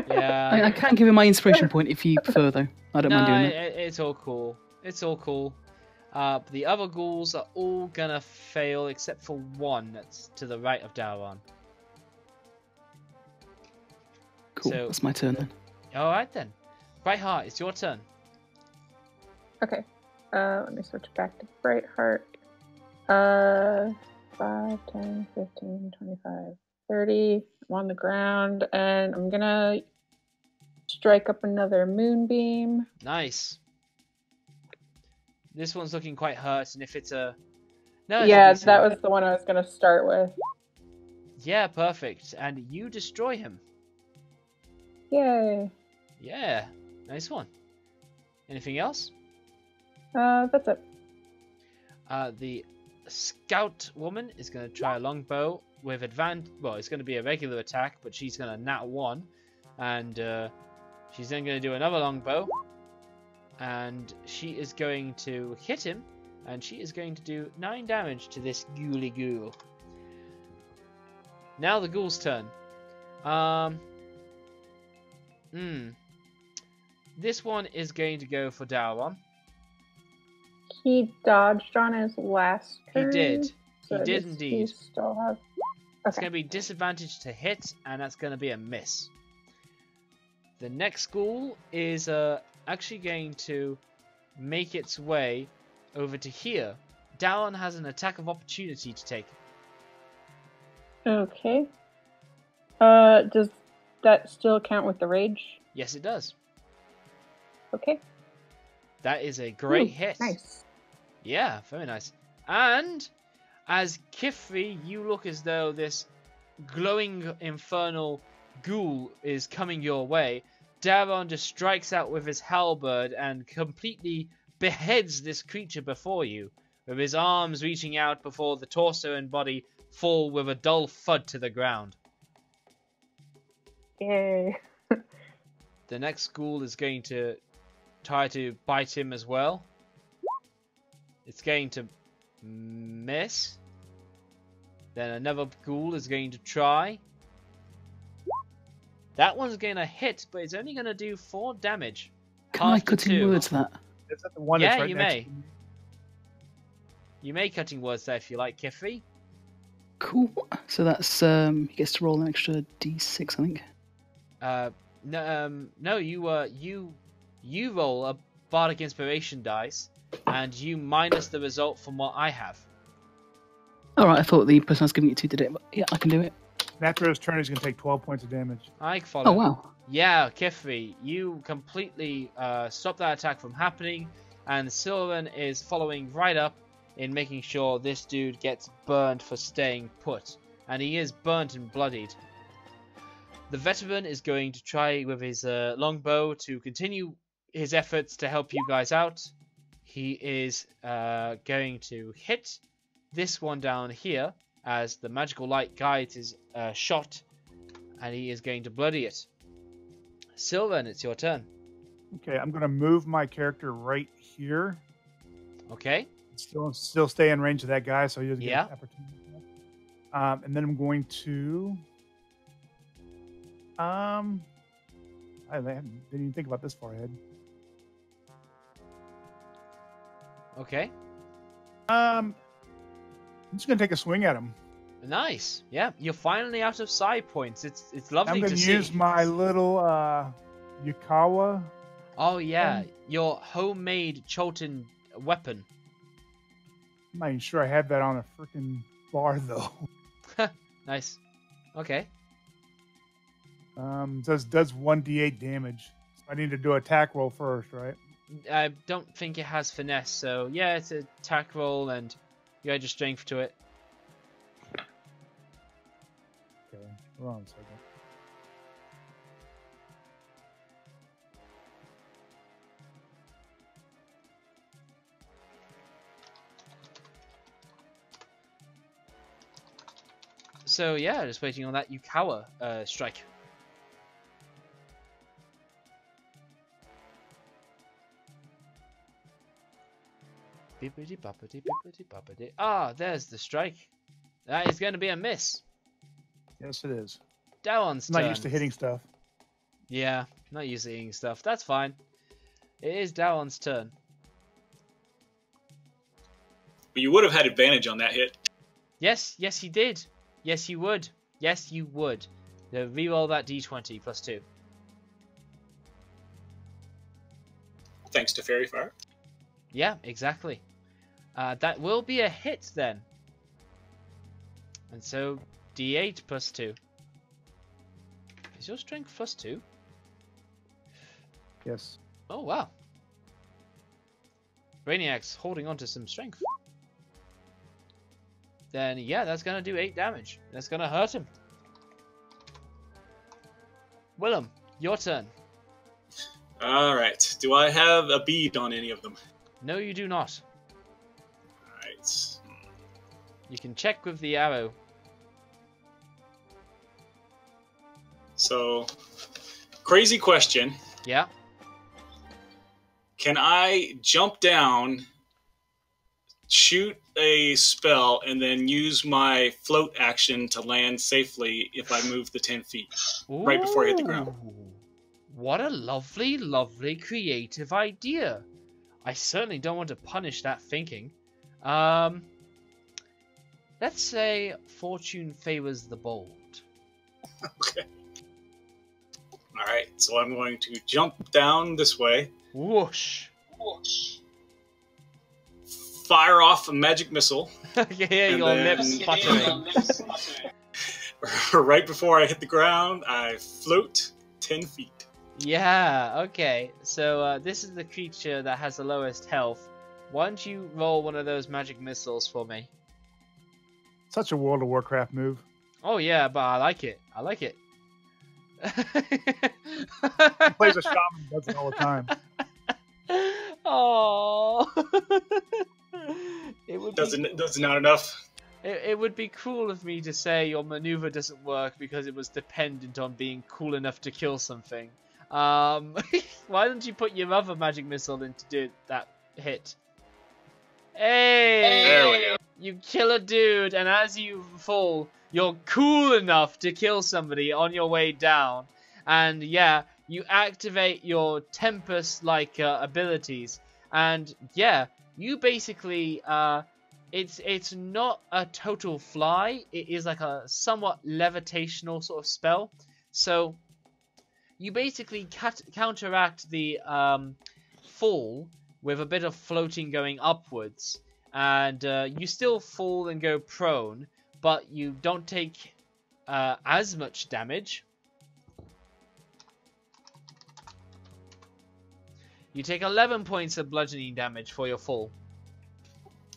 Yeah. I can give him my inspiration point if you prefer, though. I don't mind doing that. It's all cool. It's all cool. The other ghouls are all gonna fail except for one that's to the right of Daron. Cool, So- that's my turn then. Alright then. Brightheart, it's your turn. Okay. Let me switch back to Brightheart. 5, 10, 15, 25, 30. I'm on the ground, and I'm gonna strike up another moonbeam. Nice. This one's looking quite hurt, and if it's a... No, it's a Yeah, decent that one. was the one I was gonna start with. Yeah, perfect. And you destroy him. Yay. Yeah, nice one. Anything else? That's it. The scout woman is going to try a longbow with advantage. Well, it's going to be a regular attack, but she's going to nat 1. And she's then going to do another longbow. And she is going to hit him. And she is going to do 9 damage to this ghouly ghoul. Now the ghoul's turn. This one is going to go for Daron. He dodged on his last He turn. did. so He did does indeed. He still have... It's Okay. going to be disadvantage to hit, and that's going to be a miss. The next ghoul is actually going to make its way over to here. Daron has an attack of opportunity to take. Okay. Does that still count with the rage? Yes, it does. Okay. That is a great Ooh, hit. Nice. Yeah, very nice. And as Kifri, you look as though this glowing infernal ghoul is coming your way. Daron just strikes out with his halberd and completely beheads this creature before you, with his arms reaching out before the torso and body fall with a dull thud to the ground. Yay. The next ghoul is going to try to bite him as well. It's going to miss. Then another ghoul is going to try. That one's going to hit, but it's only going to do 4 damage. Can I cutting words that? Is that the one Yeah, that's right you next may. to me? You may cutting words there if you like, Kifri. Cool. So that's he gets to roll an extra d6, I think. No, you roll a bardic inspiration dice, and you minus the result from what I have. All right, I thought the person I was giving it to did it, but yeah, I can do it. And after his turn, he's going to take 12 points of damage. I follow. Oh wow. Yeah, Kifri, you completely stop that attack from happening, and Sylvan is following right up in making sure this dude gets burned for staying put. And he is burnt and bloodied. The veteran is going to try with his longbow to continue his efforts to help you guys out. He is going to hit this one down here as the magical light guides his shot, and he is going to bloody it. Sylvan, it's your turn. Okay, I'm going to move my character right here. Okay. Still stay in range of that guy, so he doesn't Yeah. get an opportunity. And then I'm going to. I didn't even think about this far ahead. Okay. I'm just going to take a swing at him. Nice. Yeah, you're finally out of side points. It's lovely I'm going to to see. use my little Yukawa. Oh yeah, your homemade Cholton weapon. I'm not even sure I have that on a freaking bar though. Nice. Okay. Does 1d8 damage. I need to do an attack roll first, right? I don't think it has finesse, so yeah, it's an attack roll and you add your strength to it. Okay, hold on a second. So yeah, just waiting on that Yukawa strike. Bippity boppity bippity boppity. Ah, there's the strike. That is going to be a miss. Yes, it is. Dallon's I'm turn. not used to hitting stuff. Yeah, not used to hitting stuff. That's fine. It is Dallon's turn. But you would have had advantage on that hit. Yes, he did. Yes, you would. Yes, you would. Reroll that d20 plus 2. Thanks to Fairy Fire. Yeah, exactly. That will be a hit then. And so, d8 plus 2. Is your strength plus 2? Yes. Oh, wow. Brainiac's holding on to some strength. Then, yeah, that's going to do 8 damage. That's going to hurt him. Willem, your turn. Alright. Do I have a bead on any of them? No, you do not. Alright. You can check with the arrow. So, crazy question. Yeah. Can I jump down, shoot a spell, and then use my float action to land safely if I move the 10 feet? Right before I hit the ground. Ooh, what a lovely, lovely creative idea. I certainly don't want to punish that thinking. Let's say fortune favors the bold. Okay. Alright, so I'm going to jump down this way. Whoosh. Fire off a magic missile. Yeah, your lips sputtering. Right before I hit the ground, I float 10 feet. Yeah, okay. So this is the creature that has the lowest health. Why don't you roll one of those magic missiles for me? Such a World of Warcraft move. Oh yeah, but I like it. I like it. He plays a shaman, does it all the time. Oh, it would Does not enough. It would be cruel of me to say your maneuver doesn't work because it was dependent on being cool enough to kill something. Why don't you put your other magic missile in to do that hit? Hey! There we go. You kill a dude, and as you fall, you're cool enough to kill somebody on your way down. And yeah, you activate your Tempest-like abilities. And yeah, you basically, it's not a total fly. It is like a somewhat levitational sort of spell. So you basically counteract the fall with a bit of floating going upwards. And you still fall and go prone, but you don't take as much damage. You take 11 points of bludgeoning damage for your fall.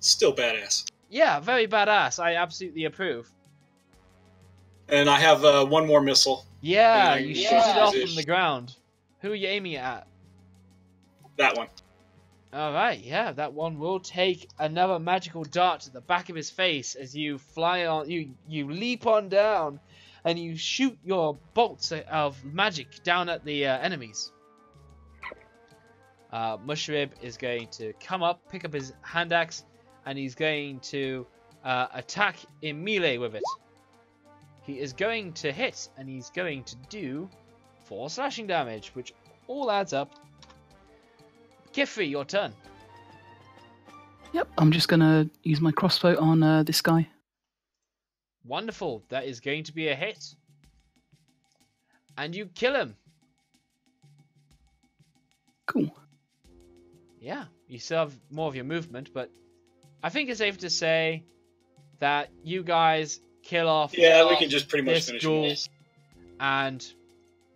Still badass. Yeah, very badass. I absolutely approve. And I have one more missile. Yeah, you shoot it off from the ground. Who are you aiming it at? That one. Alright, yeah, that one will take another magical dart to the back of his face as you fly on, you leap on down, and you shoot your bolts of magic down at the enemies. Mushrib is going to come up, pick up his hand axe, and he's going to attack in melee with it. He is going to hit, and he's going to do 4 slashing damage, which all adds up. Kifri, your turn. Yep, I'm just going to use my crossbow on this guy. Wonderful. That is going to be a hit. And you kill him. Cool. Yeah, you still have more of your movement, but I think it's safe to say that you guys kill off we can just pretty much finish ghoul. And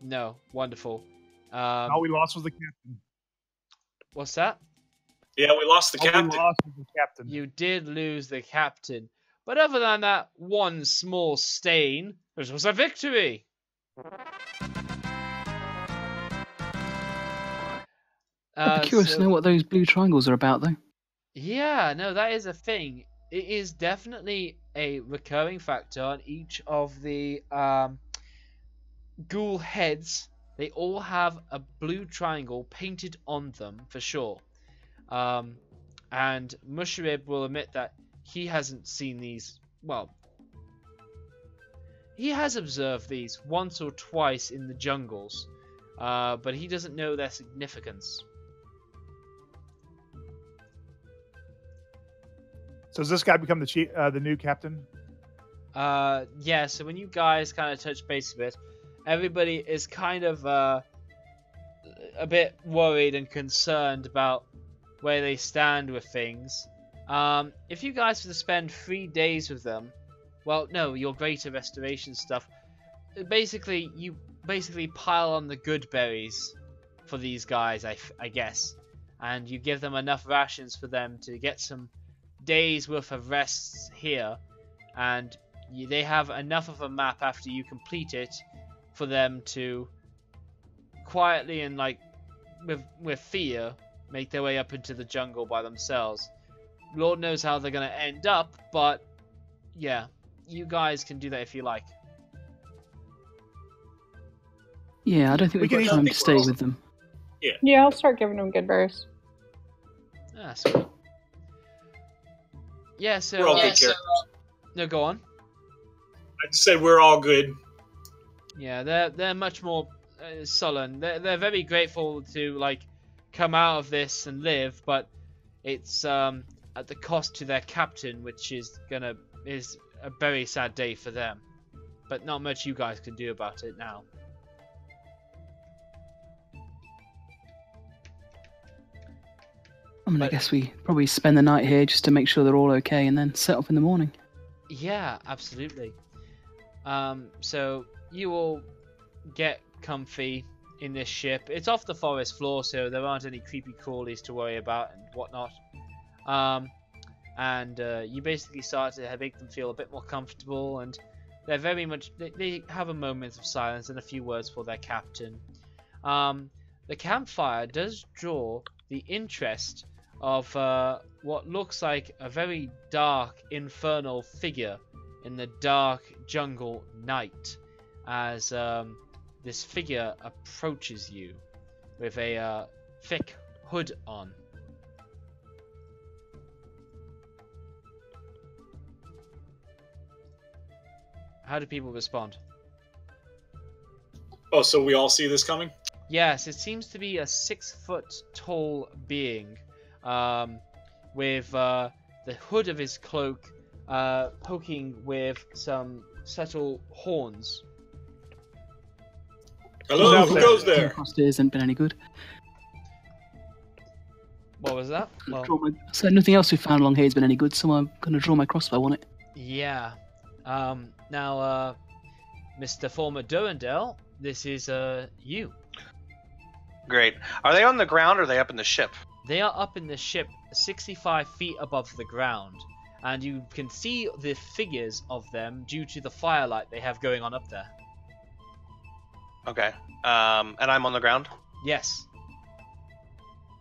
no, wonderful. All we lost was the captain. What's that? Yeah, we lost the captain. We lost was the captain. You did lose the captain. But other than that one small stain, this was a victory. I'd be curious to know what those blue triangles are about, though. Yeah, no, that is a thing. It is definitely a recurring factor on each of the ghoul heads. They all have a blue triangle painted on them, for sure. And Mushrib will admit that he hasn't seen these, well, he has observed these once or twice in the jungles, but he doesn't know their significance. So has this guy become the new captain? Yeah, so when you guys kind of touch base a bit, everybody is kind of a bit worried and concerned about where they stand with things. If you guys were to spend 3 days with them, well, no, your greater restoration stuff, basically, you pile on the good berries for these guys, I guess, and you give them enough rations for them to get some days worth of rests here, and they have enough of a map after you complete it for them to quietly and like with fear make their way up into the jungle by themselves. Lord knows how they're going to end up, but yeah, you guys can do that if you like. Yeah, I don't think we've got time to stay with them. Yeah, I'll start giving them good berries. Ah, sweet. Yeah, so... We're all good characters. No, go on. I just said we're all good. Yeah, they're much more sullen. They're very grateful to like come out of this and live, but it's at the cost to their captain, which is a very sad day for them. But not much you guys can do about it now. I mean, I guess we probably spend the night here just to make sure they're all okay, and then set off in the morning. Yeah, absolutely. So you all get comfy in this ship. It's off the forest floor, so there aren't any creepy crawlies to worry about and whatnot. And you basically start to make them feel a bit more comfortable, and they're very much they have a moment of silence and a few words for their captain. The campfire does draw the interest of what looks like a very dark infernal figure in the dark jungle night, as this figure approaches you with a thick hood on. How do people respond? Oh, so we all see this coming? Yes, it seems to be a 6-foot-tall being, with the hood of his cloak poking with some subtle horns. Hello, who goes there? Crossbow hasn't been any good. What was that? Well, So nothing else we found along here has been any good, so I'm going to draw my crossbow on it. yeah. Now, Mr. Former Durandal, this is you. Great. Are they on the ground or are they up in the ship? They are up in the ship 65 feet above the ground, and you can see the figures of them due to the firelight they have going on up there. Okay. And I'm on the ground? Yes.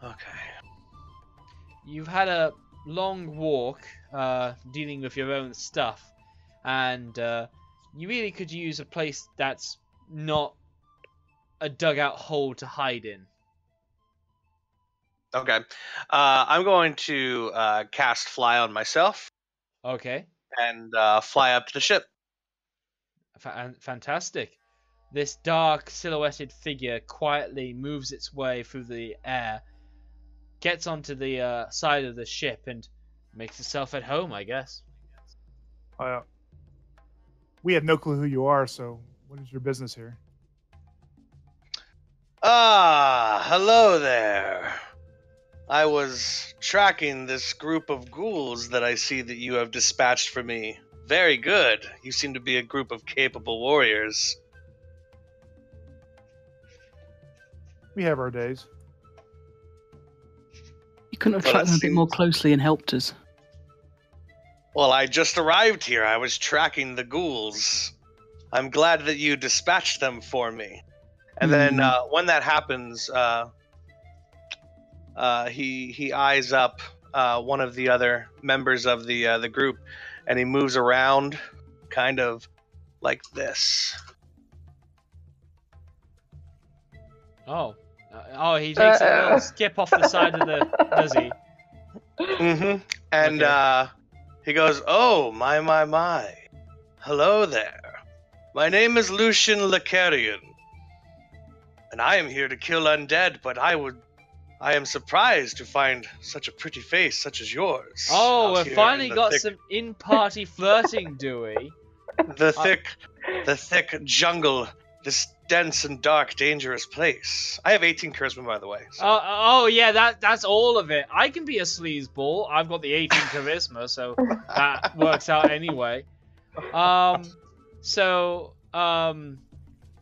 Okay. You've had a long walk dealing with your own stuff, and you really could use a place that's not a dugout hole to hide in. Okay. I'm going to cast Fly on myself Okay. and fly up to the ship. Fantastic. This dark silhouetted figure quietly moves its way through the air, gets onto the side of the ship, and makes itself at home, I guess. We have no clue who you are, so what is your business here? Ah, hello there. I was tracking this group of ghouls that I see that you have dispatched for me. Very good. You seem to be a group of capable warriors. We have our days. You couldn't have Well, tracked that them a bit more seems- closely and helped us. Well, I just arrived here. I was tracking the ghouls. I'm glad that you dispatched them for me. And then when that happens, he eyes up one of the other members of the group, and he moves around, kind of like this. Oh. He takes a little skip off the side of the... Does he? Mm-hmm. And Okay. he goes, "Oh, my. Hello there. My name is Lucian Lacarian, and I am here to kill undead, but I am surprised to find such a pretty face such as yours. Oh, out we've here finally in the got thick- some in-party flirting, do we? the thick jungle, this dense and dark, dangerous place. I have 18 charisma, by the way. So. Oh yeah, that's all of it. I can be a sleazeball. I've got the 18 charisma, so that works out anyway.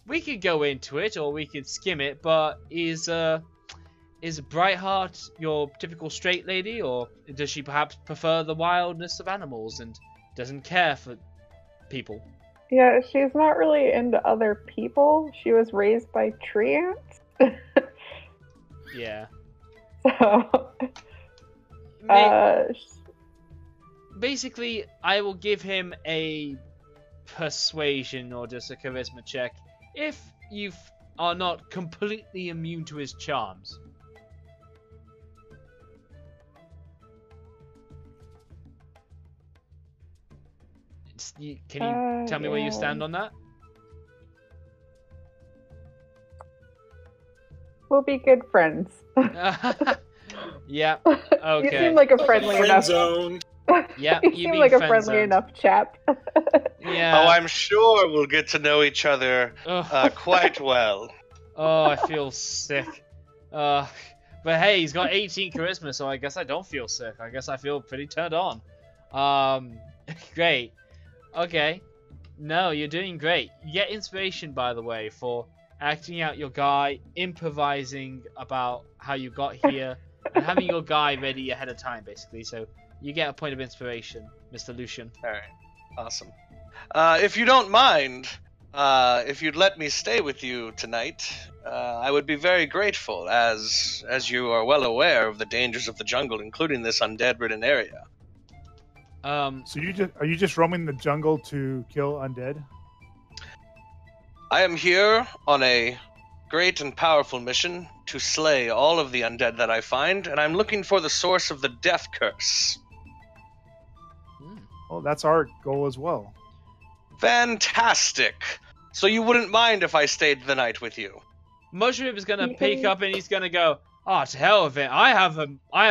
We could go into it, or we could skim it. But is Brightheart your typical straight lady, or does she perhaps prefer the wildness of animals and doesn't care for people? Yeah, she's not really into other people. She was raised by tree ants. Yeah. So, Basically, I will give him a persuasion or just a charisma check if you are not completely immune to his charms. Can you tell me where you stand on that? we'll be good friends. Yeah. You Okay. seem like a friendly Friend enough. zone. Yeah. You You seem being like a friend friendly zoned. enough chap. Yeah. Oh, I'm sure we'll get to know each other Ugh. quite well. Oh, I feel sick. But hey, he's got 18 charisma, so I guess I don't feel sick. I guess I feel pretty turned on. Great. Okay. No, you're doing great. You get inspiration, by the way, for acting out your guy, improvising about how you got here, and having your guy ready ahead of time, basically. So you get a point of inspiration, Mr. Lucian. All right, awesome. If you don't mind, if you'd let me stay with you tonight, I would be very grateful, as you are well aware of the dangers of the jungle, including this undead-ridden area. So are you just roaming the jungle to kill undead? I am here on a great and powerful mission to slay all of the undead that I find, and I'm looking for the source of the death curse. Well, that's our goal as well. Fantastic. So you wouldn't mind if I stayed the night with you? Mushroom is gonna pick up and he's gonna go, "Oh, to hell with it. I have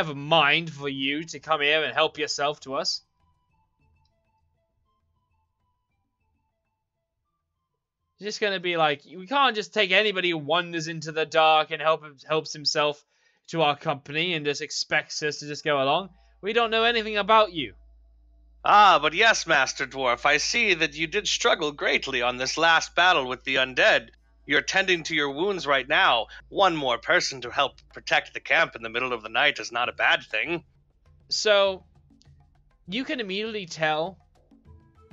a mind for you to come here and help yourself to us." He's just gonna be like, "We can't just take anybody who wanders into the dark and helps himself to our company and just expects us to just go along. We don't know anything about you." Ah, but yes, Master Dwarf, I see that you did struggle greatly on this last battle with the undead. You're tending to your wounds right now. One more person to help protect the camp in the middle of the night is not a bad thing. So, you can immediately tell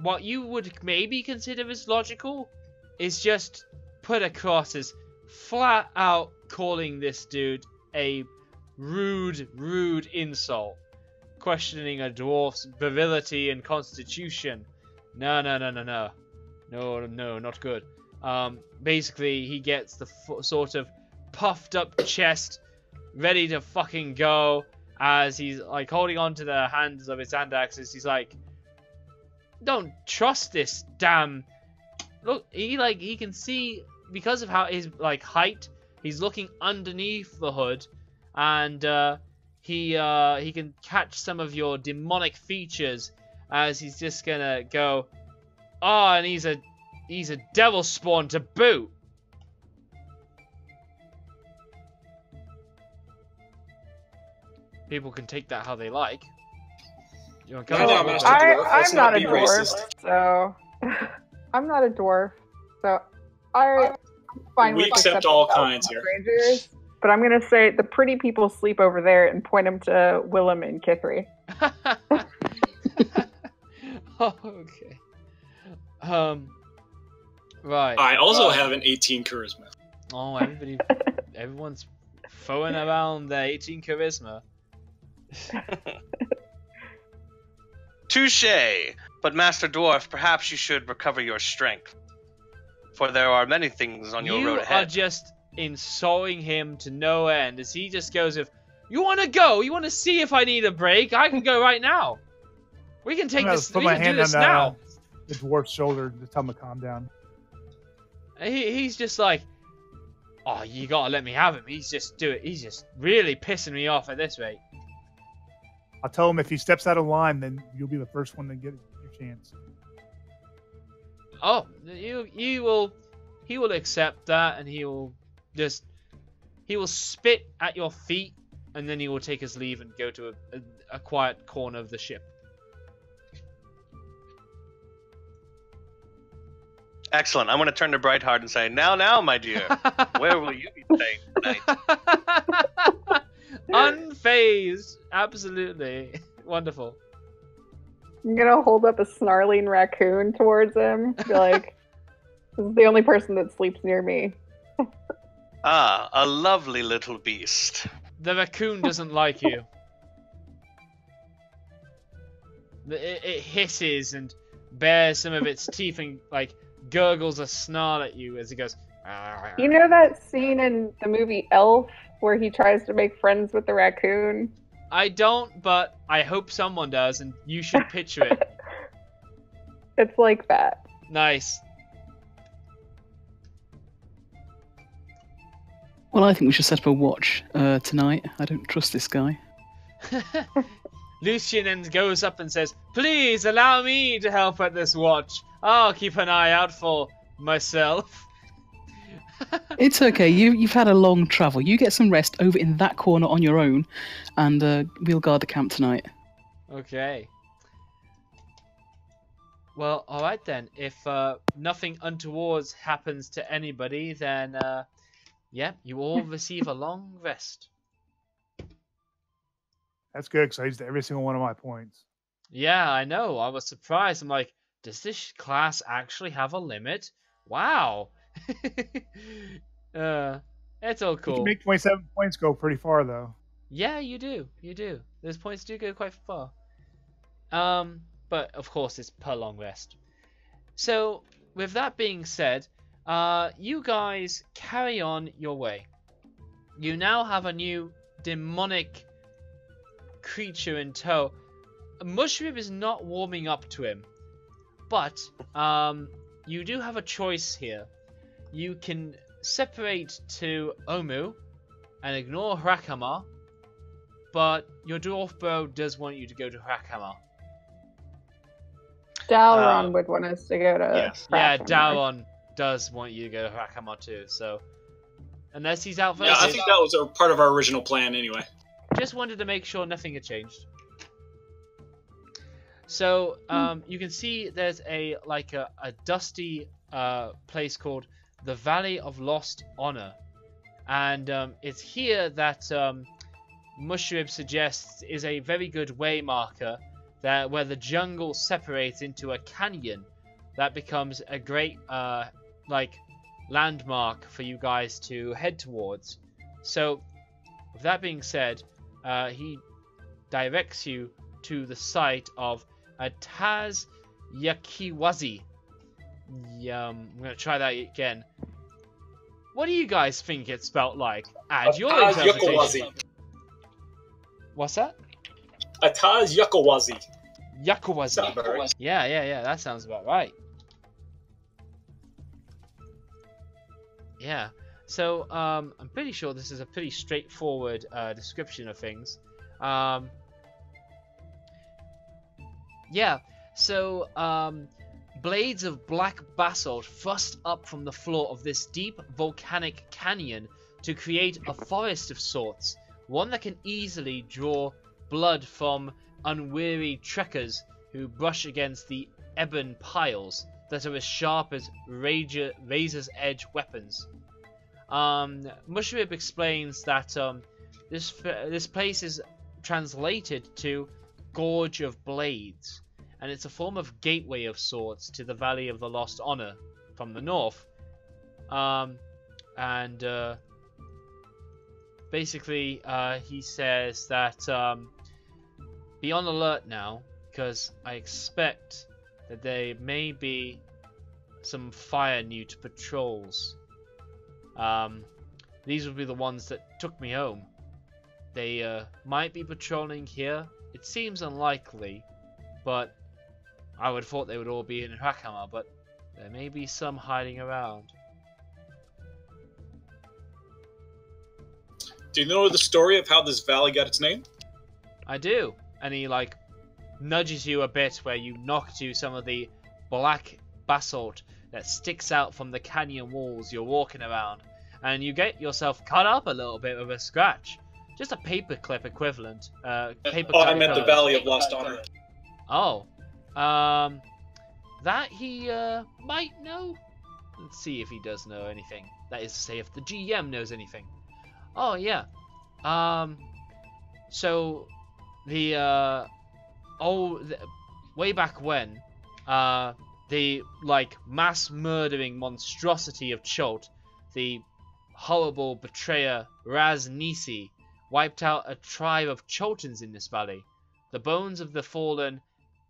what you would maybe consider as logical is just put across as flat out calling this dude a rude insult. Questioning a dwarf's virility and constitution. No, not good. Basically, he gets the sort of puffed up chest, ready to fucking go, as he's like holding on to the hands of his hand axes. He's like, "Don't trust this damn." Look, he can see because of how his like height. He's looking underneath the hood, and he can catch some of your demonic features as he's just gonna go, "Oh, and he's a devil spawn to boot." People can take that how they like. You want to come Yeah, on? Master Dwarf, let's I'm not a be dwarf, racist. so I'm not a dwarf, so I'm fine We with accept accepting all help kinds from here. strangers. But I'm gonna say the pretty people sleep over there and point them to Willem and Kithri. Oh, okay. Right. I also have an 18 charisma. Oh, everyone's throwing around their 18 charisma. Touché! But Master Dwarf, perhaps you should recover your strength. For there are many things on your road You are ahead. just insulting him to no end as he just goes with, "You want to go? You want to see if I need a break? I can go right now. We can take this. Put We my can do hand this on now." the dwarf's shoulder to tell him to calm down. He's just like, "Oh, you gotta let me have him. He's just really pissing me off at this rate." I'll tell him if he steps out of line, then you'll be the first one to get your chance. Oh, he will accept that, and he will spit at your feet, and then he will take his leave and go to a quiet corner of the ship. Excellent. I'm going to turn to Brightheart and say, now, my dear, where will you be staying tonight? Unfazed, absolutely wonderful. I'm gonna hold up a snarling raccoon towards him. Be like, "This is the only person that sleeps near me." Ah, a lovely little beast. The raccoon doesn't like you. It hisses and bares some of its teeth and like gurgles a snarl at you as it goes. You know that scene in the movie Elf where he tries to make friends with the raccoon? I don't, but I hope someone does, and you should picture it. It's like that. Nice. Well, I think we should set up a watch tonight. I don't trust this guy. Lucian then goes up and says, "Please allow me to help at this watch. I'll keep an eye out for myself." It's okay. You've had a long travel. You get some rest over in that corner on your own, and we'll guard the camp tonight. Okay. Well, alright then. If nothing untoward happens to anybody, then yeah, you all receive a long rest. That's good because I used every single one of my points. Yeah, I know. I was surprised. I'm like, does this class actually have a limit? Wow. It's all You cool. can make 27 points go pretty far, though. Yeah, you do. You do. Those points do go quite far. But of course it's per long rest. So, with that being said, you guys carry on your way. You now have a new demonic creature in tow. Mushroom is not warming up to him. But you do have a choice here. You can separate to Omu and ignore Hrakamar, but your dwarf bro does want you to go to Hrakamar. Dalron would want us to go to. Yes. Yeah, Hrakamar. Dalron does want you to go to Hrakamar too. So, unless he's out first, Yeah, I think that was a part of our original plan anyway. just wanted to make sure nothing had changed. So, you can see there's a dusty place called the Valley of Lost Honor, and it's here that Mushrib suggests is a very good way marker that where the jungle separates into a canyon that becomes a great landmark for you guys to head towards. So, with that being said, he directs you to the site of Ataz Yakiwazi. I'm gonna try that again. What do you guys think it's spelled like? Add your interpretation. Yukawazi. What's that? Ataz Yukawazi. Yakuwazi. Yeah, that sounds about right. Yeah. So, I'm pretty sure this is a pretty straightforward description of things. Yeah. So, blades of black basalt thrust up from the floor of this deep volcanic canyon to create a forest of sorts, one that can easily draw blood from unweary trekkers who brush against the ebon piles that are as sharp as razor's edge weapons. Mushrib explains that this place is translated to Gorge of Blades, and it's a form of gateway of sorts to the Valley of the Lost Honor from the north. Basically, he says that be on alert now, because I expect that there may be some fire newt patrols. These would be the ones that took me home. They might be patrolling here. It seems unlikely, but I would have thought they would all be in Hrakamar, but there may be some hiding around. Do you know the story of how this valley got its name? I do. And he nudges you a bit where you knock to some of the black basalt that sticks out from the canyon walls you're walking around, and you get yourself cut up a little bit with a scratch. Just a paperclip equivalent. I meant the Valley of Lost Honor. Oh. That he might know. Let's see if he does know anything. That is to say, if the GM knows anything. Oh yeah. So the way back when, the mass murdering monstrosity of Cholt, the horrible betrayer Raz Nisi, wiped out a tribe of Choltans in this valley. The bones of the fallen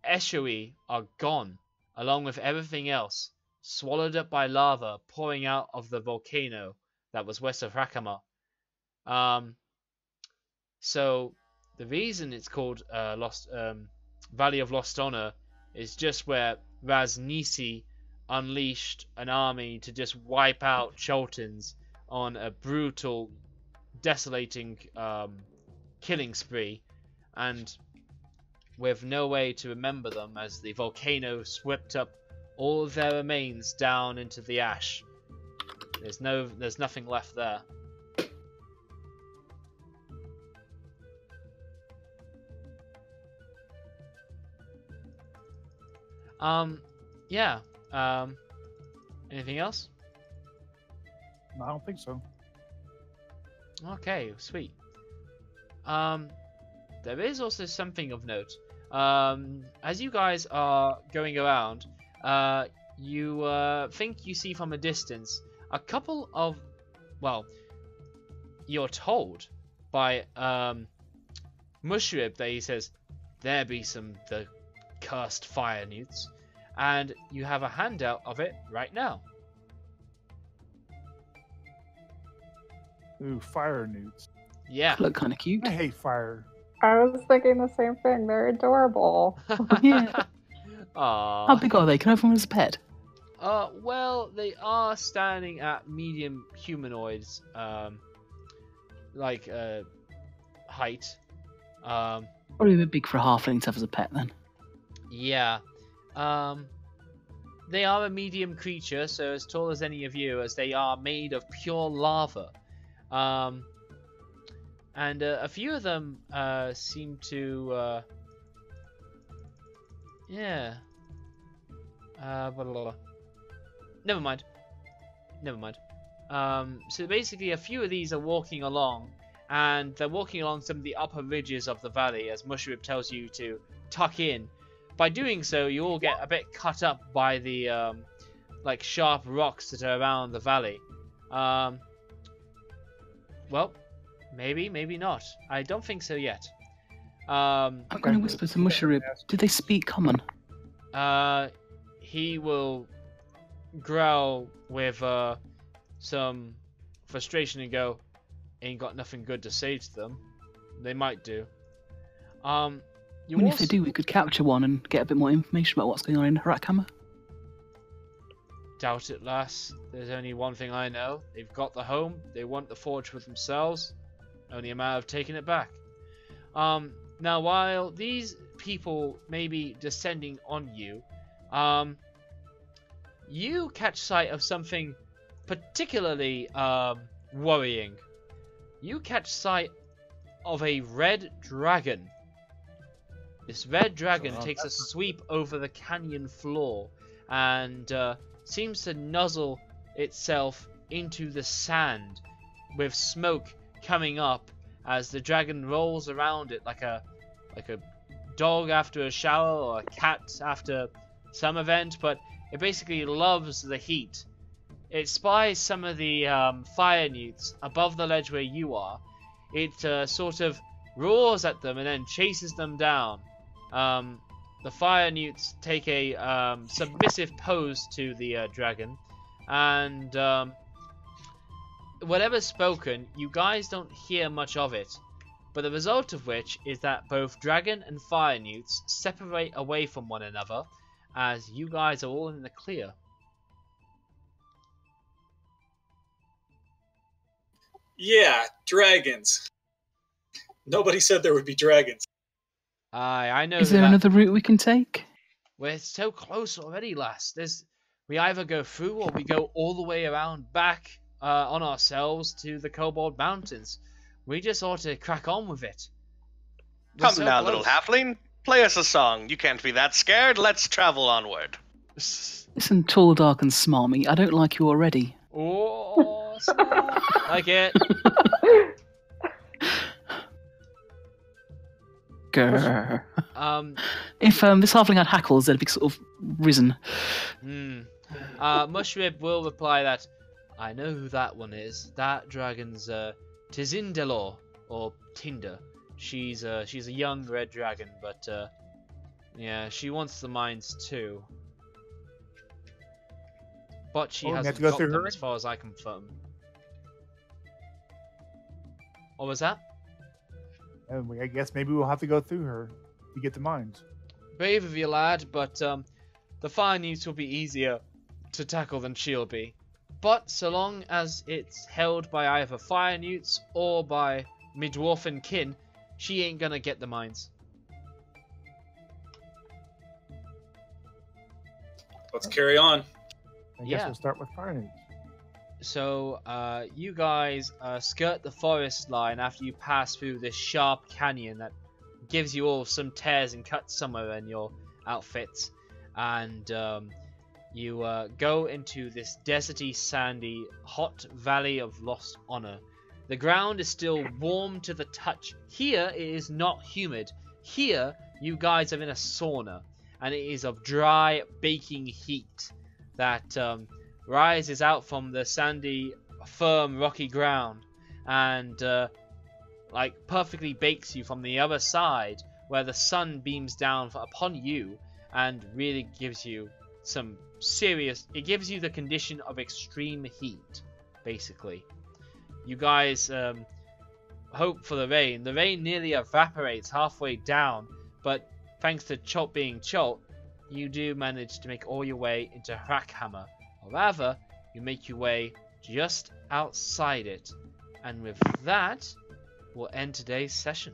Eshui are gone, along with everything else, swallowed up by lava pouring out of the volcano that was west of Hrakamar. So the reason it's called Valley of Lost Honor is just where Raz Nisi unleashed an army to just wipe out Choltans on a brutal, desolating killing spree, and with no way to remember them as the volcano swept up all of their remains down into the ash. There's nothing left there. Yeah. Anything else? I don't think so. Okay, sweet. There is also something of note. As you guys are going around, you think you see from a distance a couple of, well, you're told by Mushrib that he says there be the cursed fire newts, and you have a handout of it right now. Ooh, fire newts. Yeah. Look kind of cute. I hate fire. I was thinking the same thing. They're adorable. Yeah. How big are they? Can I have one as a pet? Well, they are standing at medium humanoids, height. Probably a bit big for a halfling to have as a pet then. Yeah. They are a medium creature, so as tall as any of you, as they are made of pure lava. And a few of them seem to, yeah. Blah, blah, blah. Never mind. So basically, a few of these are walking along, and they're walking along some of the upper ridges of the valley, as Mushrib tells you to tuck in. By doing so, you all get a bit cut up by the like sharp rocks that are around the valley. Well, maybe not. I don't think so yet. I'm going to whisper to Mushrib. Do they speak common? He will growl with some frustration and go, "Ain't got nothing good to say to them." They might do. If they do, we could capture one and get a bit more information about what's going on in Harakama. Doubt it, lass. There's only one thing I know. They've got the home. They want the forge for themselves. Only a matter of taking it back. Now, while these people may be descending on you, you catch sight of something particularly worrying. You catch sight of a red dragon. This red dragon takes a sweep over the canyon floor and seems to nuzzle itself into the sand, with smoke coming up as the dragon rolls around it like a dog after a shower or a cat after some event, but it basically loves the heat. It spies some of the fire newts above the ledge where you are. It sort of roars at them and then chases them down. The fire newts take a submissive pose to the dragon, and whatever's spoken, you guys don't hear much of it, but the result of which is that both dragon and fire newts separate away from one another, as you guys are all in the clear. Yeah, dragons. Nobody said there would be dragons. I know. Is there another route we can take? We're so close already, lass. We either go through or we go all the way around back on ourselves to the Kobold Mountains. We just ought to crack on with it. Come now, little halfling. Play us a song. You can't be that scared. Let's travel onward. Listen, tall, dark, and smarmy. I don't like you already. Oh, smart. Like it. Grr. If this halfling had hackles, they'd be sort of risen. Mushrib will reply that, "I know who that one is. That dragon's Tizindelor, or Tinder. She's a young red dragon, but yeah, she wants the mines too. But she hasn't got them as far as I can confirm." What was that? I guess maybe we'll have to go through her to get the mines. Brave of you, lad, but the fire newts will be easier to tackle than she'll be. But so long as it's held by either fire newts or by midwarfen kin, she ain't gonna get the mines. Let's carry on. I guess we'll start with fire newts. So, you guys skirt the forest line after you pass through this sharp canyon that gives you all some tears and cuts somewhere in your outfits. And you go into this deserty, sandy, hot valley of lost honor. The ground is still warm to the touch. Here, it is not humid. Here, you guys are in a sauna, and it is of dry, baking heat that rises out from the sandy, firm, rocky ground, and like perfectly bakes you from the other side, where the sun beams down upon you and really gives you some serious. It gives you the condition of extreme heat, basically. You guys hope for the rain. The rain nearly evaporates halfway down, but thanks to Chult being Chult, you do manage to make all your way into Hrackhammer. Or rather, you make your way just outside it. And with that, we'll end today's session.